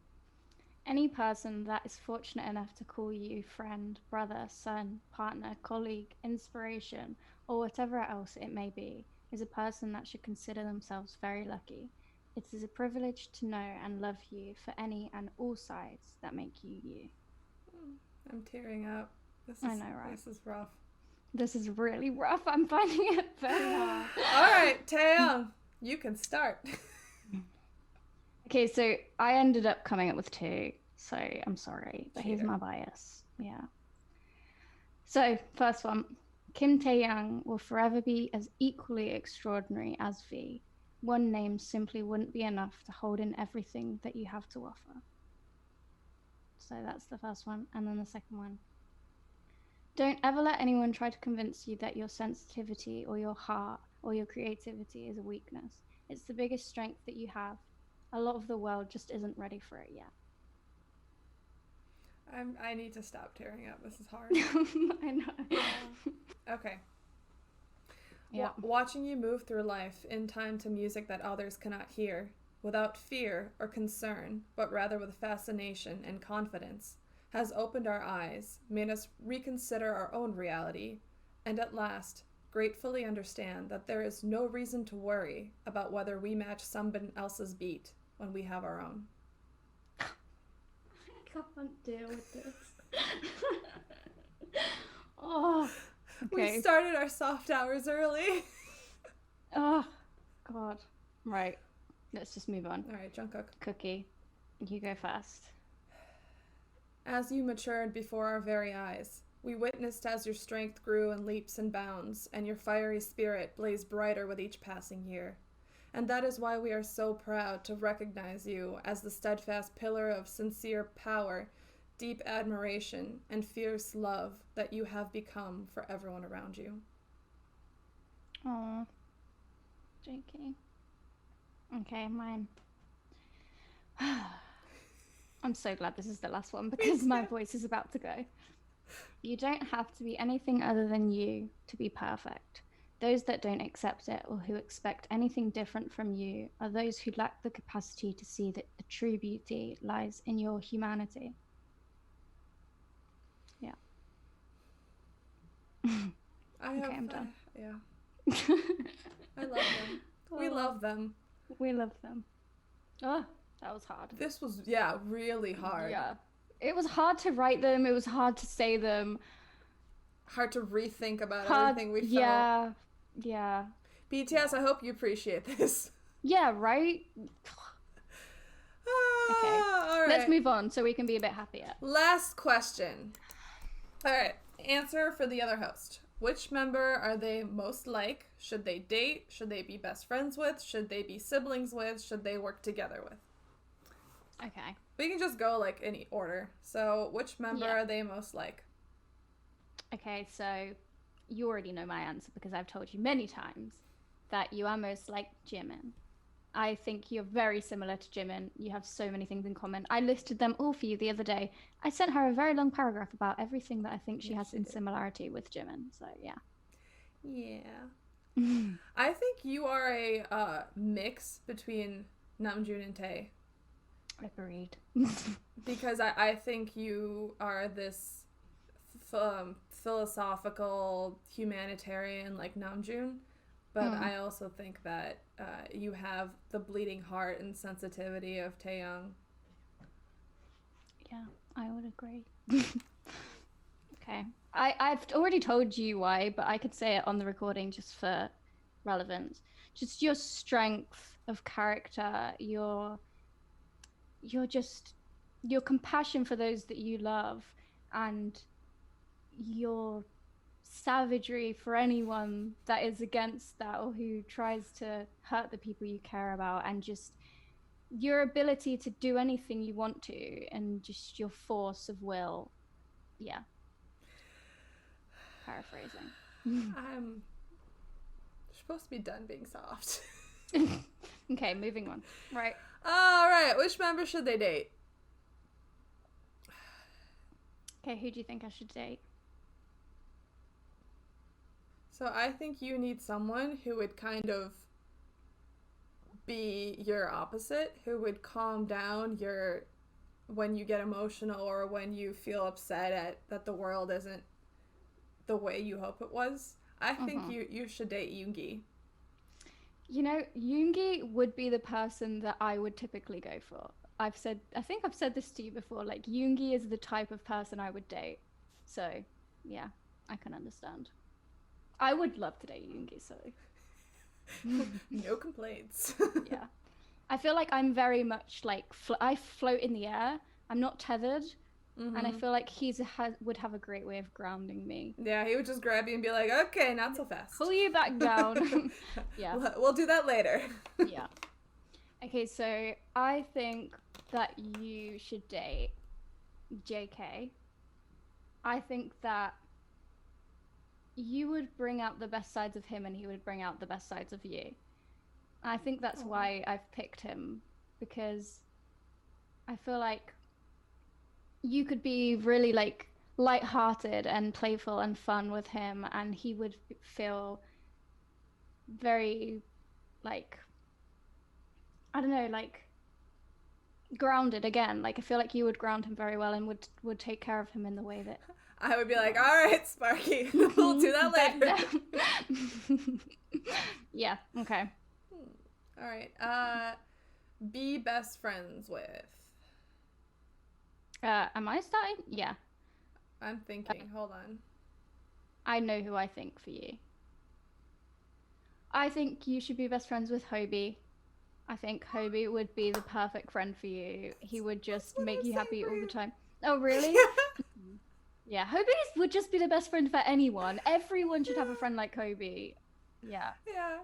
Any person that is fortunate enough to call you friend, brother, son, partner, colleague, inspiration, or whatever else it may be, is a person that should consider themselves very lucky. It is a privilege to know and love you for any and all sides that make you you. I'm tearing up. I know, right? This is rough. This is really rough. I'm finding it very hard. All right, Taeyang, you can start. Okay, so I ended up coming up with 2, so I'm sorry, but here's Cheater. my bias. Yeah. So, first one. Kim Taeyang will forever be as equally extraordinary as V. One name simply wouldn't be enough to hold in everything that you have to offer. So that's the first one. And then the second one. Don't ever let anyone try to convince you that your sensitivity or your heart or your creativity is a weakness. It's the biggest strength that you have. A lot of the world just isn't ready for it yet. I need to stop tearing up. This is hard. I know. Okay. Yeah. Watching you move through life in time to music that others cannot hear, without fear or concern, but rather with fascination and confidence, has opened our eyes, made us reconsider our own reality, and at last, gratefully understand that there is no reason to worry about whether we match someone else's beat when we have our own. I can't deal with this. Oh, okay. We started our soft hours early. Oh, God. Right. Let's just move on. All right, Jungkook. Cookie, you go first. As you matured before our very eyes, we witnessed as your strength grew in leaps and bounds, and your fiery spirit blazed brighter with each passing year. And that is why we are so proud to recognize you as the steadfast pillar of sincere power, deep admiration, and fierce love that you have become for everyone around you. Aw. JK. Okay, mine. I'm so glad this is the last one because my voice is about to go. You don't have to be anything other than you to be perfect. Those that don't accept it or who expect anything different from you are those who lack the capacity to see that the true beauty lies in your humanity. Yeah. I'm done. Yeah. I love them. We love them. We love them. Oh, that was hard. This was, really hard. Yeah. It was hard to write them. It was hard to say them. Hard to rethink about Hard, everything we felt. Yeah. BTS, I hope you appreciate this. Yeah, right? Okay. All right. Let's move on so we can be a bit happier. Last question. All right. Answer for the other host. Which member are they most like? Should they date? Should they be best friends with? Should they be siblings with? Should they work together with? Okay. We can just go like any order. So, which member are they most like? Okay, so you already know my answer because I've told you many times that you are most like Jimin. I think you're very similar to Jimin. You have so many things in common. I listed them all for you the other day. I sent her a very long paragraph about everything that I think she has in similarity with Jimin. So, yeah. Yeah. I think you are a mix between Namjoon and Tae. Agreed. Because I think you are this philosophical humanitarian like Namjoon, but I also think that you have the bleeding heart and sensitivity of Taeyoung. Yeah, I would agree. Okay. I've already told you why, but I could say it on the recording just for relevance. Just your strength of character, your compassion for those that you love, and your savagery for anyone that is against that or who tries to hurt the people you care about, and just your ability to do anything you want to, and just your force of will. Yeah. Paraphrasing. I'm supposed to be done being soft. Okay, moving on. Right. All right, which member should they date? Okay, who do you think I should date? So I think you need someone who would kind of be your opposite, who would calm down when you get emotional or when you feel upset that the world isn't the way you hope it was. I think you should date Yoongi. You know, Yoongi would be the person that I would typically go for. I think I've said this to you before, like Yoongi is the type of person I would date. So, yeah, I can understand. I would love to date Yoongi, so. No complaints. Yeah. I feel like I'm very much like, I float in the air. I'm not tethered. And I feel like would have a great way of grounding me. Yeah, he would just grab you and be like, okay, not so fast. Pull you back down. Yeah. We'll do that later. Yeah. Okay, so I think that you should date JK. I think that you would bring out the best sides of him and he would bring out the best sides of you. I think that's why I've picked him, because I feel like you could be really like lighthearted and playful and fun with him, and he would feel very like, I don't know, like grounded again. Like I feel like you would ground him very well and would take care of him in the way that I would be like, all right, Sparky, we'll do that later. Yeah, okay. All right. Be best friends with. Am I starting? Yeah. I'm thinking. Hold on. I know who I think for you. I think you should be best friends with Hobie. I think Hobie would be the perfect friend for you. He would just make you happy all the time. Oh, really? Yeah, Hobie would just be the best friend for anyone. Everyone should have a friend like Hobie. Yeah. Yeah.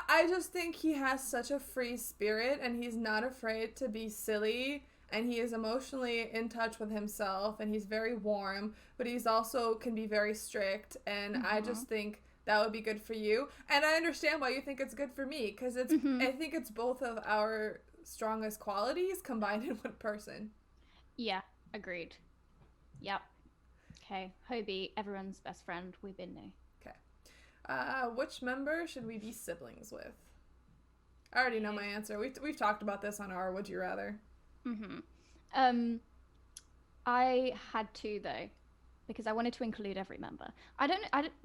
I just think he has such a free spirit and he's not afraid to be silly. And he is emotionally in touch with himself, and he's very warm, but he's also can be very strict. And I just think that would be good for you. And I understand why you think it's good for me, because I think it's both of our strongest qualities combined in one person. Yeah, agreed. Yep. Okay, Hobie, everyone's best friend. We've been new. Okay. Which member should we be siblings with? I already know my answer. We've talked about this on our Would You Rather. I had to though, because I wanted to include every member.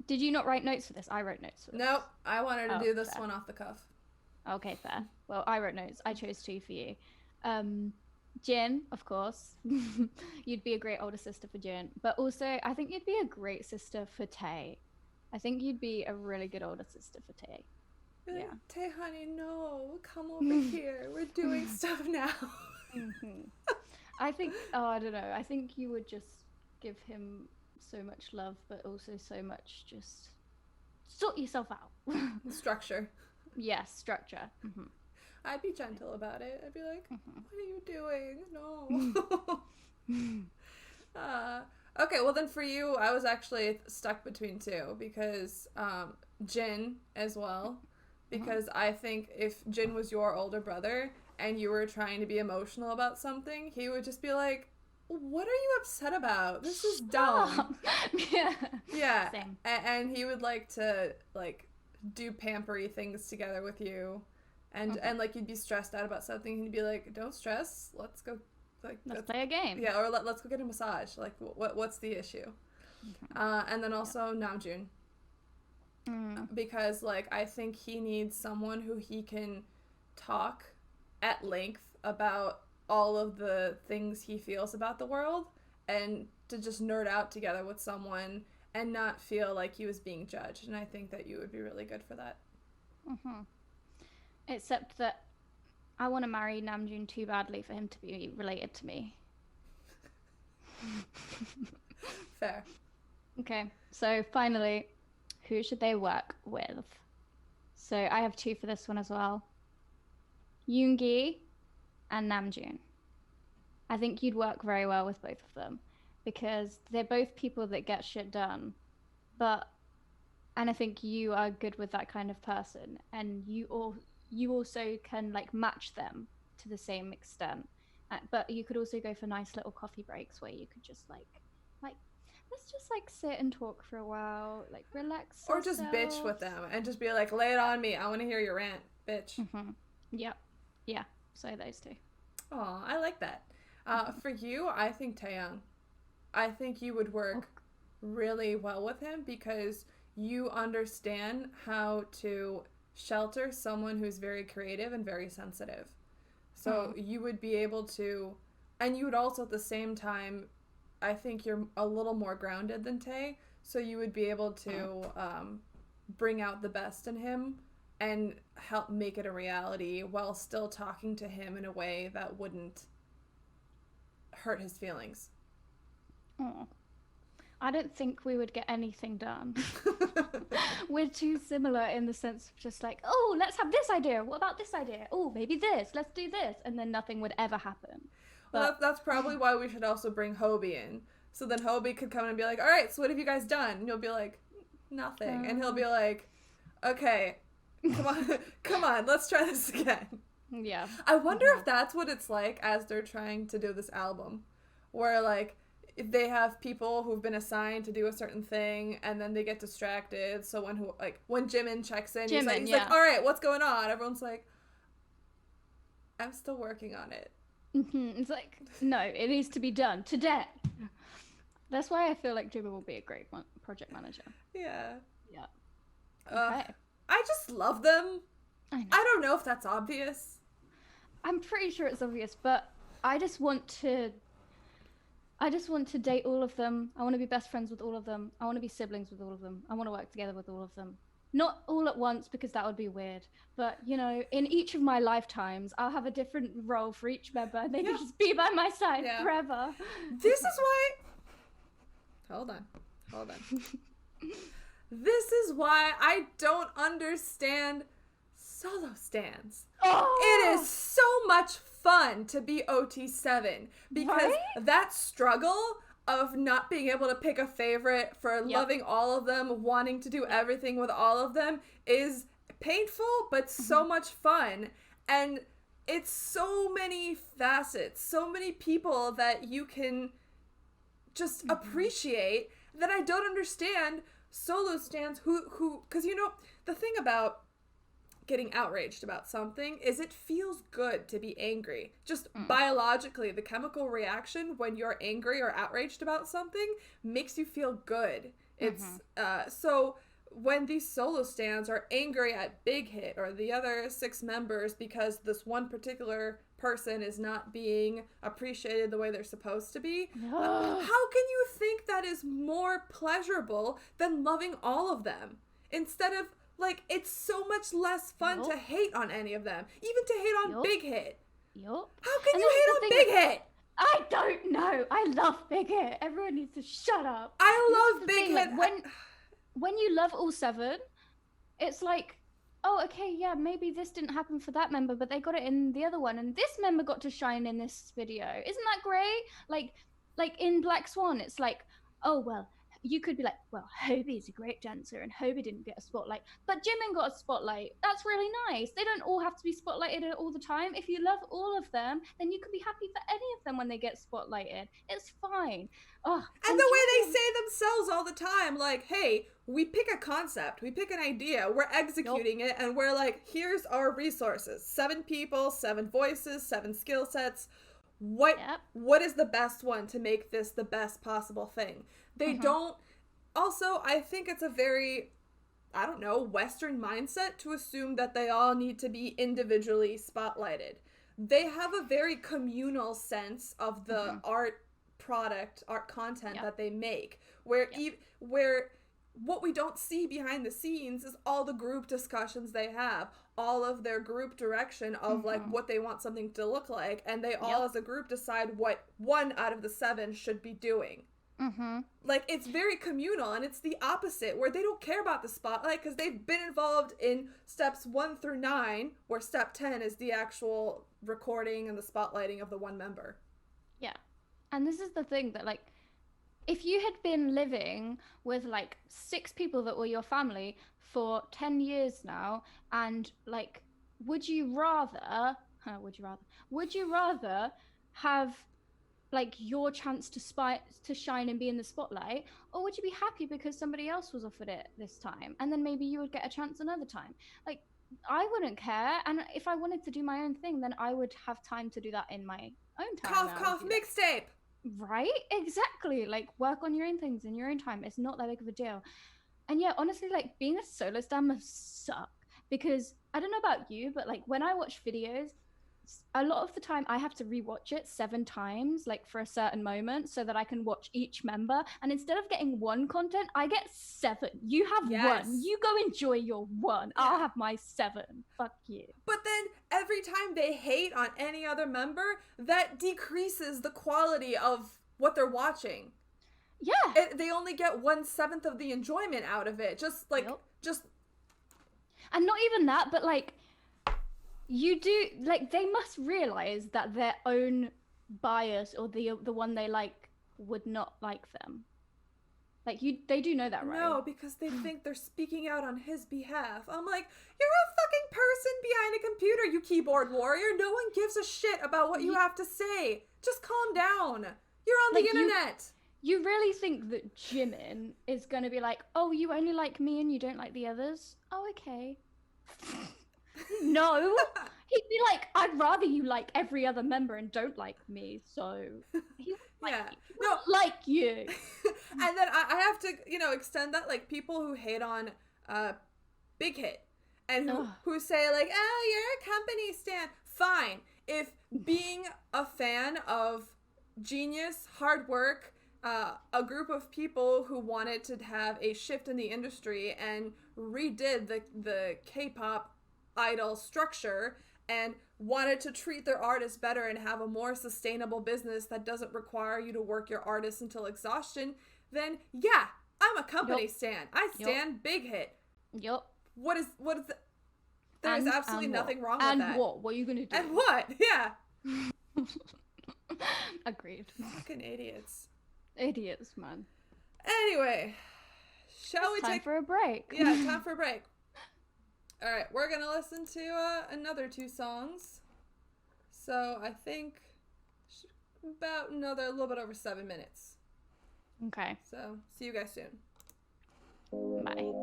Did you not write notes for this? I wrote notes for this. Nope, I wanted to do this one off the cuff. Okay, fair. Well, I wrote notes. I chose two for you. Jin, of course. You'd be a great older sister for Jin, but also I think you'd be a great sister for Tae. I think you'd be a really good older sister for Tae. Be like, Yeah. Tay, honey, no, come over here. We're doing stuff now. I think, I don't know. I think you would just give him so much love, but also so much just sort yourself out. Structure. Yes, structure. I'd be gentle about it. I'd be like, what are you doing? No. Okay, well then for you, I was actually stuck between two because Jin as well. Because I think if Jin was your older brother and you were trying to be emotional about something, he would just be like, what are you upset about? This is dumb. Yeah. Yeah. Same. And he would like to like do pampery things together with you. And like you'd be stressed out about something and he'd be like, don't stress. Let's go Let's play a game. Yeah, or let's go get a massage. Like what's the issue? And then also Namjoon. Because like I think he needs someone who he can talk at length about all of the things he feels about the world and to just nerd out together with someone and not feel like he was being judged. And I think that you would be really good for that. Except that I want to marry Namjoon too badly for him to be related to me. Fair. Okay, so finally, who should they work with? So I have two for this one as well. Yoongi and Namjoon. I think you'd work very well with both of them because they're both people that get shit done. And I think you are good with that kind of person, and you also can like match them to the same extent. But you could also go for nice little coffee breaks where you could just like let's just like sit and talk for a while, like relax. Or just bitch with them and just be like, lay it on me. I want to hear your rant, bitch. Yep. Yeah. So those two. Aw, I like that. For you, I think Taeyang. I think you would work really well with him because you understand how to shelter someone who's very creative and very sensitive. So you would be able to, and you would also at the same time, I think you're a little more grounded than Tay, so you would be able to bring out the best in him and help make it a reality while still talking to him in a way that wouldn't hurt his feelings. Oh, I don't think we would get anything done. We're too similar in the sense of just like, oh, let's have this idea. What about this idea? Oh, maybe this. Let's do this. And then nothing would ever happen. Well, that's probably why we should also bring Hobie in. So then Hobie could come and be like, all right, so what have you guys done? And you'll be like, nothing. And he'll be like, okay, come on, let's try this again. Yeah. I wonder if that's what it's like as they're trying to do this album. Where, like, if they have people who've been assigned to do a certain thing and then they get distracted. So when Jimin checks in, he's like, all right, what's going on? Everyone's like, I'm still working on it. It's like, no, it needs to be done today. That's why I feel like Jimin will be a great project manager. Yeah. Yeah. Okay. I just love them. I know. I don't know if that's obvious. I'm pretty sure it's obvious, but I just want to date all of them. I want to be best friends with all of them. I want to be siblings with all of them. I want to work together with all of them. Not all at once because that would be weird. But, you know, in each of my lifetimes, I'll have a different role for each member. And they can just be by my side forever. This is why... Hold on. This is why I don't understand solo stands. Oh! It is so much fun to be OT7 because that struggle of not being able to pick a favorite, for loving all of them, wanting to do everything with all of them is painful but so much fun. And it's so many facets, so many people that you can just appreciate that I don't understand solo stans who because you know the thing about getting outraged about something is it feels good to be angry. Just biologically, the chemical reaction when you're angry or outraged about something makes you feel good. It's so when these solo stans are angry at Big Hit or the other 6 members because this one particular person is not being appreciated the way they're supposed to be, how can you think that is more pleasurable than loving all of them? Instead of Like, it's so much less fun to hate on any of them. Even to hate on Big Hit. Yup. How can you hate on Big Hit? I don't know. I love Big Hit. Everyone needs to shut up. I love Big Hit. Like, when you love all 7, it's like, oh, okay, yeah, maybe this didn't happen for that member, but they got it in the other one, and this member got to shine in this video. Isn't that great? Like in Black Swan, it's like, oh, well, you could be like, well, Hobie's a great dancer and Hobie didn't get a spotlight, but Jimin got a spotlight. That's really nice. They don't all have to be spotlighted all the time. If you love all of them, then you can be happy for any of them when they get spotlighted. It's fine. Oh, and the way they say themselves all the time, like, hey, we pick a concept, we pick an idea, we're executing it, and we're like, here's our resources. 7 people, 7 voices, 7 skill sets. What is the best one to make this the best possible thing? They don't. Also, I think it's a very, I don't know, Western mindset to assume that they all need to be individually spotlighted. They have a very communal sense of the art product, art content that they make, where what we don't see behind the scenes is all the group discussions they have, all of their group direction of like what they want something to look like, and they all as a group decide what 1 out of the 7 should be doing. Like, it's very communal, and it's the opposite, where they don't care about the spotlight because they've been involved in steps 1 through 9, where step 10 is the actual recording and the spotlighting of the one member. Yeah. And this is the thing that, like, if you had been living with like 6 people that were your family for 10 years now, and like, would you rather have like your chance to shine and be in the spotlight, or would you be happy because somebody else was offered it this time, and then maybe you would get a chance another time? Like, I wouldn't care, and if I wanted to do my own thing, then I would have time to do that in my own time. Cough, mixtape. Right? Exactly. Like, work on your own things in your own time. It's not that big of a deal. And yeah, honestly, like, being a solo stan must suck, because I don't know about you, but like, when I watch videos, a lot of the time I have to rewatch it 7 times, like for a certain moment, so that I can watch each member. And instead of getting 1 content, I get 7. You have 1. You go enjoy your 1. I'll have my 7. Fuck you. But then every time they hate on any other member, that decreases the quality of what they're watching. Yeah. They only get 1/7 of the enjoyment out of it. Just like, And not even that, but like, you do, like, they must realize that their own bias, or the one they like, would not like them. Like, they do know that, right? No, because they think they're speaking out on his behalf. I'm like, you're a fucking person behind a computer, you keyboard warrior. No one gives a shit about what you have to say. Just calm down. You're on the internet. You really think that Jimin is going to be like, oh, you only like me and you don't like the others? Oh, okay. No. He'd be like, I'd rather you like every other member and don't like me, so he won't like you. And then I have to, extend that, like, people who hate on Big Hit and who say, like, oh, you're a company stan. Fine. If being a fan of genius, hard work, a group of people who wanted to have a shift in the industry and redid the K-pop idol structure and wanted to treat their artists better and have a more sustainable business that doesn't require you to work your artists until exhaustion, then yeah, I'm a company stan. I stan Big Hit. Yup. What is the... There's absolutely nothing wrong with that. And what? What are you going to do? And what? Yeah. Agreed. Fucking idiots. Idiots, man. Anyway, shall we take... Time for a break. Yeah, time for a break. All right, we're going to listen to another 2 songs. So I think about another, a little bit over 7 minutes. Okay. So see you guys soon. Bye.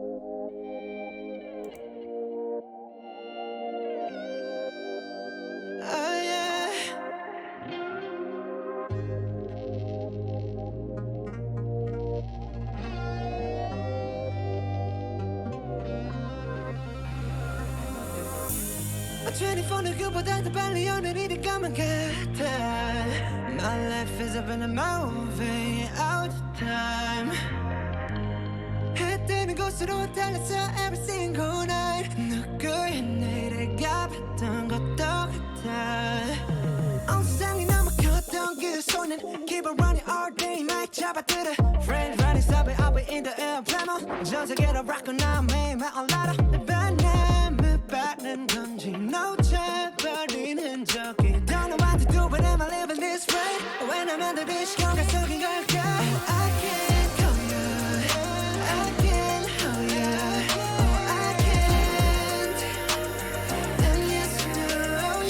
그보다 더 빨리 오늘이 가면 같아. My life is up in a movie out of time. 해 뜨는 곳으로 달렸어 every single night. 어쨌거나 매일만 올라라 내 바람을 받는 건지 놓쳐버린 흔적이 Don't know what to do but am I living this way When I'm under this 시간가 속인 걸까 I can't call you I can't hold you Oh I can't And yes you do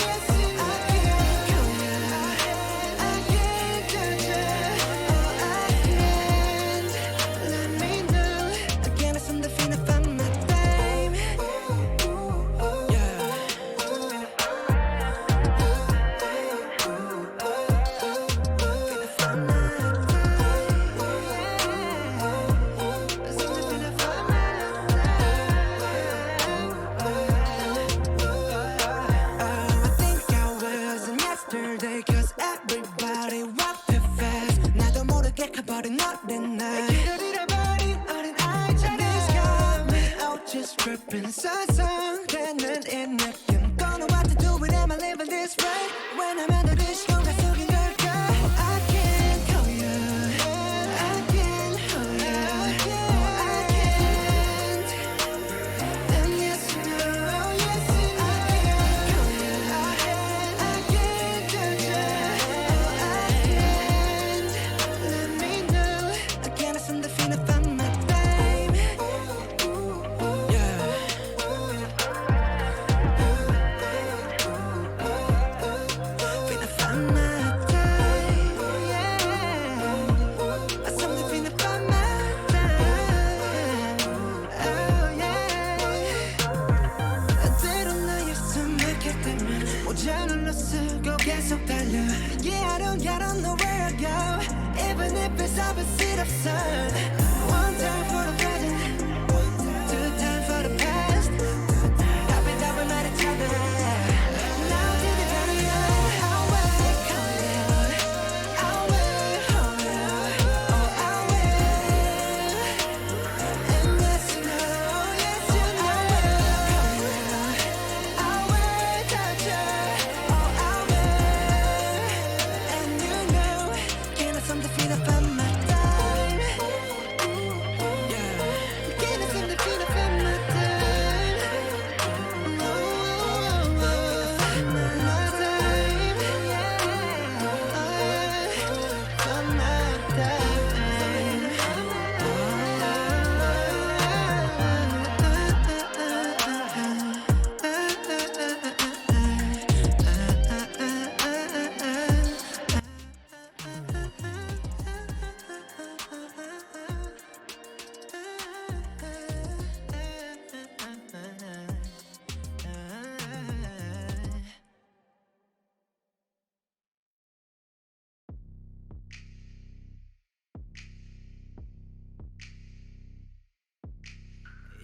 yes you do I can't call you I can't touch you Oh I can't Let me know Again it's on the feeling of my time Yeah yesterday cause everybody walked too fast 나도 모르게 가버린 어린 날 길을 잃어버린 어린 아이처럼 This got me out just tripping 상상되는 이 느낌 Don't know what to do with am I living this way When I'm under this 시간가 속인 걸까 I can't call you I can't hold you Oh I can't And yes you do yes you do I can't call you I can't touch you Oh I can't Let me know Again it's on the feeling of my time Yeah Feeling of my time Yeah It's on the feeling of my time Oh yeah 때론 나의 숨을 길 때면 모자는 쓰고 계속 달려 Yeah I don't know where I go Even if it's opposite of sun One time for the present Two time for the past I've been down with each other Now to the very end I will call you I will hold you Oh I will And yes you know yes you know I will call you I will touch you Oh I will And you know Can I something feel about my time Yeah Can I something feel about my time Oh my time Yeah For my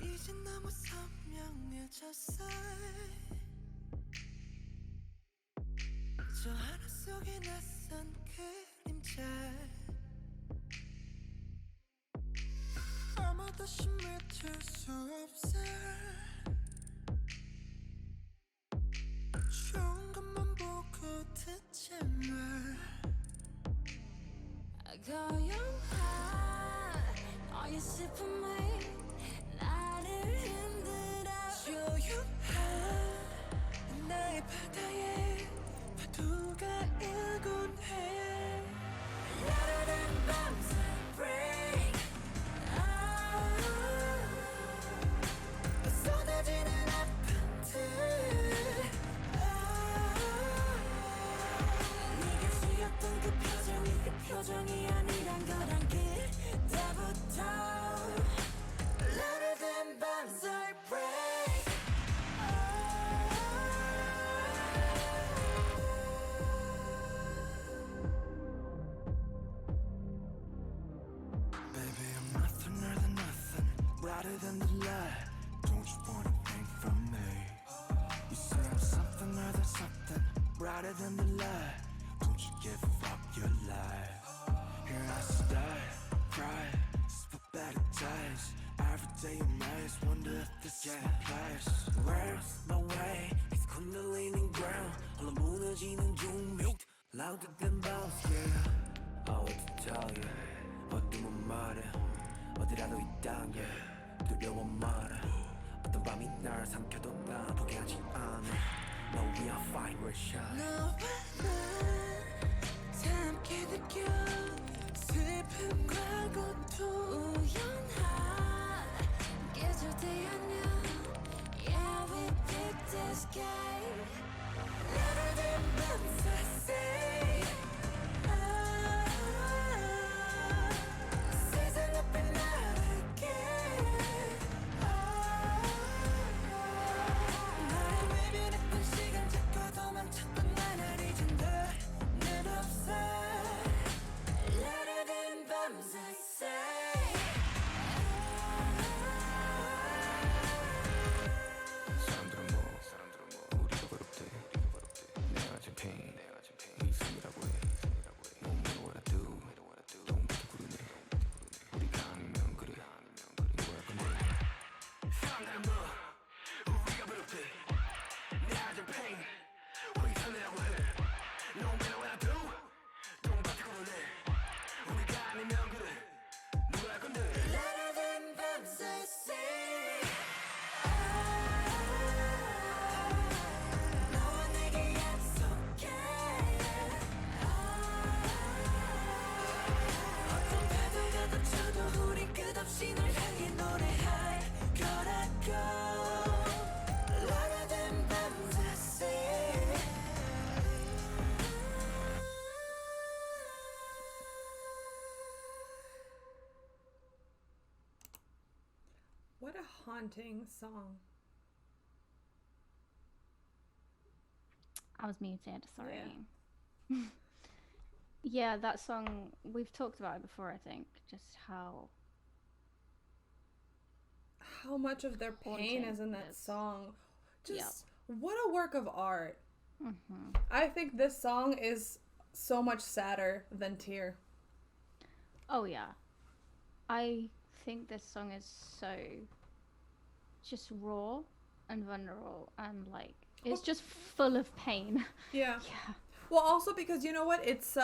이제 너무 선명해졌어 저 하늘 속에 낯선 그림자 아마 다시 맺힐 수 없어 좋은 것만 보고 듣지 마 고요한 너의 슬픔이 나를 흔들어 조용한 나의 바다에 파도가 일곤 해 라라란 밤새 break 쏟아지는 아픔들 네가 지었던 그 표정이 아니란 걸 알게 때부터 louder than bombs I break Baby I'm nothing more than nothing brighter than the light Don't you want anything from me You say I'm something more than something brighter than the light Don't you give up your life Here I stay, cry, spit better days Every day in maze, wonder if this is my place Where's my way? It's kundalini ground 홀로 무너지는 중력 Louder than bombs, yeah I want to tell you 어둠은 말해 어디라도 있단 게 두려워 말아 어떤 밤이 날 삼켜도 나 포기하지 않아 No we are fire we're shine 너와 나 함께 느껴 슬픔과 고통 우연한 계절대 아냐 Yeah we pick the sky Never been once I say 세상 앞에 나를게 나를 외면했던 시간 잡고 도망쳤던 나를 잊은 너는 없어 나를 밤새 say 사람들은 뭐 우리가 괴롭대 내가 진 pain 의심이라고 해 No matter what I do Don't be 구르네 우리가 아니면 그래 누구야 근데 사람들은 뭐 우리가 괴롭대 내가 진 pain 의심이라고 해 No matter what I do Don't be 구르네 우리가 아니면 그래 누구야 근데 나를 밤새 say 너와 내게 약속해 어떤 파도가 덮쳐도 우린 끝없이 널 향해 노래할 거라고 라라된 밤새 What a haunting song. I was muted, sorry. Yeah, that song, we've talked about it before, I think. Just how Much of their pain Haunting is in that is. song. Just what a work of art. I think this song is so much sadder than Tear. Oh yeah. I think this song is so just raw and vulnerable and like it's just full of pain. Yeah. Yeah. Well, also because you know what? It's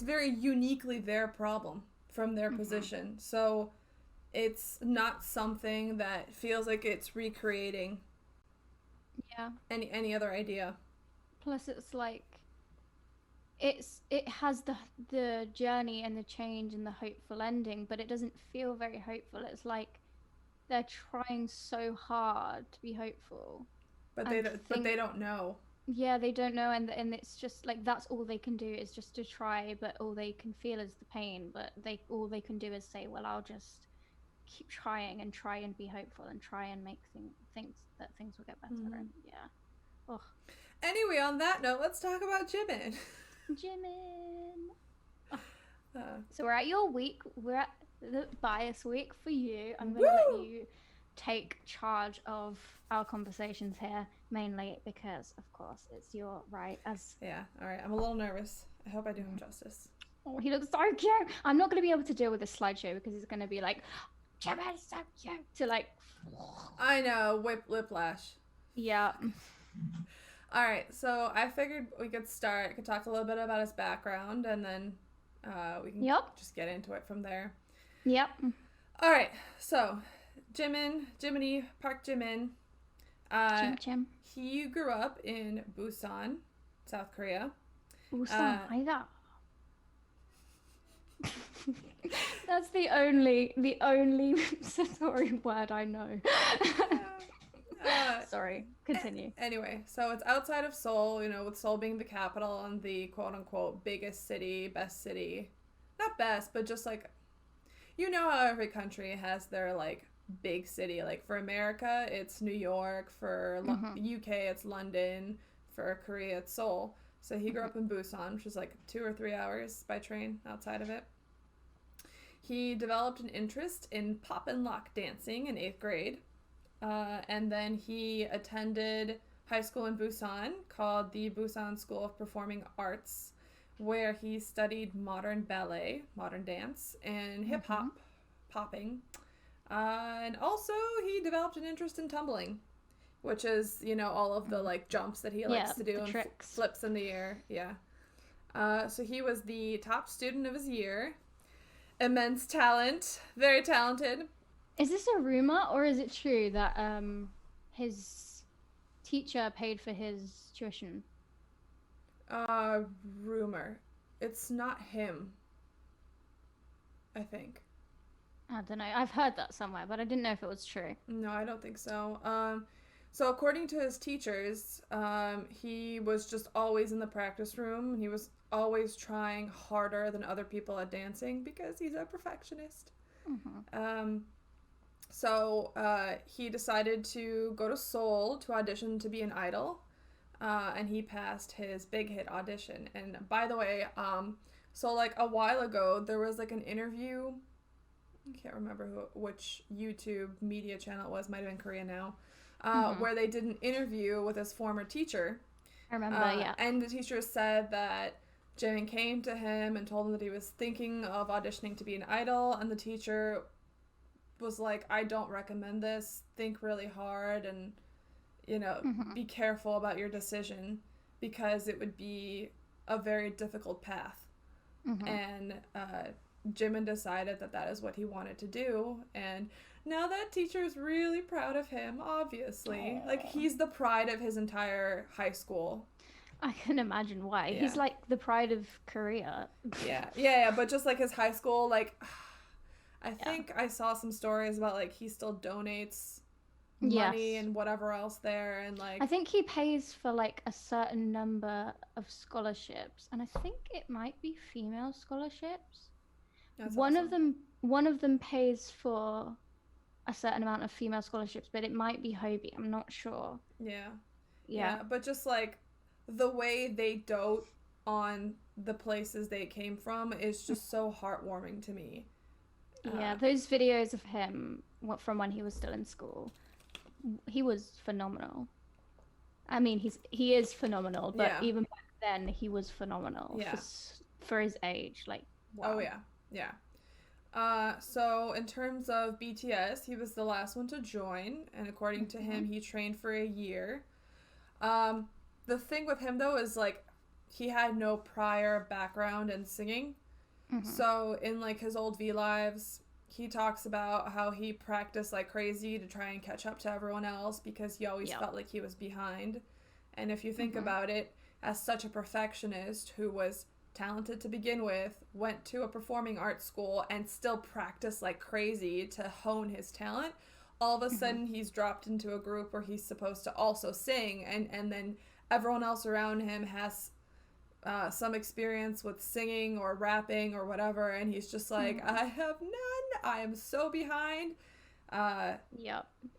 very uniquely their problem from their position. So it's not something that feels like it's recreating Yeah. any other idea. Plus it's like it has the journey and the change and the hopeful ending, but it doesn't feel very hopeful. It's like they're trying so hard to be hopeful. But I they don't know. Yeah, they don't know, and it's just like that's all they can do is just to try, but all they can feel is the pain. But all they can do is say, well, I'll just keep trying and try and be hopeful and try and make things will get better. And yeah. Oh, Anyway, on that note, let's talk about Jimin. Jimin. So we're at your week. We're at the bias week for you. I'm gonna let you take charge of our conversations here, mainly because, of course, it's your right as... Yeah, all right. I'm a little nervous. I hope I do him justice. Oh, he looks so cute. I'm not going to be able to deal with this slideshow because it's going to be like, Jimin's so cute. To like... I know, whiplash. Yeah. All right, so I figured we could talk a little bit about his background, and then we can just get into it from there. Yep. All right, so Jiminie, Park Jimin. Chim Chim. He grew up in Busan, South Korea. Busan, 아이가. That's the only Satori word I know. Sorry, continue. Anyway, so it's outside of Seoul, with Seoul being the capital and the quote-unquote biggest city, best city. Not best, but just like, how every country has their, like, big city. Like, for America, it's New York. For UK, it's London. For Korea, it's Seoul. So he grew up in Busan, which is like 2 or 3 hours by train outside of it. He developed an interest in pop and lock dancing in 8th grade. And then he attended high school in Busan called the Busan School of Performing Arts, where he studied modern ballet, modern dance, and hip-hop, popping. And also he developed an interest in tumbling, which is, all of the, like, jumps that he likes to do and tricks. flips in the air. Yeah. So he was the top student of his year. Immense talent. Very talented. Is this a rumor or is it true that his teacher paid for his tuition? Rumor. It's not him, I think. I don't know. I've heard that somewhere, but I didn't know if it was true. No, I don't think so. So according to his teachers, he was just always in the practice room. He was always trying harder than other people at dancing because he's a perfectionist. So he decided to go to Seoul to audition to be an idol, and he passed his big hit audition. And by the way, so like a while ago, there was like an interview. I can't remember which YouTube media channel it was. Might have been Korea Now. Where they did an interview with his former teacher. I remember, yeah. And the teacher said that Jimin came to him and told him that he was thinking of auditioning to be an idol, and the teacher was like, I don't recommend this. Think really hard and, be careful about your decision because it would be a very difficult path. And Jimin decided that that is what he wanted to do, and now that teacher is really proud of him, obviously. Aww. Like, he's the pride of his entire high school. I can imagine why. Yeah. He's like the pride of Korea. Yeah, but just like his high school, like, I think I saw some stories about, like, he still donates money and whatever else there, and like I think he pays for like a certain number of scholarships, and I think it might be female scholarships. That's one awesome. One of them pays for a certain amount of female scholarships, but it might be Hobie. I'm not sure. Yeah, but just like the way they dote on the places they came from is just so heartwarming to me. Yeah, those videos of him from when he was still in school, he was phenomenal. I mean, he is phenomenal, but even back then he was phenomenal for his age. Like, wow. Oh yeah. So in terms of BTS, he was the last one to join, and according to him, he trained for a year. The thing with him though is like he had no prior background in singing. So in like his old Vlives, he talks about how he practiced like crazy to try and catch up to everyone else because he always felt like he was behind. And if you think about it, as such a perfectionist who was talented to begin with, went to a performing arts school and still practiced like crazy to hone his talent, all of a sudden he's dropped into a group where he's supposed to also sing, and then everyone else around him has some experience with singing or rapping or whatever, and he's just like, I have none, I am so behind.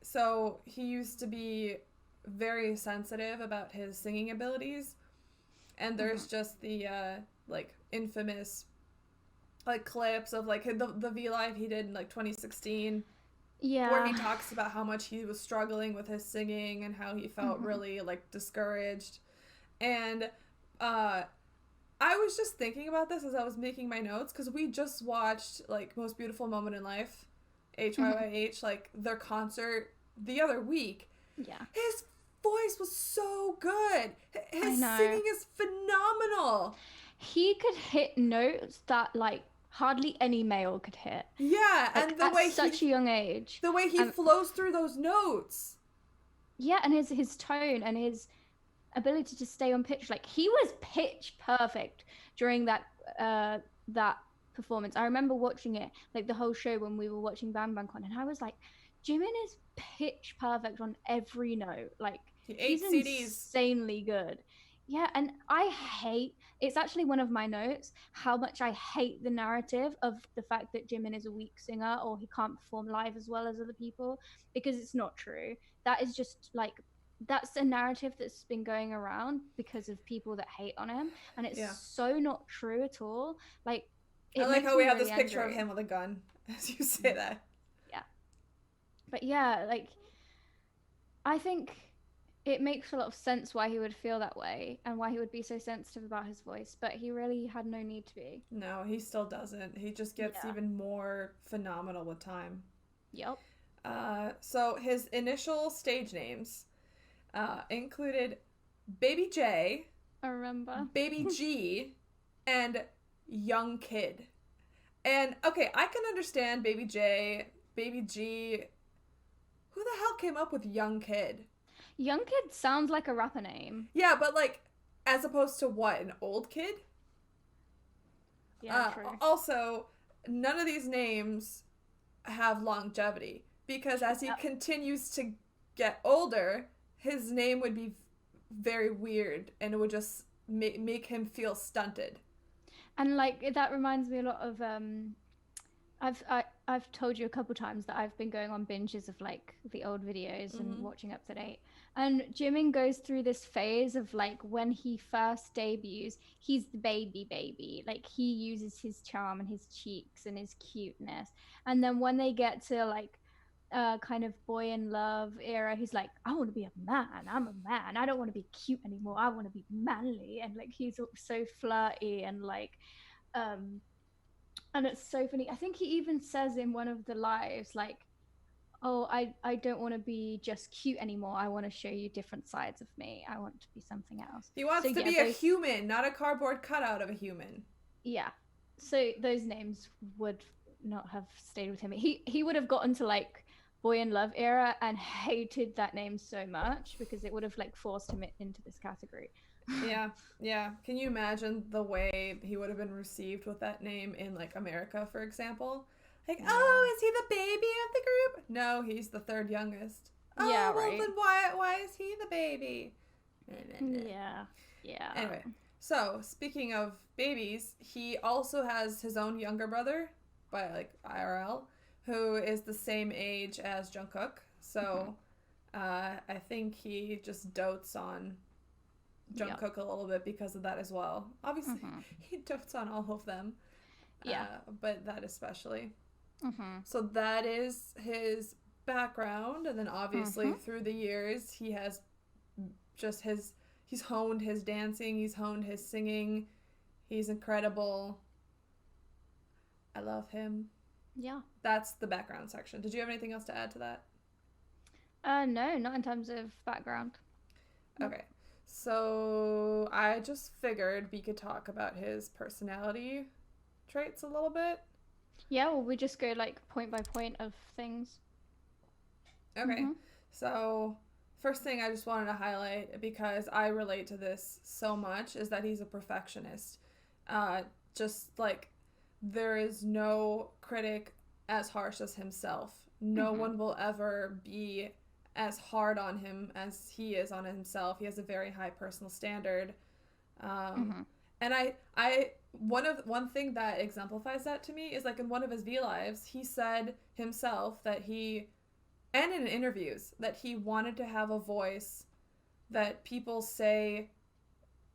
So he used to be very sensitive about his singing abilities, and there's just the like infamous like clips of like the V-Live he did in like 2016 where he talks about how much he was struggling with his singing and how he felt really like discouraged. And I was just thinking about this as I was making my notes because we just watched like Most Beautiful Moment in Life, HYYH, like their concert the other week. His voice was so good. His singing is phenomenal. He could hit notes that like hardly any male could hit. Yeah, like, and the way such a young age, the way he flows through those notes. Yeah, and his tone and his ability to stay on pitch, like he was pitch perfect during that performance. I remember watching it like the whole show when we were watching Bang Bang Con, and I was like, Jimin is pitch perfect on every note. Like he's insanely good. Yeah, and it's actually one of my notes, how much I hate the narrative of the fact that Jimin is a weak singer or he can't perform live as well as other people, because it's not true. That is just like, that's a narrative that's been going around because of people that hate on him, and it's so not true at all. Like, I like how we have this picture of him with a gun as you say that. Yeah. But yeah, like, I think it makes a lot of sense why he would feel that way and why he would be so sensitive about his voice, but he really had no need to be. No, he still doesn't. He just gets even more phenomenal with time. Yep. So his initial stage names included Baby J, I remember, Baby G, and Young Kid. And okay, I can understand Baby J Baby G. Who the hell came up with Young Kid? Young Kid sounds like a rapper name. Yeah, but like, as opposed to what? An old kid? Yeah, true. Also, none of these names have longevity because as he continues to get older, his name would be very weird and it would just make him feel stunted. And like that reminds me a lot of I've told you a couple times that I've been going on binges of like the old videos and watching up to date. And Jimin goes through this phase of like when he first debuts, he's the baby. Like he uses his charm and his cheeks and his cuteness. And then when they get to like kind of boy in love era, he's like, I want to be a man. I'm a man. I don't want to be cute anymore. I want to be manly. And like he's so flirty and like and it's so funny. I think he even says in one of the lives, like, oh, I don't want to be just cute anymore. I want to show you different sides of me. I want to be something else. He wants to be a human, not a cardboard cutout of a human. Yeah. So those names would not have stayed with him. He would have gotten to like boy in love era and hated that name so much because it would have like forced him into this category. Yeah. Can you imagine the way he would have been received with that name in like America, for example? Like, oh, is he the baby of the group? No, he's the third youngest. Oh, yeah, well, right. then why is he the baby? Yeah. Anyway, so speaking of babies, he also has his own younger brother by like IRL, who is the same age as Jungkook. So, I think he just dotes on Jungkook a little bit because of that as well. Obviously, he dotes on all of them. Yeah. But that especially. So that is his background, and then obviously through the years he has just he's honed his dancing, he's honed his singing. He's incredible. I love him. Yeah. That's the background section. Did you have anything else to add to that? No, not in terms of background. Okay. So I just figured we could talk about his personality traits a little bit. Yeah, well, we just go like point by point of things. Okay. So first thing I just wanted to highlight, because I relate to this so much, is that he's a perfectionist. Just like there is no critic as harsh as himself. No one will ever be as hard on him as he is on himself. He has a very high personal standard. And one thing that exemplifies that to me is like in one of his Vlives, he said himself that and in interviews, that he wanted to have a voice that people say,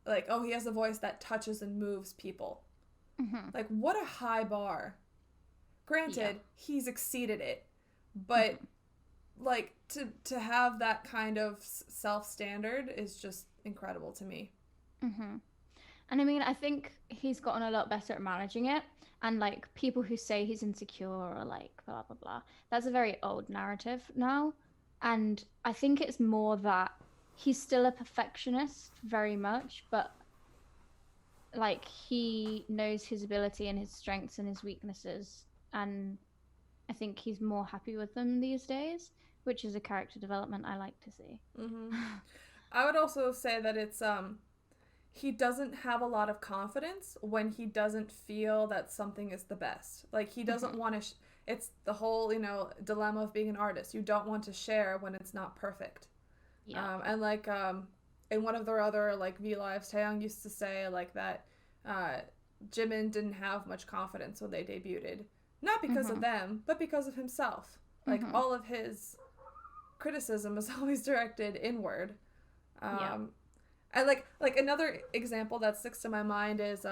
like, oh, he has a voice that touches and moves people. Like, what a high bar. Granted, he's exceeded it, but like to have that kind of self-standard is just incredible to me. And I mean, I think he's gotten a lot better at managing it. And like people who say he's insecure or like blah, blah, blah, that's a very old narrative now. And I think it's more that he's still a perfectionist very much, but like he knows his ability and his strengths and his weaknesses. And I think he's more happy with them these days, which is a character development I like to see. I would also say that it's he doesn't have a lot of confidence when he doesn't feel that something is the best. Like he doesn't want to it's the whole, dilemma of being an artist. You don't want to share when it's not perfect. And like in one of their other like Vlives, Taeyong used to say like that Jimin didn't have much confidence when they debuted. Not because of them, but because of himself. Like all of his criticism is always directed inward. And like another example that sticks to my mind is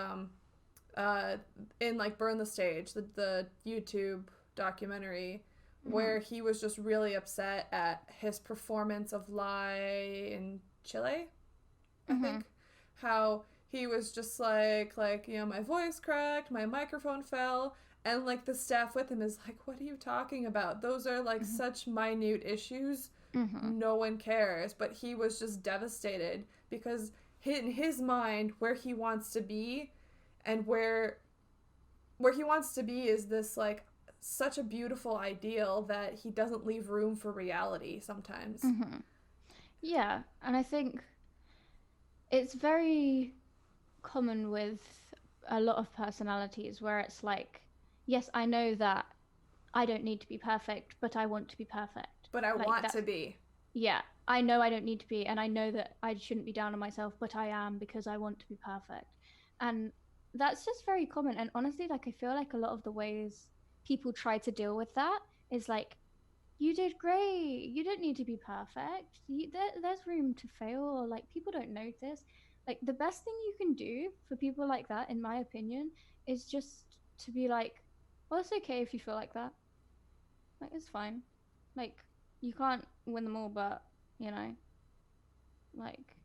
in like Burn the Stage, the YouTube documentary, where he was just really upset at his performance of Lie in Chile, I think. How he was just like, my voice cracked, my microphone fell, and like the staff with him is like, what are you talking about? Those are like such minute issues. No one cares. But he was just devastated because in his mind, where he wants to be and where he wants to be is this like such a beautiful ideal that he doesn't leave room for reality sometimes. Yeah, and I think it's very common with a lot of personalities where it's like, yes, I know that I don't need to be perfect, but I want to be perfect. But I Like, want to be. Yeah, I know I don't need to be, and I know that I shouldn't be down on myself, but I am because I want to be perfect. And that's just very common. And honestly, like, I feel like a lot of the ways people try to deal with that is like, you did great. You don't need to be perfect. There's room to fail, or like people don't notice. Like the best thing you can do for people like that, in my opinion, is just to be like, well, it's okay if you feel like that. Like it's fine. Like you can't win them all, but you know, like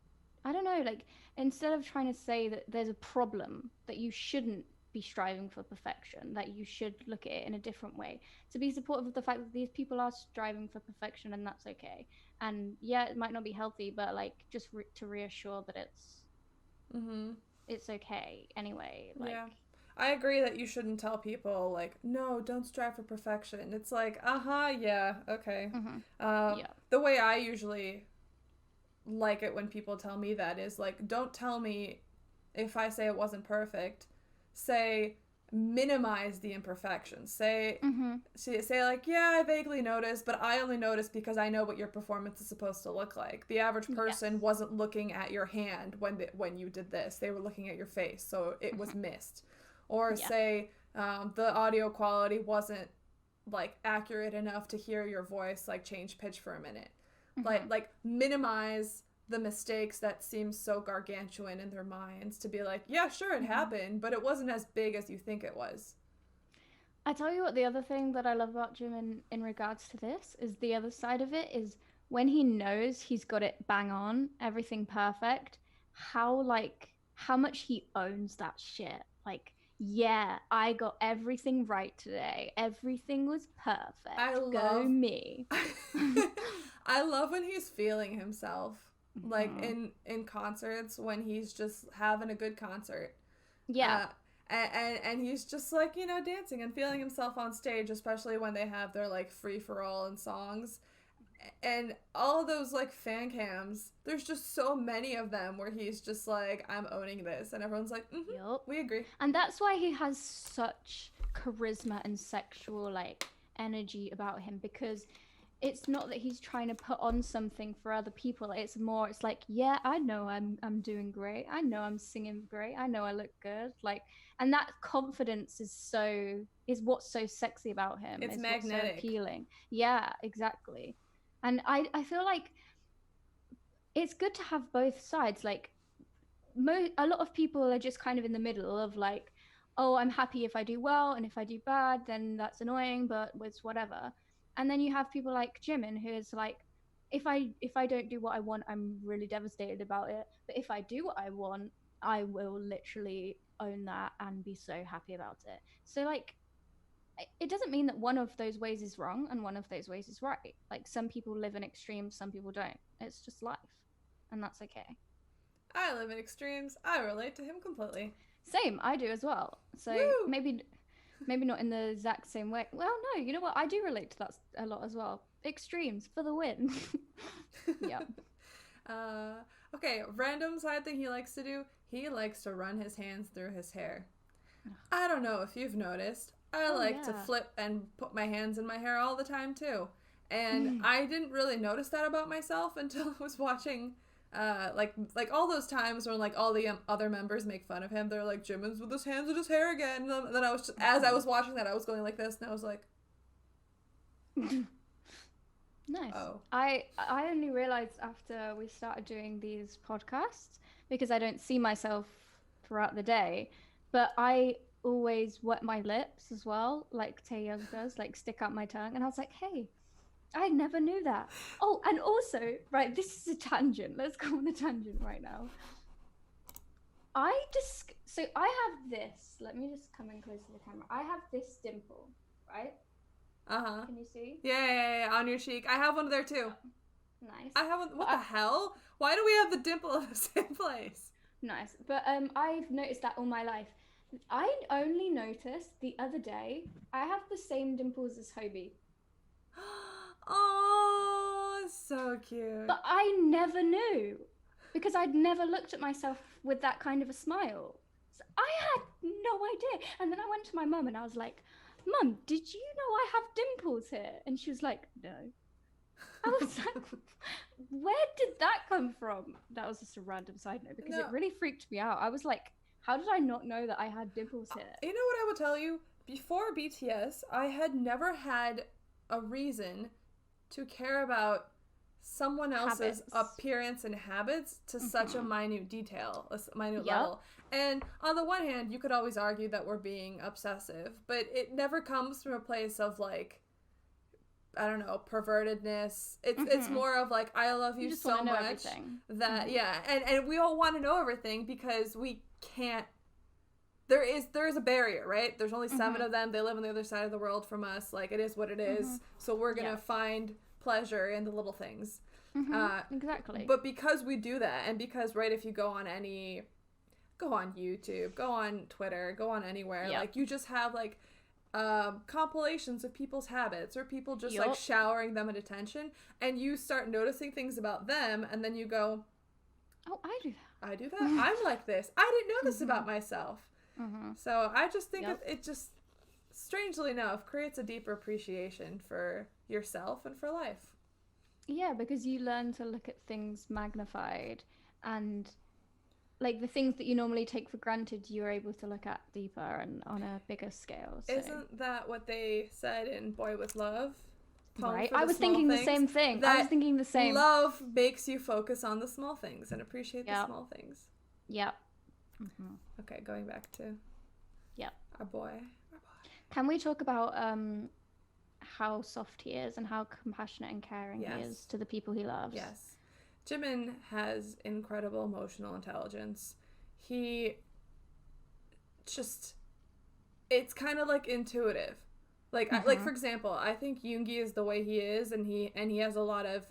I don't know. Like instead of trying to say that there's a problem that you shouldn't be striving for perfection, that you should look at it in a different way, to be supportive of the fact that these people are striving for perfection and that's okay. And yeah, it might not be healthy, but like just to reassure that it's okay anyway. Like Yeah. I agree that you shouldn't tell people, like, no, don't strive for perfection. It's like, yeah, okay. yeah. The way I usually like it when people tell me that is, like, don't tell me if I say it wasn't perfect. Say, minimize the imperfections. Say, like, yeah, I vaguely noticed, but I only noticed because I know what your performance is supposed to look like. The average person wasn't looking at your hand when you did this. They were looking at your face, so it was missed. Or say, the audio quality wasn't, like, accurate enough to hear your voice, like, change pitch for a minute. Like, minimize the mistakes that seem so gargantuan in their minds to be like, yeah, sure, it happened, but it wasn't as big as you think it was. I tell you what, the other thing that I love about Jim in regards to this is the other side of it is when he knows he's got it bang on, everything perfect, how much he owns that shit. Like, yeah, I got everything right today. Everything was perfect. Go me. I love when he's feeling himself. Like in concerts when he's just having a good concert. Yeah. And he's just like, you know, dancing and feeling himself on stage, especially when they have their like free for all and songs. And all those like fan cams, there's just so many of them where he's just like, I'm owning this, and everyone's like, we agree. And that's why he has such charisma and sexual like energy about him, because it's not that he's trying to put on something for other people. It's like, yeah, I know I'm doing great. I know I'm singing great. I know I look good. Like, and that confidence is what's so sexy about him. It's magnetic. What's so appealing. Yeah, exactly. And I feel like it's good to have both sides. Like, a lot of people are just kind of in the middle of like, oh, I'm happy if I do well, and if I do bad, then that's annoying, but it's whatever. And then you have people like Jimin, who is like, if I don't do what I want, I'm really devastated about it. But if I do what I want, I will literally own that and be so happy about it. So like, it doesn't mean that one of those ways is wrong and one of those ways is right. Like some people live in extremes, some people don't. It's just life, and that's okay. I live in extremes. I relate to him completely. Same, I do as well. So Woo! maybe not in the exact same way. Well, no, you know what? I do relate to that a lot as well. Extremes for the win. Yeah. Okay, random side thing he likes to do. He likes to run his hands through his hair. I don't know if you've noticed. I like to flip and put my hands in my hair all the time too. And I didn't really notice that about myself until I was watching like all those times when like all the other members make fun of him. They're like, Jimin's with his hands in his hair again. And then I was just, as I was watching that, I was going like this, and I was like, nice. Oh. I only realized after we started doing these podcasts, because I don't see myself throughout the day, but I always wet my lips as well, like Taehyung does, like stick out my tongue, and I was like, hey, I never knew that. Oh, and also, right, this is a tangent. Let's go on a tangent right now. So I have this. Let me just come in close to the camera. I have this dimple, right? Uh-huh. Can you see? Yeah, on your cheek. I have one there too. Nice. I have one. What the hell? Why do we have the dimple in the same place? Nice. But I've noticed that all my life. I only noticed the other day I have the same dimples as Hobie. Oh, so cute. But I never knew because I'd never looked at myself with that kind of a smile. So I had no idea. And then I went to my mum and I was like, Mum, did you know I have dimples here? And she was like, no. I was like, where did that come from? That was just a random side note because it really freaked me out. I was like, how did I not know that I had dimples here? You know what I will tell you? Before BTS, I had never had a reason to care about someone else's appearance and habits to such a minute detail, a minute level. And on the one hand, you could always argue that we're being obsessive, but it never comes from a place of like, I don't know, pervertedness. It's more of like, I love you so much that and we all want to know everything because we can't. There is a barrier, right? There's only 7 of them. They live on the other side of the world from us. Like, it is what it is. So we're gonna find pleasure in the little things. Exactly. But because we do that, and because, right, if you go on YouTube, go on Twitter, go on anywhere, like, you just have like compilations of people's habits or people just like showering them in attention, and you start noticing things about them, and then you go, oh, I do that. I do that. I'm like this. I didn't know this about myself. So I just think it just, strangely enough, creates a deeper appreciation for yourself and for life. Yeah, because you learn to look at things magnified, and like the things that you normally take for granted, you're able to look at deeper and on a bigger scale. So. Isn't that what they said in Boy with Love? Right. I was thinking the same thing. I was thinking the same. Love makes you focus on the small things and appreciate the small things. Yep. Okay, going back to our boy. Can we talk about how soft he is and how compassionate and caring he is to the people he loves? Yes. Jimin has incredible emotional intelligence. He just, it's kind of like intuitive. Like, like for example, I think Yoongi is the way he is, and he has a lot of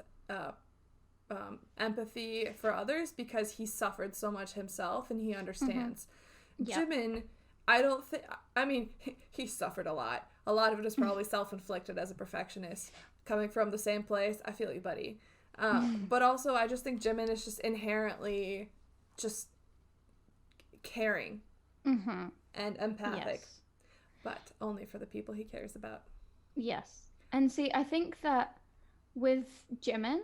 empathy for others because he suffered so much himself and he understands. Jimin, I mean, he suffered a lot. A lot of it is probably self-inflicted as a perfectionist. Coming from the same place, I feel you, buddy. But also, I just think Jimin is just inherently just caring and empathic. But only for the people he cares about. Yes. And see, I think that with Jimin,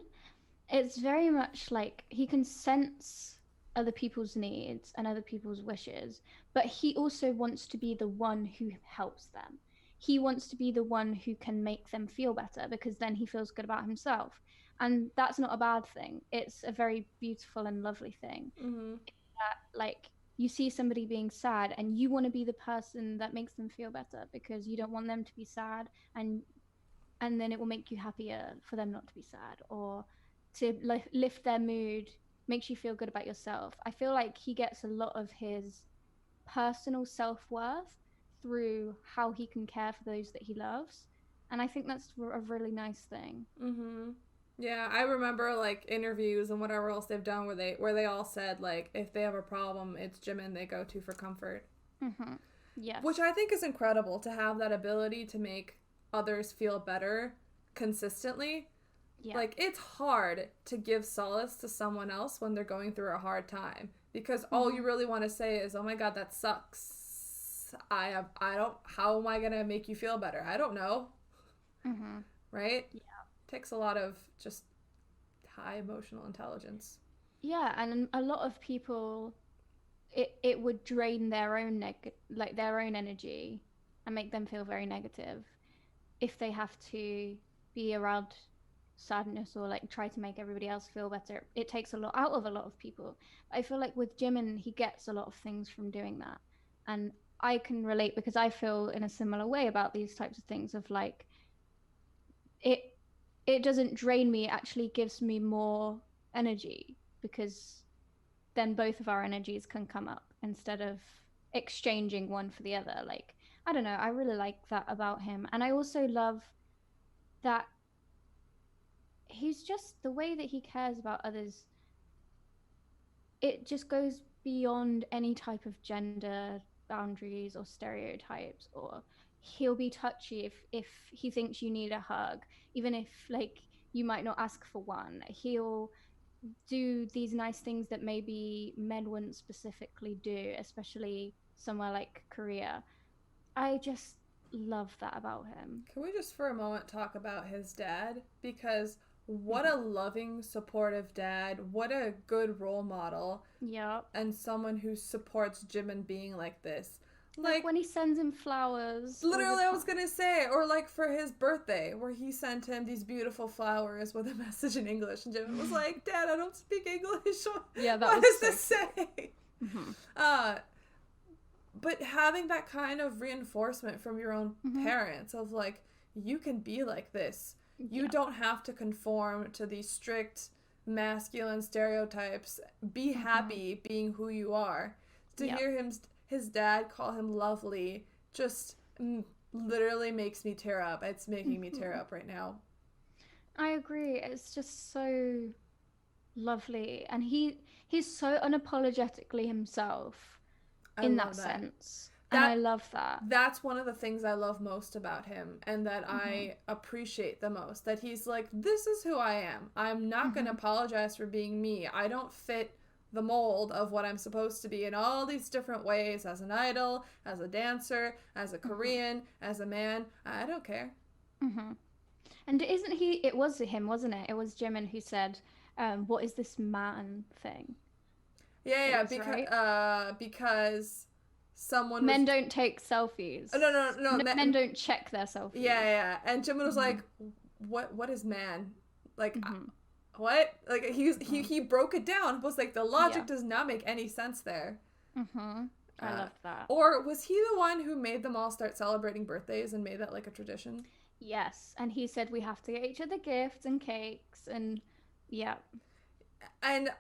it's very much like he can sense other people's needs and other people's wishes, but he also wants to be the one who helps them. He wants to be the one who can make them feel better because then he feels good about himself. And that's not a bad thing. It's a very beautiful and lovely thing. That, like, you see somebody being sad and you want to be the person that makes them feel better because you don't want them to be sad, and then it will make you happier for them not to be sad, or to lift their mood, makes you feel good about yourself. I feel like he gets a lot of his personal self-worth through how he can care for those that he loves, and I think that's a really nice thing. Yeah, I remember like interviews and whatever else they've done where they all said like if they have a problem, it's Jimin they go to for comfort. Yes. Which I think is incredible, to have that ability to make others feel better consistently. Like, it's hard to give solace to someone else when they're going through a hard time because all you really want to say is, "Oh my God, that sucks. How am I going to make you feel better? I don't know." Right? Yeah. Takes a lot of just high emotional intelligence. Yeah, and a lot of people, it would drain their own their own energy and make them feel very negative if they have to be around sadness or like try to make everybody else feel better. It takes a lot out of a lot of people. I feel like with Jimin, he gets a lot of things from doing that, and I can relate because I feel in a similar way about these types of things of like it doesn't drain me, it actually gives me more energy because then both of our energies can come up instead of exchanging one for the other. Like, I don't know, I really like that about him. And I also love that he's just, the way that he cares about others, it just goes beyond any type of gender boundaries or stereotypes, or he'll be touchy if he thinks you need a hug, even if like you might not ask for one. He'll do these nice things that maybe men wouldn't specifically do, especially somewhere like Korea. I just love that about him. Can we just for a moment talk about his dad? Because what a loving, supportive dad. What a good role model. Yep. And someone who supports Jimin being like this. Like when he sends him flowers. Literally, I was gonna say, or like for his birthday, where he sent him these beautiful flowers with a message in English, and Jimin was like, "Dad, I don't speak English. Yeah, that what was does so this say?" But having that kind of reinforcement from your own parents of like, you can be like this. You don't have to conform to these strict masculine stereotypes. Be happy being who you are. To hear his dad call him lovely just literally makes me tear up. It's making me tear up right now. I agree. It's just so lovely. And he's so unapologetically himself in that sense. And I love that. That's one of the things I love most about him and that I appreciate the most. That he's like, this is who I am. I'm not going to apologize for being me. I don't fit the mold of what I'm supposed to be in all these different ways as an idol, as a dancer, as a Korean, as a man. I don't care. And it was him, wasn't it? It was Jimin who said, what is this man thing? Yeah, because someone men don't take selfies. No, men don't check their selfies. Yeah. And Jimin was like, what is man? Like, what? Like, he broke it down. It was like, the logic does not make any sense there. I love that. Or was he the one who made them all start celebrating birthdays and made that like a tradition? Yes, and he said we have to get each other gifts and cakes and And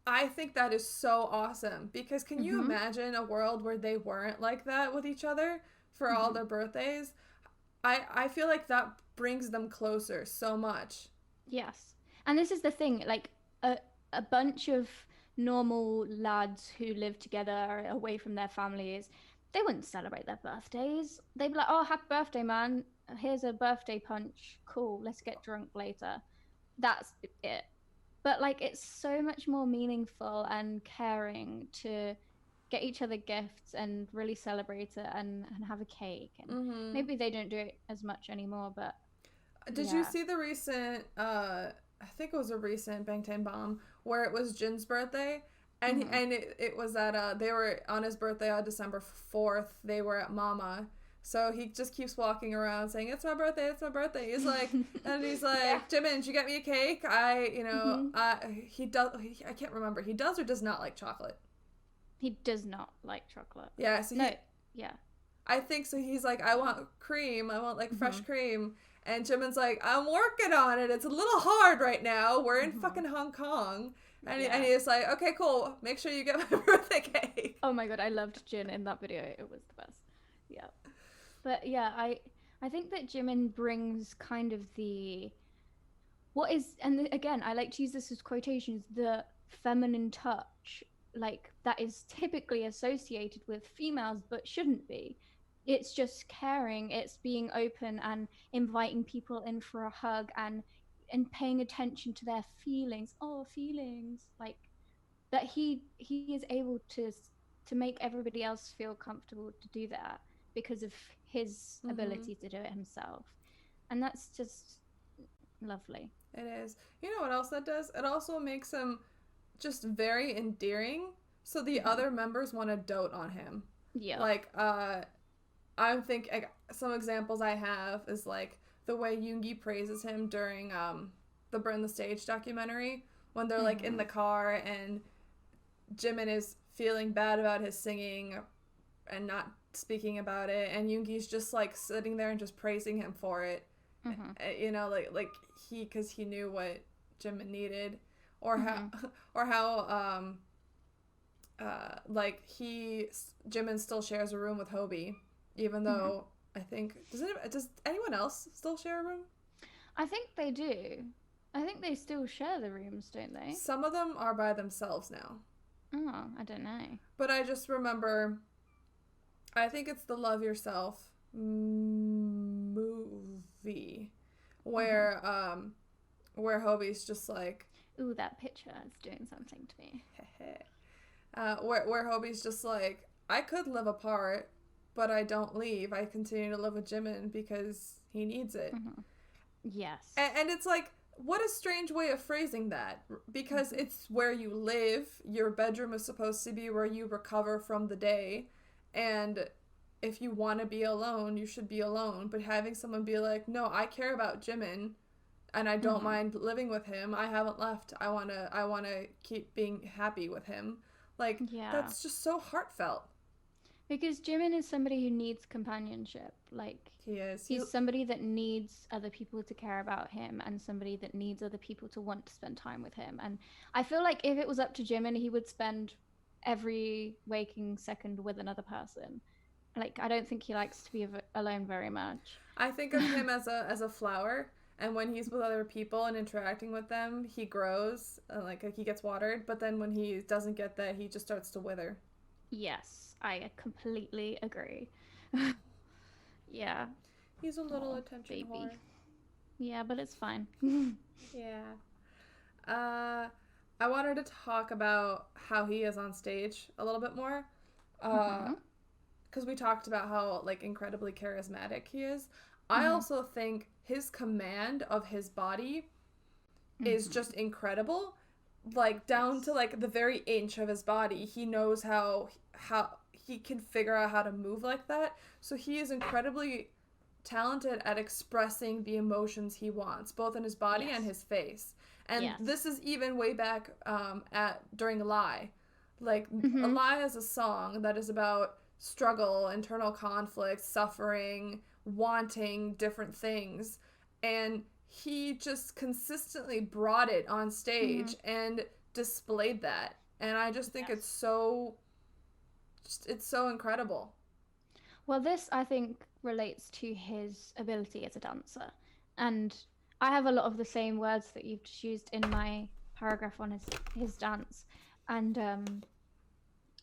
I think that is so awesome because can you imagine a world where they weren't like that with each other for all their birthdays? I feel like that brings them closer so much. Yes. And this is the thing, like a bunch of normal lads who live together away from their families, they wouldn't celebrate their birthdays. They'd be like, oh, happy birthday, man. Here's a birthday punch. Cool, let's get drunk later. That's it. But like, it's so much more meaningful and caring to get each other gifts and really celebrate it and have a cake. And maybe they don't do it as much anymore, but... Did you see the recent... I think it was a recent Bangtan Bomb where it was Jin's birthday and it was at they were on his birthday on December 4th. They were at Mama, so he just keeps walking around saying it's my birthday. He's like and he's like Jimin, did you get me a cake? He does. I can't remember. He does or does not like chocolate. He does not like chocolate. Yeah. So yeah. I think so. He's like, I want cream. I want like fresh cream. And Jimin's like, I'm working on it. It's a little hard right now. We're in fucking Hong Kong. And he's like, okay, cool. Make sure you get my birthday cake. Oh my god, I loved Jin in that video. It was the best. Yeah. But yeah, I think that Jimin brings kind of again, I like to use this as quotations, the feminine touch, like that is typically associated with females but shouldn't be. It's just caring, it's being open and inviting people in for a hug and paying attention to their feelings. Like that he is able to make everybody else feel comfortable to do that because of his ability to do it himself. And that's just lovely. It is. You know what else that does? It also makes him just very endearing. So the other members want to dote on him. Yeah. Like, I think some examples I have is like the way Yoongi praises him during the Burn the Stage documentary when they're like in the car and Jimin is feeling bad about his singing and not speaking about it, and Yoongi's just like sitting there and just praising him for it. You know, like because he knew what Jimin needed, or how like Jimin still shares a room with Hobie. Even though I think does anyone else still share a room? I think they do. I think they still share the rooms, don't they? Some of them are by themselves now. Oh, I don't know. But I just remember I think it's the Love Yourself movie where where Hobie's just like, Ooh, that picture is doing something to me. where Hobie's just like, I could live apart, but I don't leave. I continue to live with Jimin because he needs it. Yes. And it's like, what a strange way of phrasing that, because it's where you live. Your bedroom is supposed to be where you recover from the day, and if you want to be alone, you should be alone. But having someone be like, no, I care about Jimin, and I don't mind living with him. I haven't left. I wanna keep being happy with him. Like, that's just so heartfelt. Because Jimin is somebody who needs companionship. Like, He is. He's somebody that needs other people to care about him and somebody that needs other people to want to spend time with him. And I feel like if it was up to Jimin, he would spend every waking second with another person. Like, I don't think he likes to be alone very much. I think of him as a flower, and when he's with other people and interacting with them, he grows, like he gets watered, but then when he doesn't get that, he just starts to wither. Yes, I completely agree. Yeah. He's a little attention baby. whore. Yeah, but it's fine. Yeah. I wanted to talk about how he is on stage a little bit more. Because we talked about how, like, incredibly charismatic he is. I also think his command of his body is just incredible. Like, down to, like, the very inch of his body. He knows how he can figure out how to move like that. So he is incredibly talented at expressing the emotions he wants, both in his body and his face. And this is even way back during Lie. Like, Lie is a song that is about struggle, internal conflict, suffering, wanting different things. And he just consistently brought it on stage and displayed that. And I just think it's so incredible. Well, this, I think, relates to his ability as a dancer. And I have a lot of the same words that you've just used in my paragraph on his dance. And,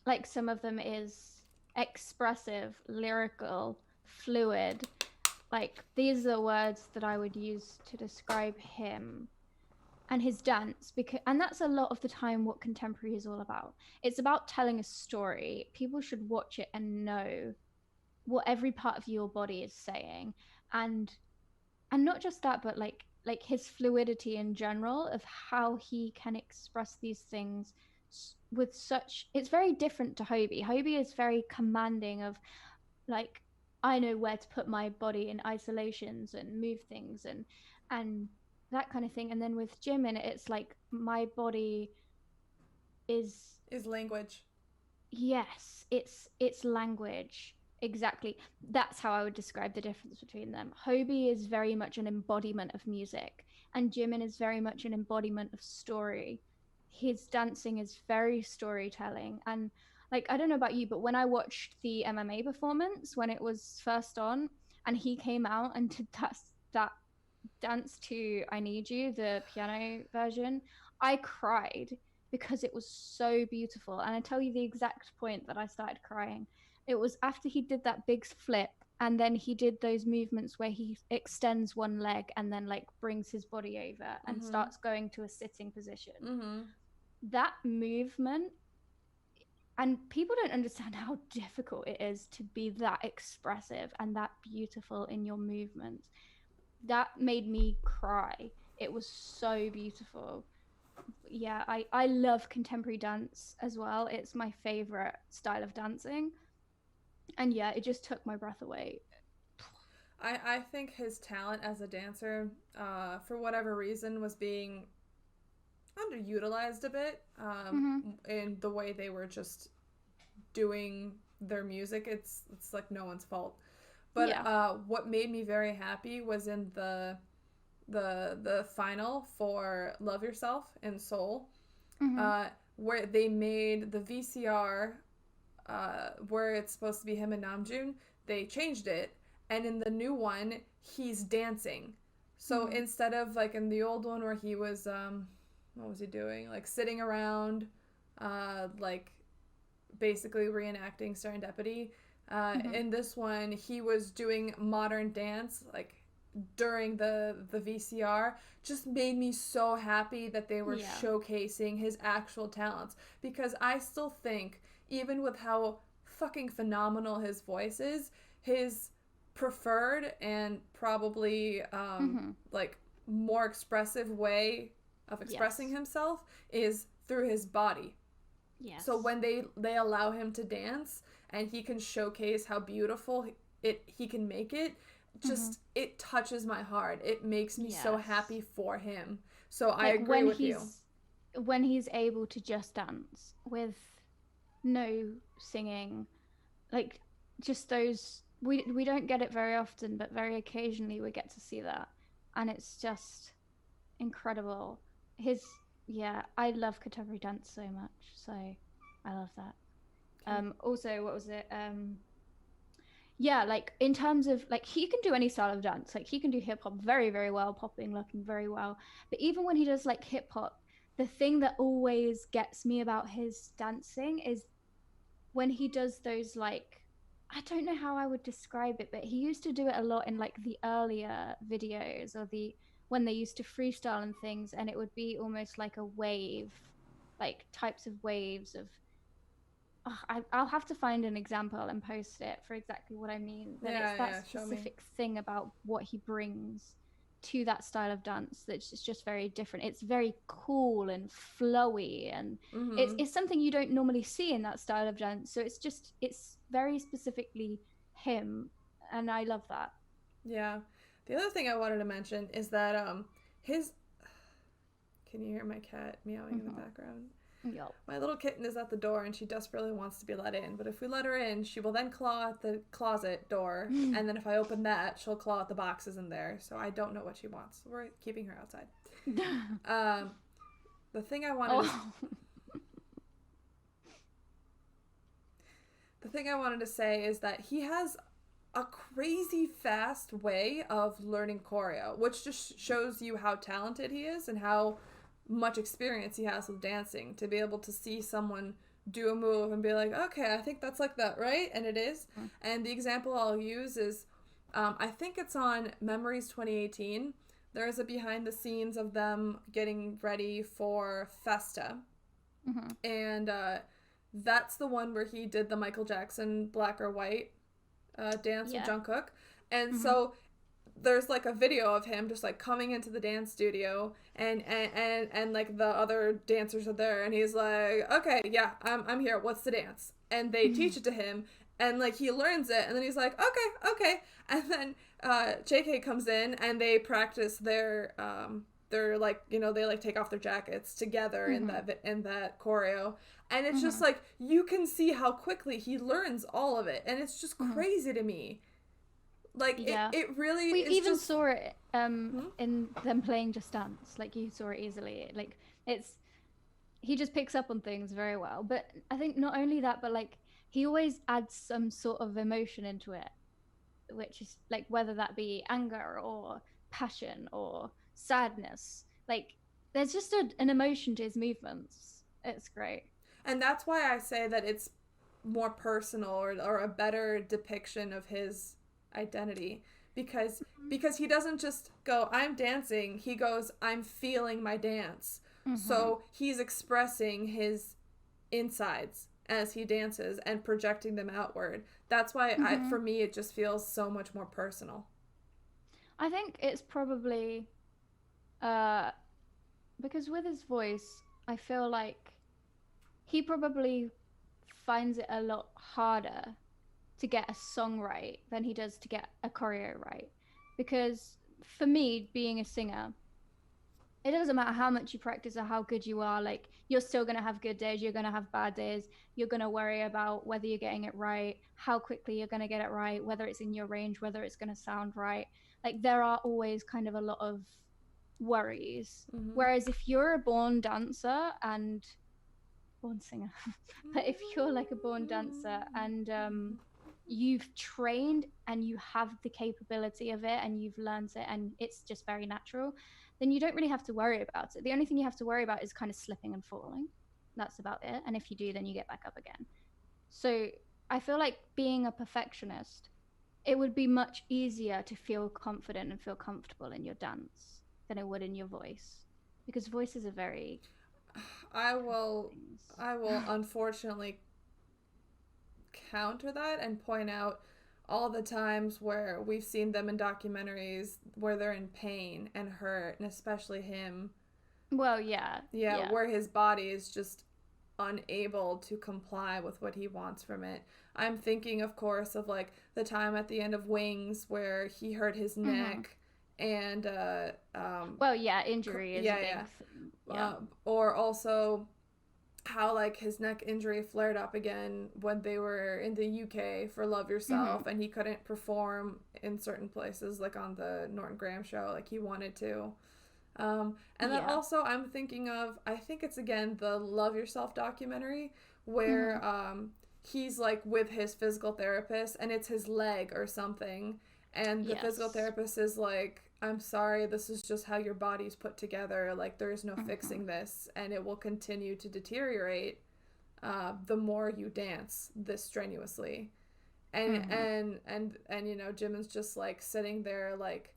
like, some of them is expressive, lyrical, fluid. Like, these are the words that I would use to describe him and his dance, and that's a lot of the time what contemporary is all about. It's about telling a story. People should watch it and know what every part of your body is saying, and not just that, but like his fluidity in general of how he can express these things with such. It's very different to Hobie. Hobie is very commanding of, like, I know where to put my body in isolations and move things and that kind of thing. And then with Jimin, it's like my body is language. Yes, it's language. Exactly. That's how I would describe the difference between them. Hobie is very much an embodiment of music, and Jimin is very much an embodiment of story. His dancing is very storytelling. And, like, I don't know about you, but when I watched the MMA performance when it was first on, and he came out and did that dance to I Need You, the piano version, I cried because it was so beautiful. And I tell you the exact point that I started crying. It was after he did that big flip, and then he did those movements where he extends one leg and then, like, brings his body over and starts going to a sitting position. That movement, and people don't understand how difficult it is to be that expressive and that beautiful in your movements. That made me cry. It was so beautiful. Yeah, I love contemporary dance as well. It's my favorite style of dancing. And yeah, it just took my breath away. I think his talent as a dancer, for whatever reason, was being underutilized a bit in the way they were just doing their music. It's like no one's fault. But what made me very happy was in the final for Love Yourself in Seoul, where they made the VCR where it's supposed to be him and Namjoon, they changed it, and in the new one he's dancing. So instead of, like, in the old one where he was what was he doing, like sitting around, like basically reenacting Serendipity, In this one, he was doing modern dance, like during the VCR. Just made me so happy that they were showcasing his actual talents, because I still think, even with how fucking phenomenal his voice is, his preferred and probably like more expressive way of expressing himself is through his body. Yes. So when they allow him to dance and he can showcase how beautiful he can make it, just it touches my heart. It makes me so happy for him. So like I agree with you. When he's able to just dance with no singing, like just those, we don't get it very often, but very occasionally we get to see that, and it's just incredible. I love contemporary dance so much, so I love that. Also, what was it? Like in terms of, like, he can do any style of dance. Like he can do hip hop very, very well, popping, locking very well. But even when he does like hip hop, the thing that always gets me about his dancing is when he does those, like, I don't know how I would describe it, but he used to do it a lot in like the earlier videos, or when they used to freestyle and things, and it would be almost like a wave, like types of waves of, I'll have to find an example and post it for exactly what I mean. But it's that specific thing about what he brings to that style of dance that's just very different. It's very cool and flowy, and it's something you don't normally see in that style of dance. So it's very specifically him, and I love that. Yeah. The other thing I wanted to mention is that his can you hear my cat meowing in the background? Yep. My little kitten is at the door and she desperately wants to be let in, but if we let her in, she will then claw at the closet door, and then if I open that, she'll claw at the boxes in there, so I don't know what she wants. We're keeping her outside. The thing I wanted to say is that he has a crazy fast way of learning choreo, which just shows you how talented he is and how much experience he has with dancing, to be able to see someone do a move and be like, okay, I think that's like that, right? And it is. And the example I'll use is, I think it's on Memories 2018. There's a behind the scenes of them getting ready for Festa. And that's the one where he did the Michael Jackson Black or White dance with Jungkook. And so there's like a video of him just like coming into the dance studio, and like the other dancers are there, and he's like, okay, yeah, I'm here, what's the dance? And they teach it to him, and like he learns it, and then he's like, okay, and then JK comes in and they practice their like, you know, they like take off their jackets together in that choreo, and it's just like you can see how quickly he learns all of it, and it's just crazy to me. Like, it really... We even saw it in them playing Just Dance. Like, you saw it easily. Like, he just picks up on things very well. But I think not only that, but, like, he always adds some sort of emotion into it, which is, like, whether that be anger or passion or sadness. Like, there's just an emotion to his movements. It's great. And that's why I say that it's more personal, or a better depiction of his identity, because he doesn't just go, I'm dancing, he goes, I'm feeling my dance. So he's expressing his insides as he dances and projecting them outward. That's why for me it just feels so much more personal. I think it's probably because with his voice, I feel like he probably finds it a lot harder to get a song right than he does to get a choreo right. Because for me, being a singer, it doesn't matter how much you practice or how good you are, like, you're still going to have good days, you're going to have bad days, you're going to worry about whether you're getting it right, how quickly you're going to get it right, whether it's in your range, whether it's going to sound right. Like, there are always kind of a lot of worries. Whereas if you're a born dancer and born singer, but if you're like a born dancer and you've trained and you have the capability of it and you've learned it and it's just very natural, then you don't really have to worry about it. The only thing you have to worry about is kind of slipping and falling. That's about it. And if you do, then you get back up again. So I feel like being a perfectionist, it would be much easier to feel confident and feel comfortable in your dance than it would in your voice, because voices are very I will things. unfortunately counter that and point out all the times where we've seen them in documentaries where they're in pain and hurt, and especially him. Well, yeah. Where his body is just unable to comply with what he wants from it. I'm thinking, of course, of like the time at the end of Wings where he hurt his neck and well, yeah, injury is a big thing. Yeah. Or also how like his neck injury flared up again when they were in the UK for Love Yourself, and he couldn't perform in certain places like on the Norton Graham show like he wanted to. And then also I'm thinking of, I think it's again the Love Yourself documentary where he's like with his physical therapist and it's his leg or something, and the physical therapist is like, I'm sorry, this is just how your body's put together, like there is no fixing this, and it will continue to deteriorate the more you dance this strenuously. And you know, Jimin's just like sitting there like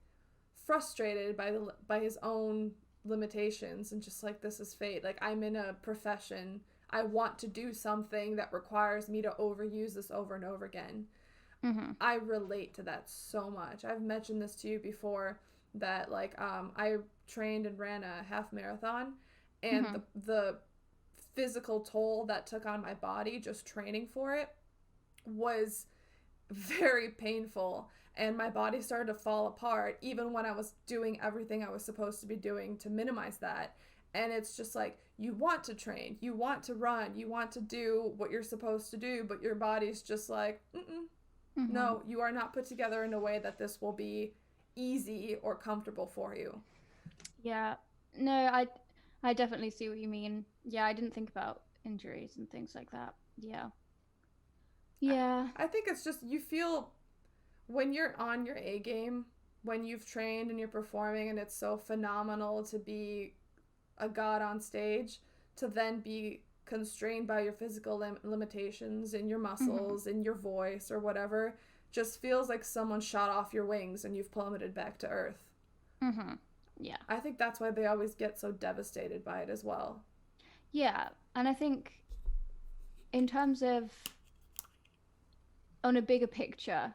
frustrated by his own limitations and just like, this is fate. Like, I'm in a profession, I want to do something that requires me to overuse this over and over again. I relate to that so much. I've mentioned this to you before that like I trained and ran a half marathon, and the physical toll that took on my body just training for it was very painful, and my body started to fall apart even when I was doing everything I was supposed to be doing to minimize that. And it's just like, you want to train, you want to run, you want to do what you're supposed to do, but your body's just like, no, you are not put together in a way that this will be easy or comfortable for you. Yeah. No, I definitely see what you mean. Yeah, I didn't think about injuries and things like that. Yeah. Yeah. I think it's just, you feel when you're on your A game, when you've trained and you're performing and it's so phenomenal to be a god on stage, to then be constrained by your physical limitations in your muscles, in your voice or whatever, just feels like someone shot off your wings and you've plummeted back to earth. Yeah. I think that's why they always get so devastated by it as well. Yeah, and I think in terms of on a bigger picture,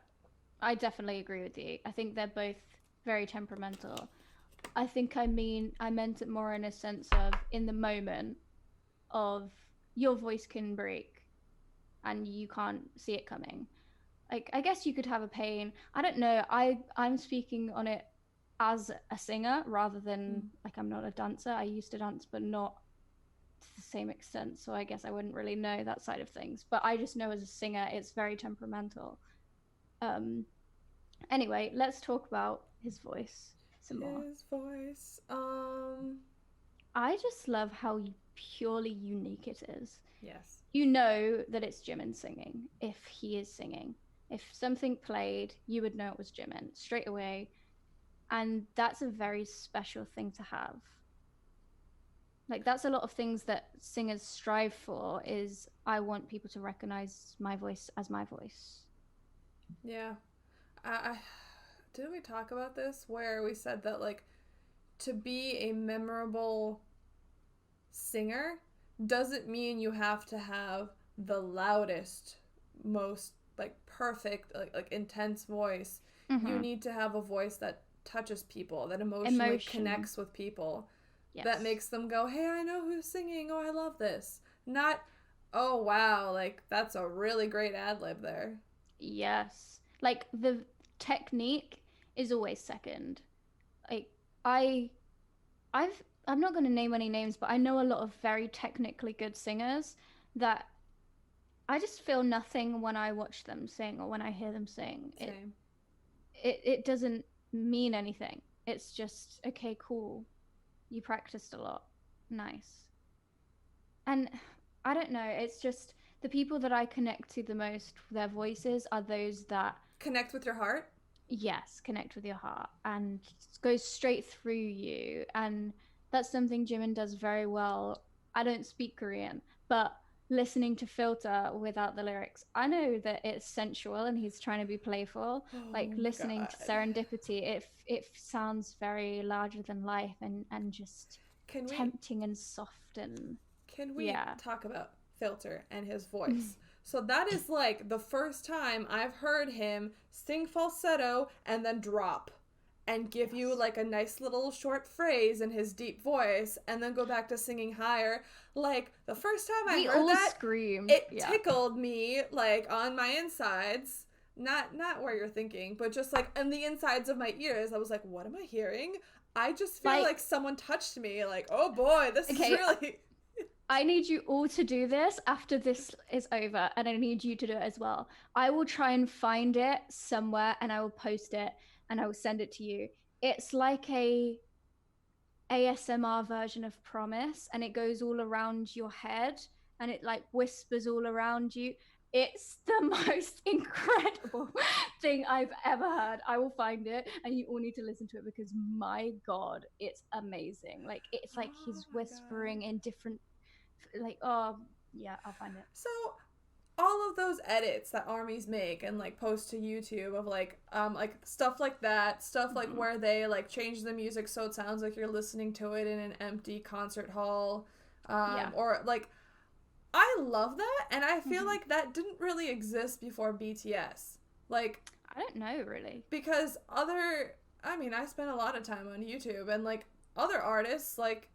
I definitely agree with you. I think they're both very temperamental. I think I meant it more in a sense of in the moment of your voice can break and you can't see it coming. Like, I guess you could have a pain. I don't know. I'm speaking on it as a singer rather than like, I'm not a dancer. I used to dance, but not to the same extent. So I guess I wouldn't really know that side of things. But I just know as a singer, it's very temperamental. Anyway, let's talk about his voice some more. His voice. I just love how purely unique it is. Yes. You know that it's Jimin singing if he is singing. If something played, you would know it was Jimin straight away. And that's a very special thing to have. Like, that's a lot of things that singers strive for, is I want people to recognize my voice as my voice. Yeah. Didn't we talk about this where we said that like to be a memorable singer doesn't mean you have to have the loudest, most like perfect, like intense voice. You need to have a voice that touches people, that emotionally connects with people. Yes. That makes them go, hey, I know who's singing, oh, I love this. Not, oh, wow, like that's a really great ad-lib there. Yes. Like, the technique is always second. Like, I'm not going to name any names, but I know a lot of very technically good singers that I just feel nothing when I watch them sing or when I hear them sing. Same. It doesn't mean anything. It's just, okay, cool. You practiced a lot. Nice. And I don't know, it's just the people that I connect to the most, their voices are those that connect with your heart. Yes, connect with your heart and goes straight through you. And that's something Jimin does very well. I don't speak Korean, but listening to Filter without the lyrics. I know that it's sensual and he's trying to be playful. Like listening to Serendipity, it sounds very larger than life and just tempting and soft and can we talk about Filter and his voice? So that is like the first time I've heard him sing falsetto and then drop and give you like a nice little short phrase in his deep voice and then go back to singing higher. Like the first time I heard that, screamed. It tickled me like on my insides. Not where you're thinking, but just like on the insides of my ears. I was like, what am I hearing? I just feel like someone touched me. Like, oh boy, this is really... I need you all to do this after this is over, and I need you to do it as well. I will try and find it somewhere, and I will post it, and I will send it to you. It's like a ASMR version of Promise, and it goes all around your head, and it like whispers all around you. It's the most incredible thing I've ever heard. I will find it, and you all need to listen to it because my God, it's amazing. Like it's like he's whispering in different, like, oh yeah, I'll find it. So all of those edits that armies make and like post to YouTube of like stuff like that, stuff like where they like change the music so it sounds like you're listening to it in an empty concert hall, or like, I love that, and I feel like that didn't really exist before BTS. Like, I don't know really, because I spent a lot of time on YouTube, and like other artists, like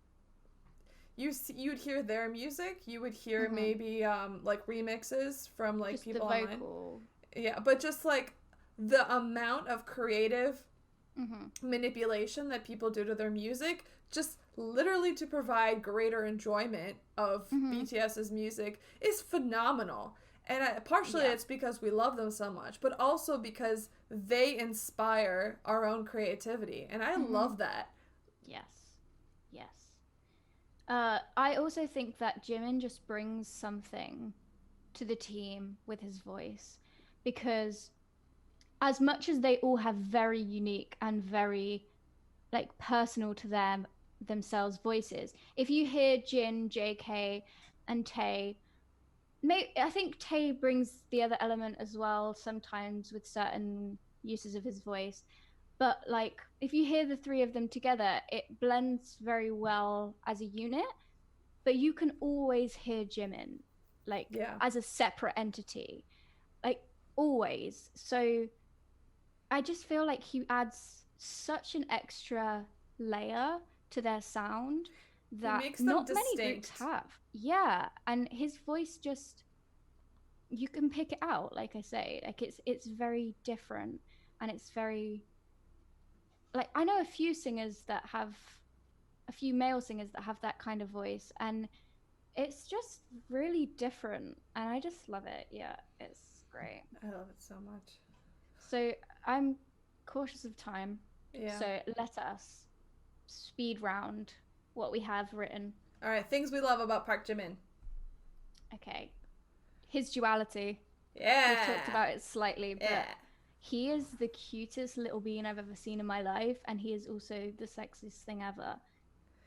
you'd hear their music, you would hear maybe like remixes from like just people the vocal. Yeah, but just like the amount of creative manipulation that people do to their music, just literally to provide greater enjoyment of BTS's music, is phenomenal. And partially it's because we love them so much, but also because they inspire our own creativity, and I love that. Yes. I also think that Jimin just brings something to the team with his voice, because as much as they all have very unique and very like personal to themselves voices, if you hear Jin, JK, and Tae, I think Tae brings the other element as well sometimes with certain uses of his voice. But like, if you hear the three of them together, it blends very well as a unit. But you can always hear Jimin, like, as a separate entity, like always. So I just feel like he adds such an extra layer to their sound that makes them not distinct. Many groups have. Yeah, and his voice just, you can pick it out. Like I say, like it's very different, and it's very. Like, I know a few male singers that have that kind of voice, and it's just really different, and I just love it. Yeah, it's great. I love it so much. So I'm cautious of time. Yeah. So let us speed round what we have written. All right, things we love about Park Jimin. Okay. His duality. Yeah. We've talked about it slightly, but he is the cutest little being I've ever seen in my life, and he is also the sexiest thing ever.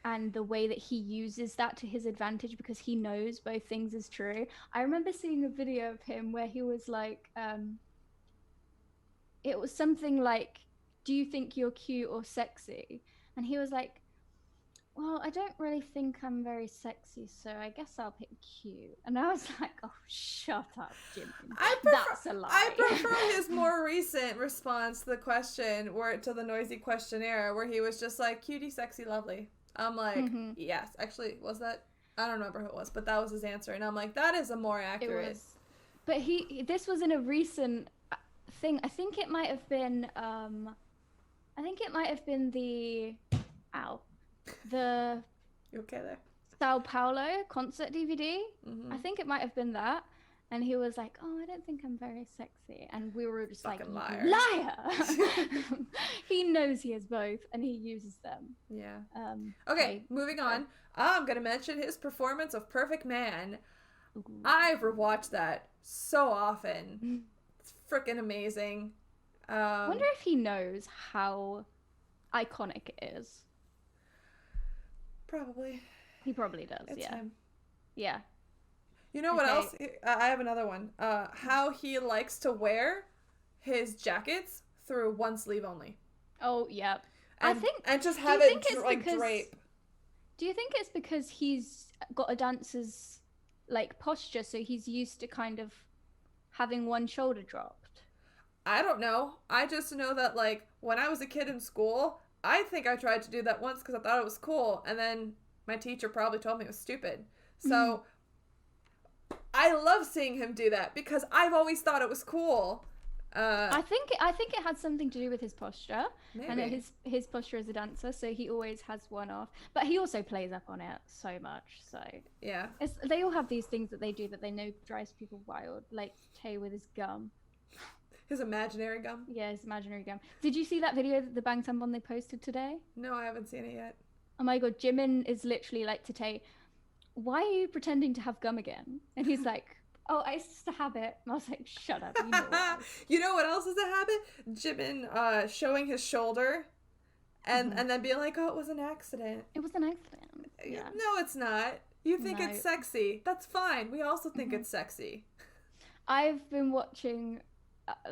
And the way that he uses that to his advantage, because he knows both things is true. I remember seeing a video of him where he was like, it was something like, do you think you're cute or sexy? And he was like, well, I don't really think I'm very sexy, so I guess I'll pick cute. And I was like, oh, shut up, Jimin. That's a lie. I prefer his more recent response to the question, to the noisy questionnaire, where he was just like, cutie, sexy, lovely. I'm like, yes. Actually, was that? I don't remember who it was, but that was his answer. And I'm like, that is a more accurate. It was. But this was in a recent thing. I think it might have been, the You okay there? Sao Paulo concert DVD. I think it might have been that. And he was like, oh, I don't think I'm very sexy. And we were just fucking like, liar. He knows he has both, and he uses them. Yeah. Okay, moving on. I'm going to mention his performance of Perfect Man. Ooh. I've rewatched that so often. It's freaking amazing. I wonder if he knows how iconic it is. Probably. He probably does, it's him. Yeah. You know what Okay. else? I have another one. How he likes to wear his jackets through one sleeve only. Oh, yeah. And, and just do have you it think it's like because- drape. Do you think it's because he's got a dancer's like posture, so he's used to kind of having one shoulder dropped? I don't know. I just know that, like, when I was a kid in school, I think I tried to do that once because I thought it was cool, and then my teacher probably told me it was stupid. So I love seeing him do that because I've always thought it was cool. I think it had something to do with his posture, and Maybe. his posture as a dancer. So he always has one off, but he also plays up on it so much. So Yeah. they all have these things that they do that they know drives people wild, like Tay with his gum. His imaginary gum. Yeah, his imaginary gum. Did you see that video that the Bang Tampon they posted today? No, I haven't seen it yet. Oh my god, Jimin is literally like to Tay, why are you pretending to have gum again? And he's like, oh, it's just a habit. And I was like, shut up, you know why. You know what else is a habit? Jimin showing his shoulder and then being like, oh, it was an accident. It was an accident. Yeah. No, it's not. You think No. it's sexy. That's fine. We also think it's sexy. I've been watching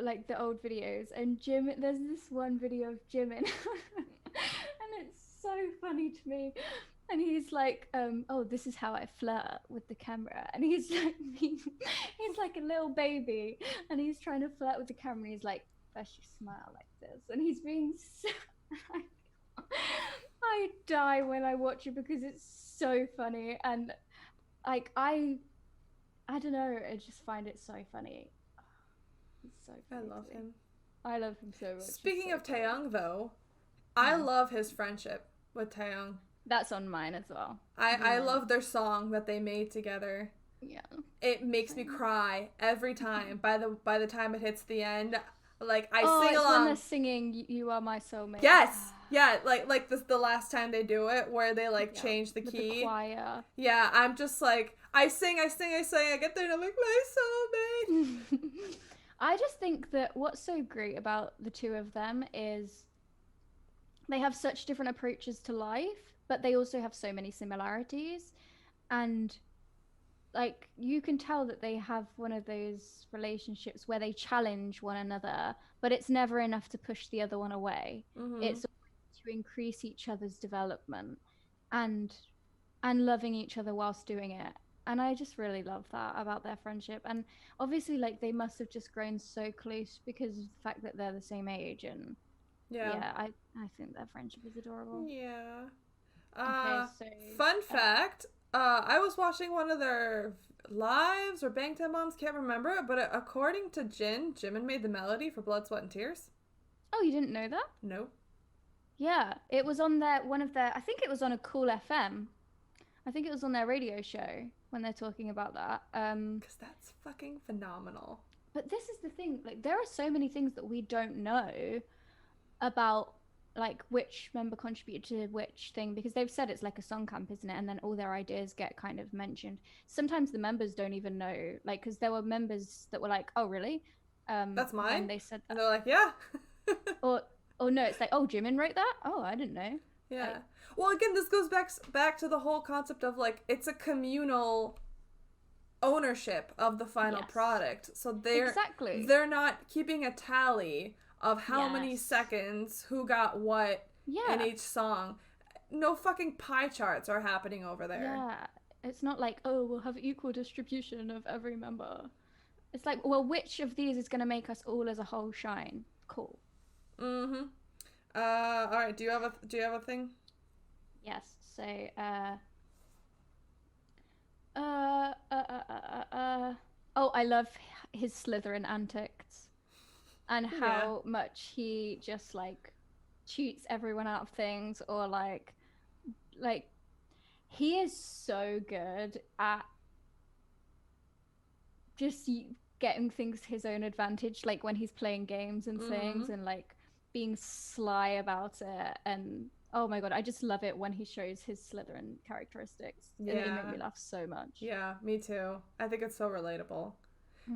like the old videos, and there's this one video of Jimin and it's so funny to me, and he's like oh, this is how I flirt with the camera, and he's like he's like a little baby and he's trying to flirt with the camera, and he's like, first you smile like this, and he's being so I die when I watch it because it's so funny, and like I don't know, I just find it so funny. It's so I funny love to me. him. I love him so much. Speaking It's of so funny. Taeyong, though, I love his friendship with Taeyong. That's on mine as well. I love their song that they made together. Yeah. It makes me cry every time. By the time it hits the end, like I Oh, sing it's when along. they're singing "You Are My Soulmate." Yes, yeah, like this the last time they do it where they like Yeah, change the with key. the choir. Yeah, I'm just like I sing. I get there and I'm like my soulmate. I just think that what's so great about the two of them is they have such different approaches to life, but they also have so many similarities. And like you can tell that they have one of those relationships where they challenge one another, but it's never enough to push the other one away. It's to increase each other's development and loving each other whilst doing it. And I just really love that about their friendship. And obviously, like, they must have just grown so close because of the fact that they're the same age. And yeah, I think their friendship is adorable. Yeah. Okay, so Fun fact, I was watching one of their lives or Bangtan Moms, can't remember, but according to Jimin made the melody for Blood, Sweat, and Tears. Oh, you didn't know that? Nope. Yeah, it was on I think it was on a Cool FM. I think it was on their radio show when they're talking about that. Because that's fucking phenomenal. But this is the thing, like, there are so many things that we don't know about, like, which member contributed to which thing, because they've said it's like a song camp, isn't it? And then all their ideas get kind of mentioned. Sometimes the members don't even know, like, because there were members that were like, oh, really? That's mine? And they said that. And they're like, yeah. Or no, it's like, oh, Jimin wrote that? Oh, I didn't know. Yeah. Well, again, this goes back to the whole concept of, like, it's a communal ownership of the final Yes. product. So Exactly. they're not keeping a tally of how many Yes. seconds, who got what Yeah. in each song. No fucking pie charts are happening over there. Yeah. It's not like, oh, we'll have equal distribution of every member. It's like, well, which of these is going to make us all as a whole shine? Cool. Mm-hmm. All right. Do you have a thing? Yes. So, oh, I love his Slytherin antics and how much he just like cheats everyone out of things, or like he is so good at just getting things to his own advantage, like when he's playing games and things, and like being sly about it. And oh my god, I just love it when he shows his Slytherin characteristics. It made me laugh so much. Yeah, me too. I think it's so relatable.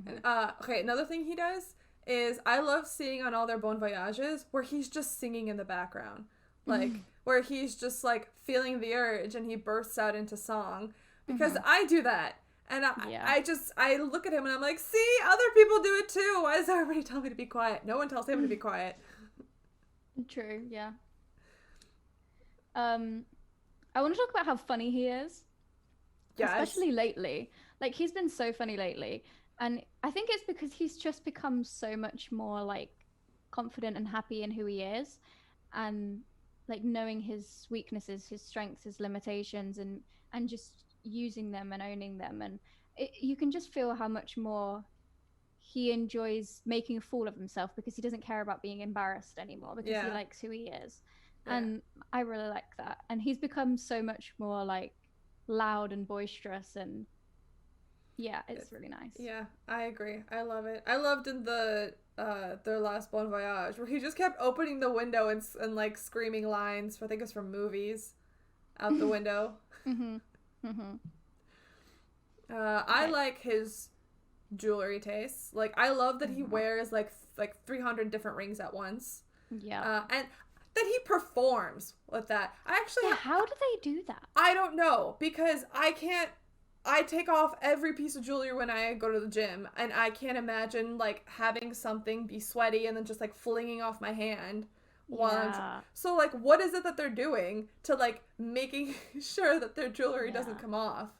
And, okay, another thing he does is I love seeing on all their Bon Voyages where he's just singing in the background. Like, where he's just, like, feeling the urge and he bursts out into song. Because I do that. And Yeah. I look at him and I'm like, see, other people do it too. Why does everybody tell me to be quiet? No one tells him to be quiet. True, yeah. I want to talk about how funny he is. Yes. Especially lately. Like, he's been so funny lately. And I think it's because he's just become so much more, like, confident and happy in who he is. And, like, knowing his weaknesses, his strengths, his limitations, and just using them and owning them. And you can just feel how much more he enjoys making a fool of himself because he doesn't care about being embarrassed anymore because he likes who he is. Yeah. And I really like that. And he's become so much more, like, loud and boisterous, and yeah, it's really nice. Yeah, I agree. I love it. I loved in the their last Bon Voyage where he just kept opening the window and like screaming lines for, I think it was from movies out the window. I like his jewelry tastes. Like, I love that he wears like 300 different rings at once. Yeah. And that he performs with that. How do they do that? I don't know, because I take off every piece of jewelry when I go to the gym, and I can't imagine, like, having something be sweaty and then just, like, flinging off my hand while I'm... So, like, what is it that they're doing to, like, making sure that their jewelry doesn't come off?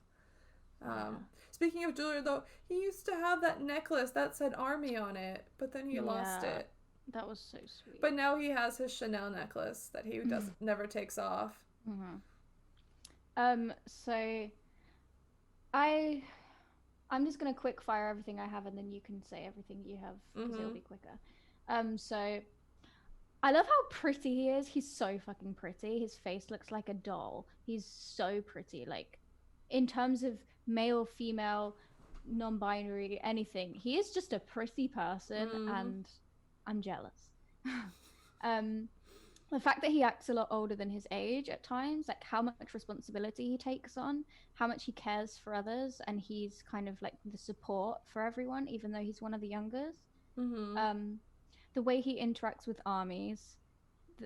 Speaking of jewelry, though, he used to have that necklace that said ARMY on it, but then he lost it. That was so sweet. But now he has his Chanel necklace that he never takes off. So I'm just gonna quick fire everything I have, and then you can say everything you have because it'll be quicker. So I love how pretty he is. He's so fucking pretty. His face looks like a doll. He's so pretty. Like, in terms of male, female, non-binary, anything, he is just a pretty person, and I'm jealous. The fact that he acts a lot older than his age at times, like how much responsibility he takes on, how much he cares for others, and he's kind of like the support for everyone, even though he's one of the youngest. The way he interacts with armies,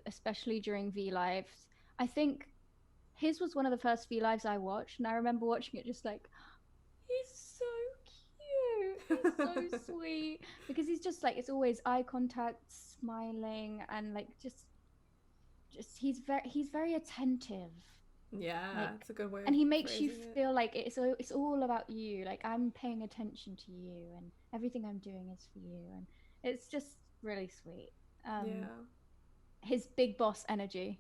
especially during V Lives, I think his was one of the first V Lives I watched, and I remember watching it just like, he's so cute, he's so sweet, because he's just like, it's always eye contact, smiling, and like just he's very attentive. Yeah, like, that's a good way. And he makes you feel like it's all about you. Like, I'm paying attention to you, and everything I'm doing is for you, and it's just really sweet. His big boss energy,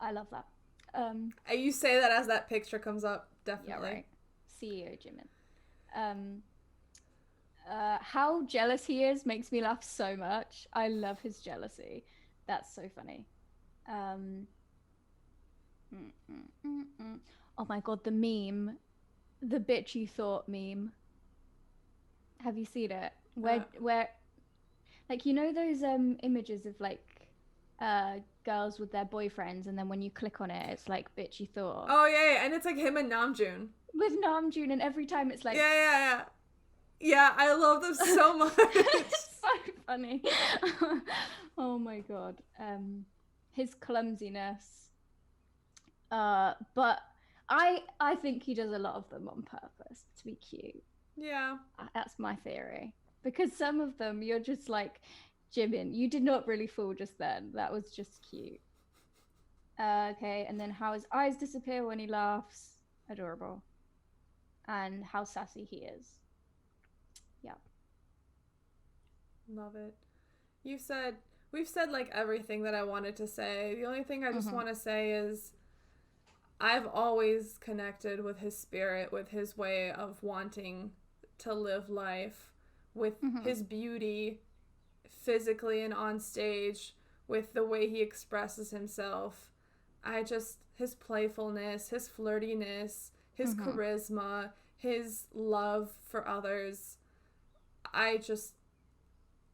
I love that. You say that as that picture comes up, definitely. Yeah, right. CEO Jimin. How jealous he is makes me laugh so much. I love his jealousy. That's so funny. Oh my god, the meme. The bitch you thought meme. Have you seen it? Where like, you know those images of like girls with their boyfriends, and then when you click on it, it's like bitch you thought. Oh yeah, and it's like him and Namjoon. With Namjoon, and every time it's like Yeah, I love them so much. It's so funny. Oh my god. His clumsiness. But I think he does a lot of them on purpose to be cute. Yeah. That's my theory. Because some of them, you're just like, Jimin, you did not really fool just then. That was just cute. Okay, and then how his eyes disappear when he laughs. Adorable. And how sassy he is. Yeah. Love it. We've said like everything that I wanted to say. The only thing I just want to say is I've always connected with his spirit, with his way of wanting to live life, with his beauty physically and on stage, with the way he expresses himself. His playfulness, his flirtiness, his charisma, his love for others.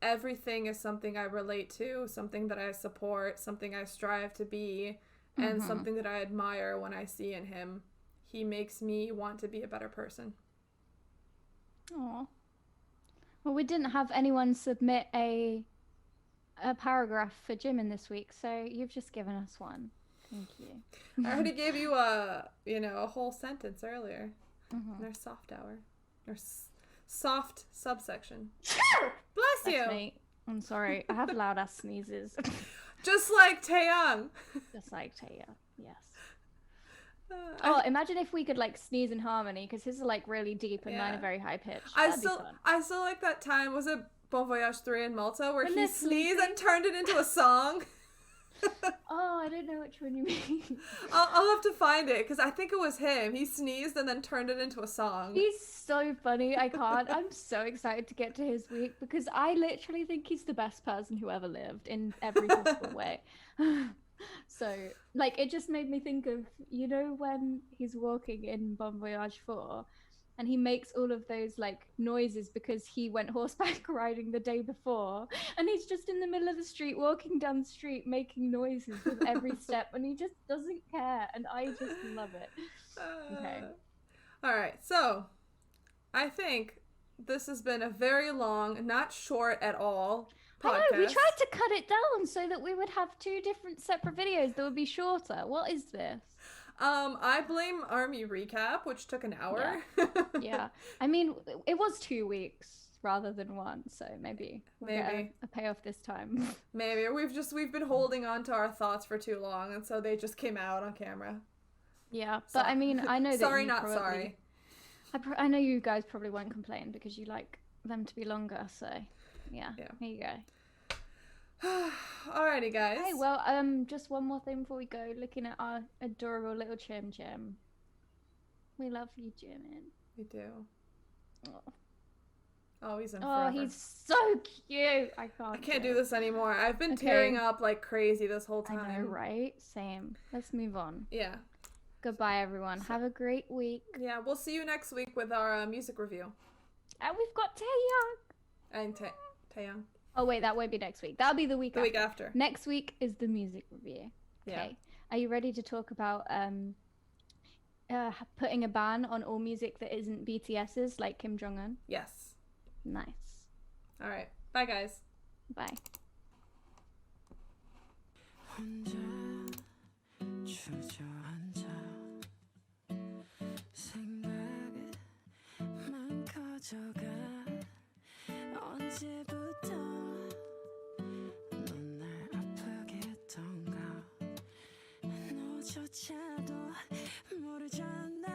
Everything is something I relate to, something that I support, something I strive to be, and something that I admire when I see in him. He makes me want to be a better person. Aww. Well, we didn't have anyone submit a paragraph for Jimin this week, so you've just given us one. Thank you. I already gave you a whole sentence earlier. Their soft hour. Or soft subsection. Bless you! That's me. I'm sorry. I have loud ass sneezes. Just like Taeyang. Just like Taya. Yes. I Imagine if we could like sneeze in harmony, because his are like really deep and mine Yeah. are very high pitched. I That'd be still fun. like that time, was it Bon Voyage 3 in Malta, where When he they're sneezed sleeping? and turned it into a song? Oh, I don't know which one you mean. I'll have to find it, because I think it was him. He sneezed and then turned it into a song. He's so funny. I can't. I'm so excited to get to his week because I literally think he's the best person who ever lived in every possible way. So, like, it just made me think of, you know, when he's walking in Bon Voyage 4 and he makes all of those, like, noises because he went horseback riding the day before and he's just in the middle of the street, walking down the street, making noises with every step and he just doesn't care. And I just love it. Okay. All right, so I think this has been a very long, not short at all, podcast. I know, we tried to cut it down so that we would have 2 different separate videos that would be shorter. What is this? I blame Army Recap, which took an hour. Yeah. I mean, it was 2 weeks rather than 1, so maybe we'll get a payoff this time. Maybe. We've been holding on to our thoughts for too long, and so they just came out on camera. Yeah, but I mean, I know that Sorry, you not probably, sorry. I know you guys probably won't complain because you like them to be longer, so yeah. Here you go. Alrighty, guys. Hey, well, just one more thing before we go. Looking at our adorable little Chim Chim. We love you, Jimin. We do. Oh, He's in oh, forever. he's so cute. I can't do this anymore. I've been tearing up like crazy this whole time. I know, right? Same. Let's move on. Yeah. Goodbye, everyone. Have a great week. Yeah, we'll see you next week with our music review. And we've got Taeyang. And Taeyang. Oh, wait, that won't be next week. That'll be the week after. Next week is the music review. Okay. Yeah. Are you ready to talk about putting a ban on all music that isn't BTS's, like Kim Jong-un? Yes. Nice. All right. Bye, guys. Bye. 혼자 주저앉아 생각만 커져가 언제부터 넌 날 아프게 했던가 너조차도 모르잖아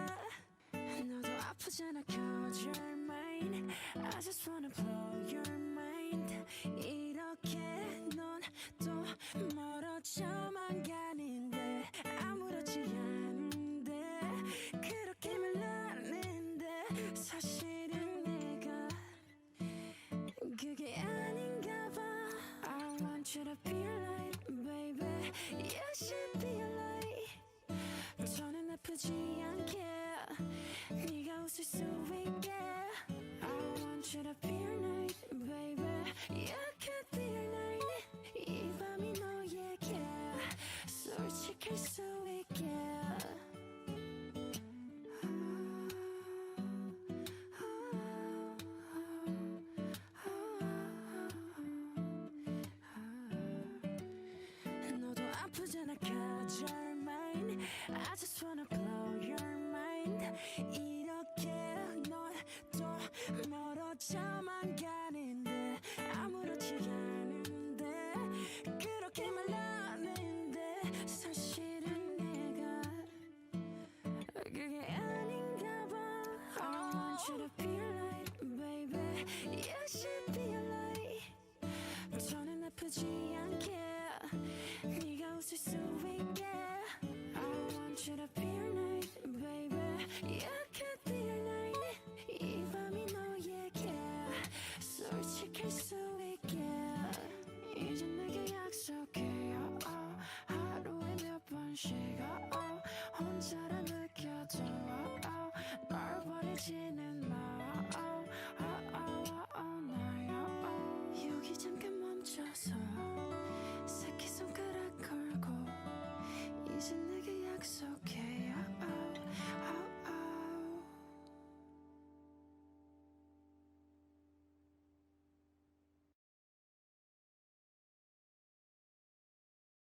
너도 아프잖아 cause you're mine I just wanna blow your mind 이렇게 넌 또 멀어져만 가는데 아무렇지 않은데 그렇게 말하는데 사실은 내가 그게 아닌가 봐 I want you to be a light baby You should be a light 더는 아프지 않게 네가 웃을 수 있게 I want you to be a night baby You could be a night 이 밤이 너에게 솔직할 수 있게 너도 아프잖아 cause you're mine I just wanna blow your mind 이렇게 넌 또 멀어져만 가는데 아무렇지 않은데 그렇게 말하는데 사실은 내가 그게 아닌가 봐 I want you to be a light baby You should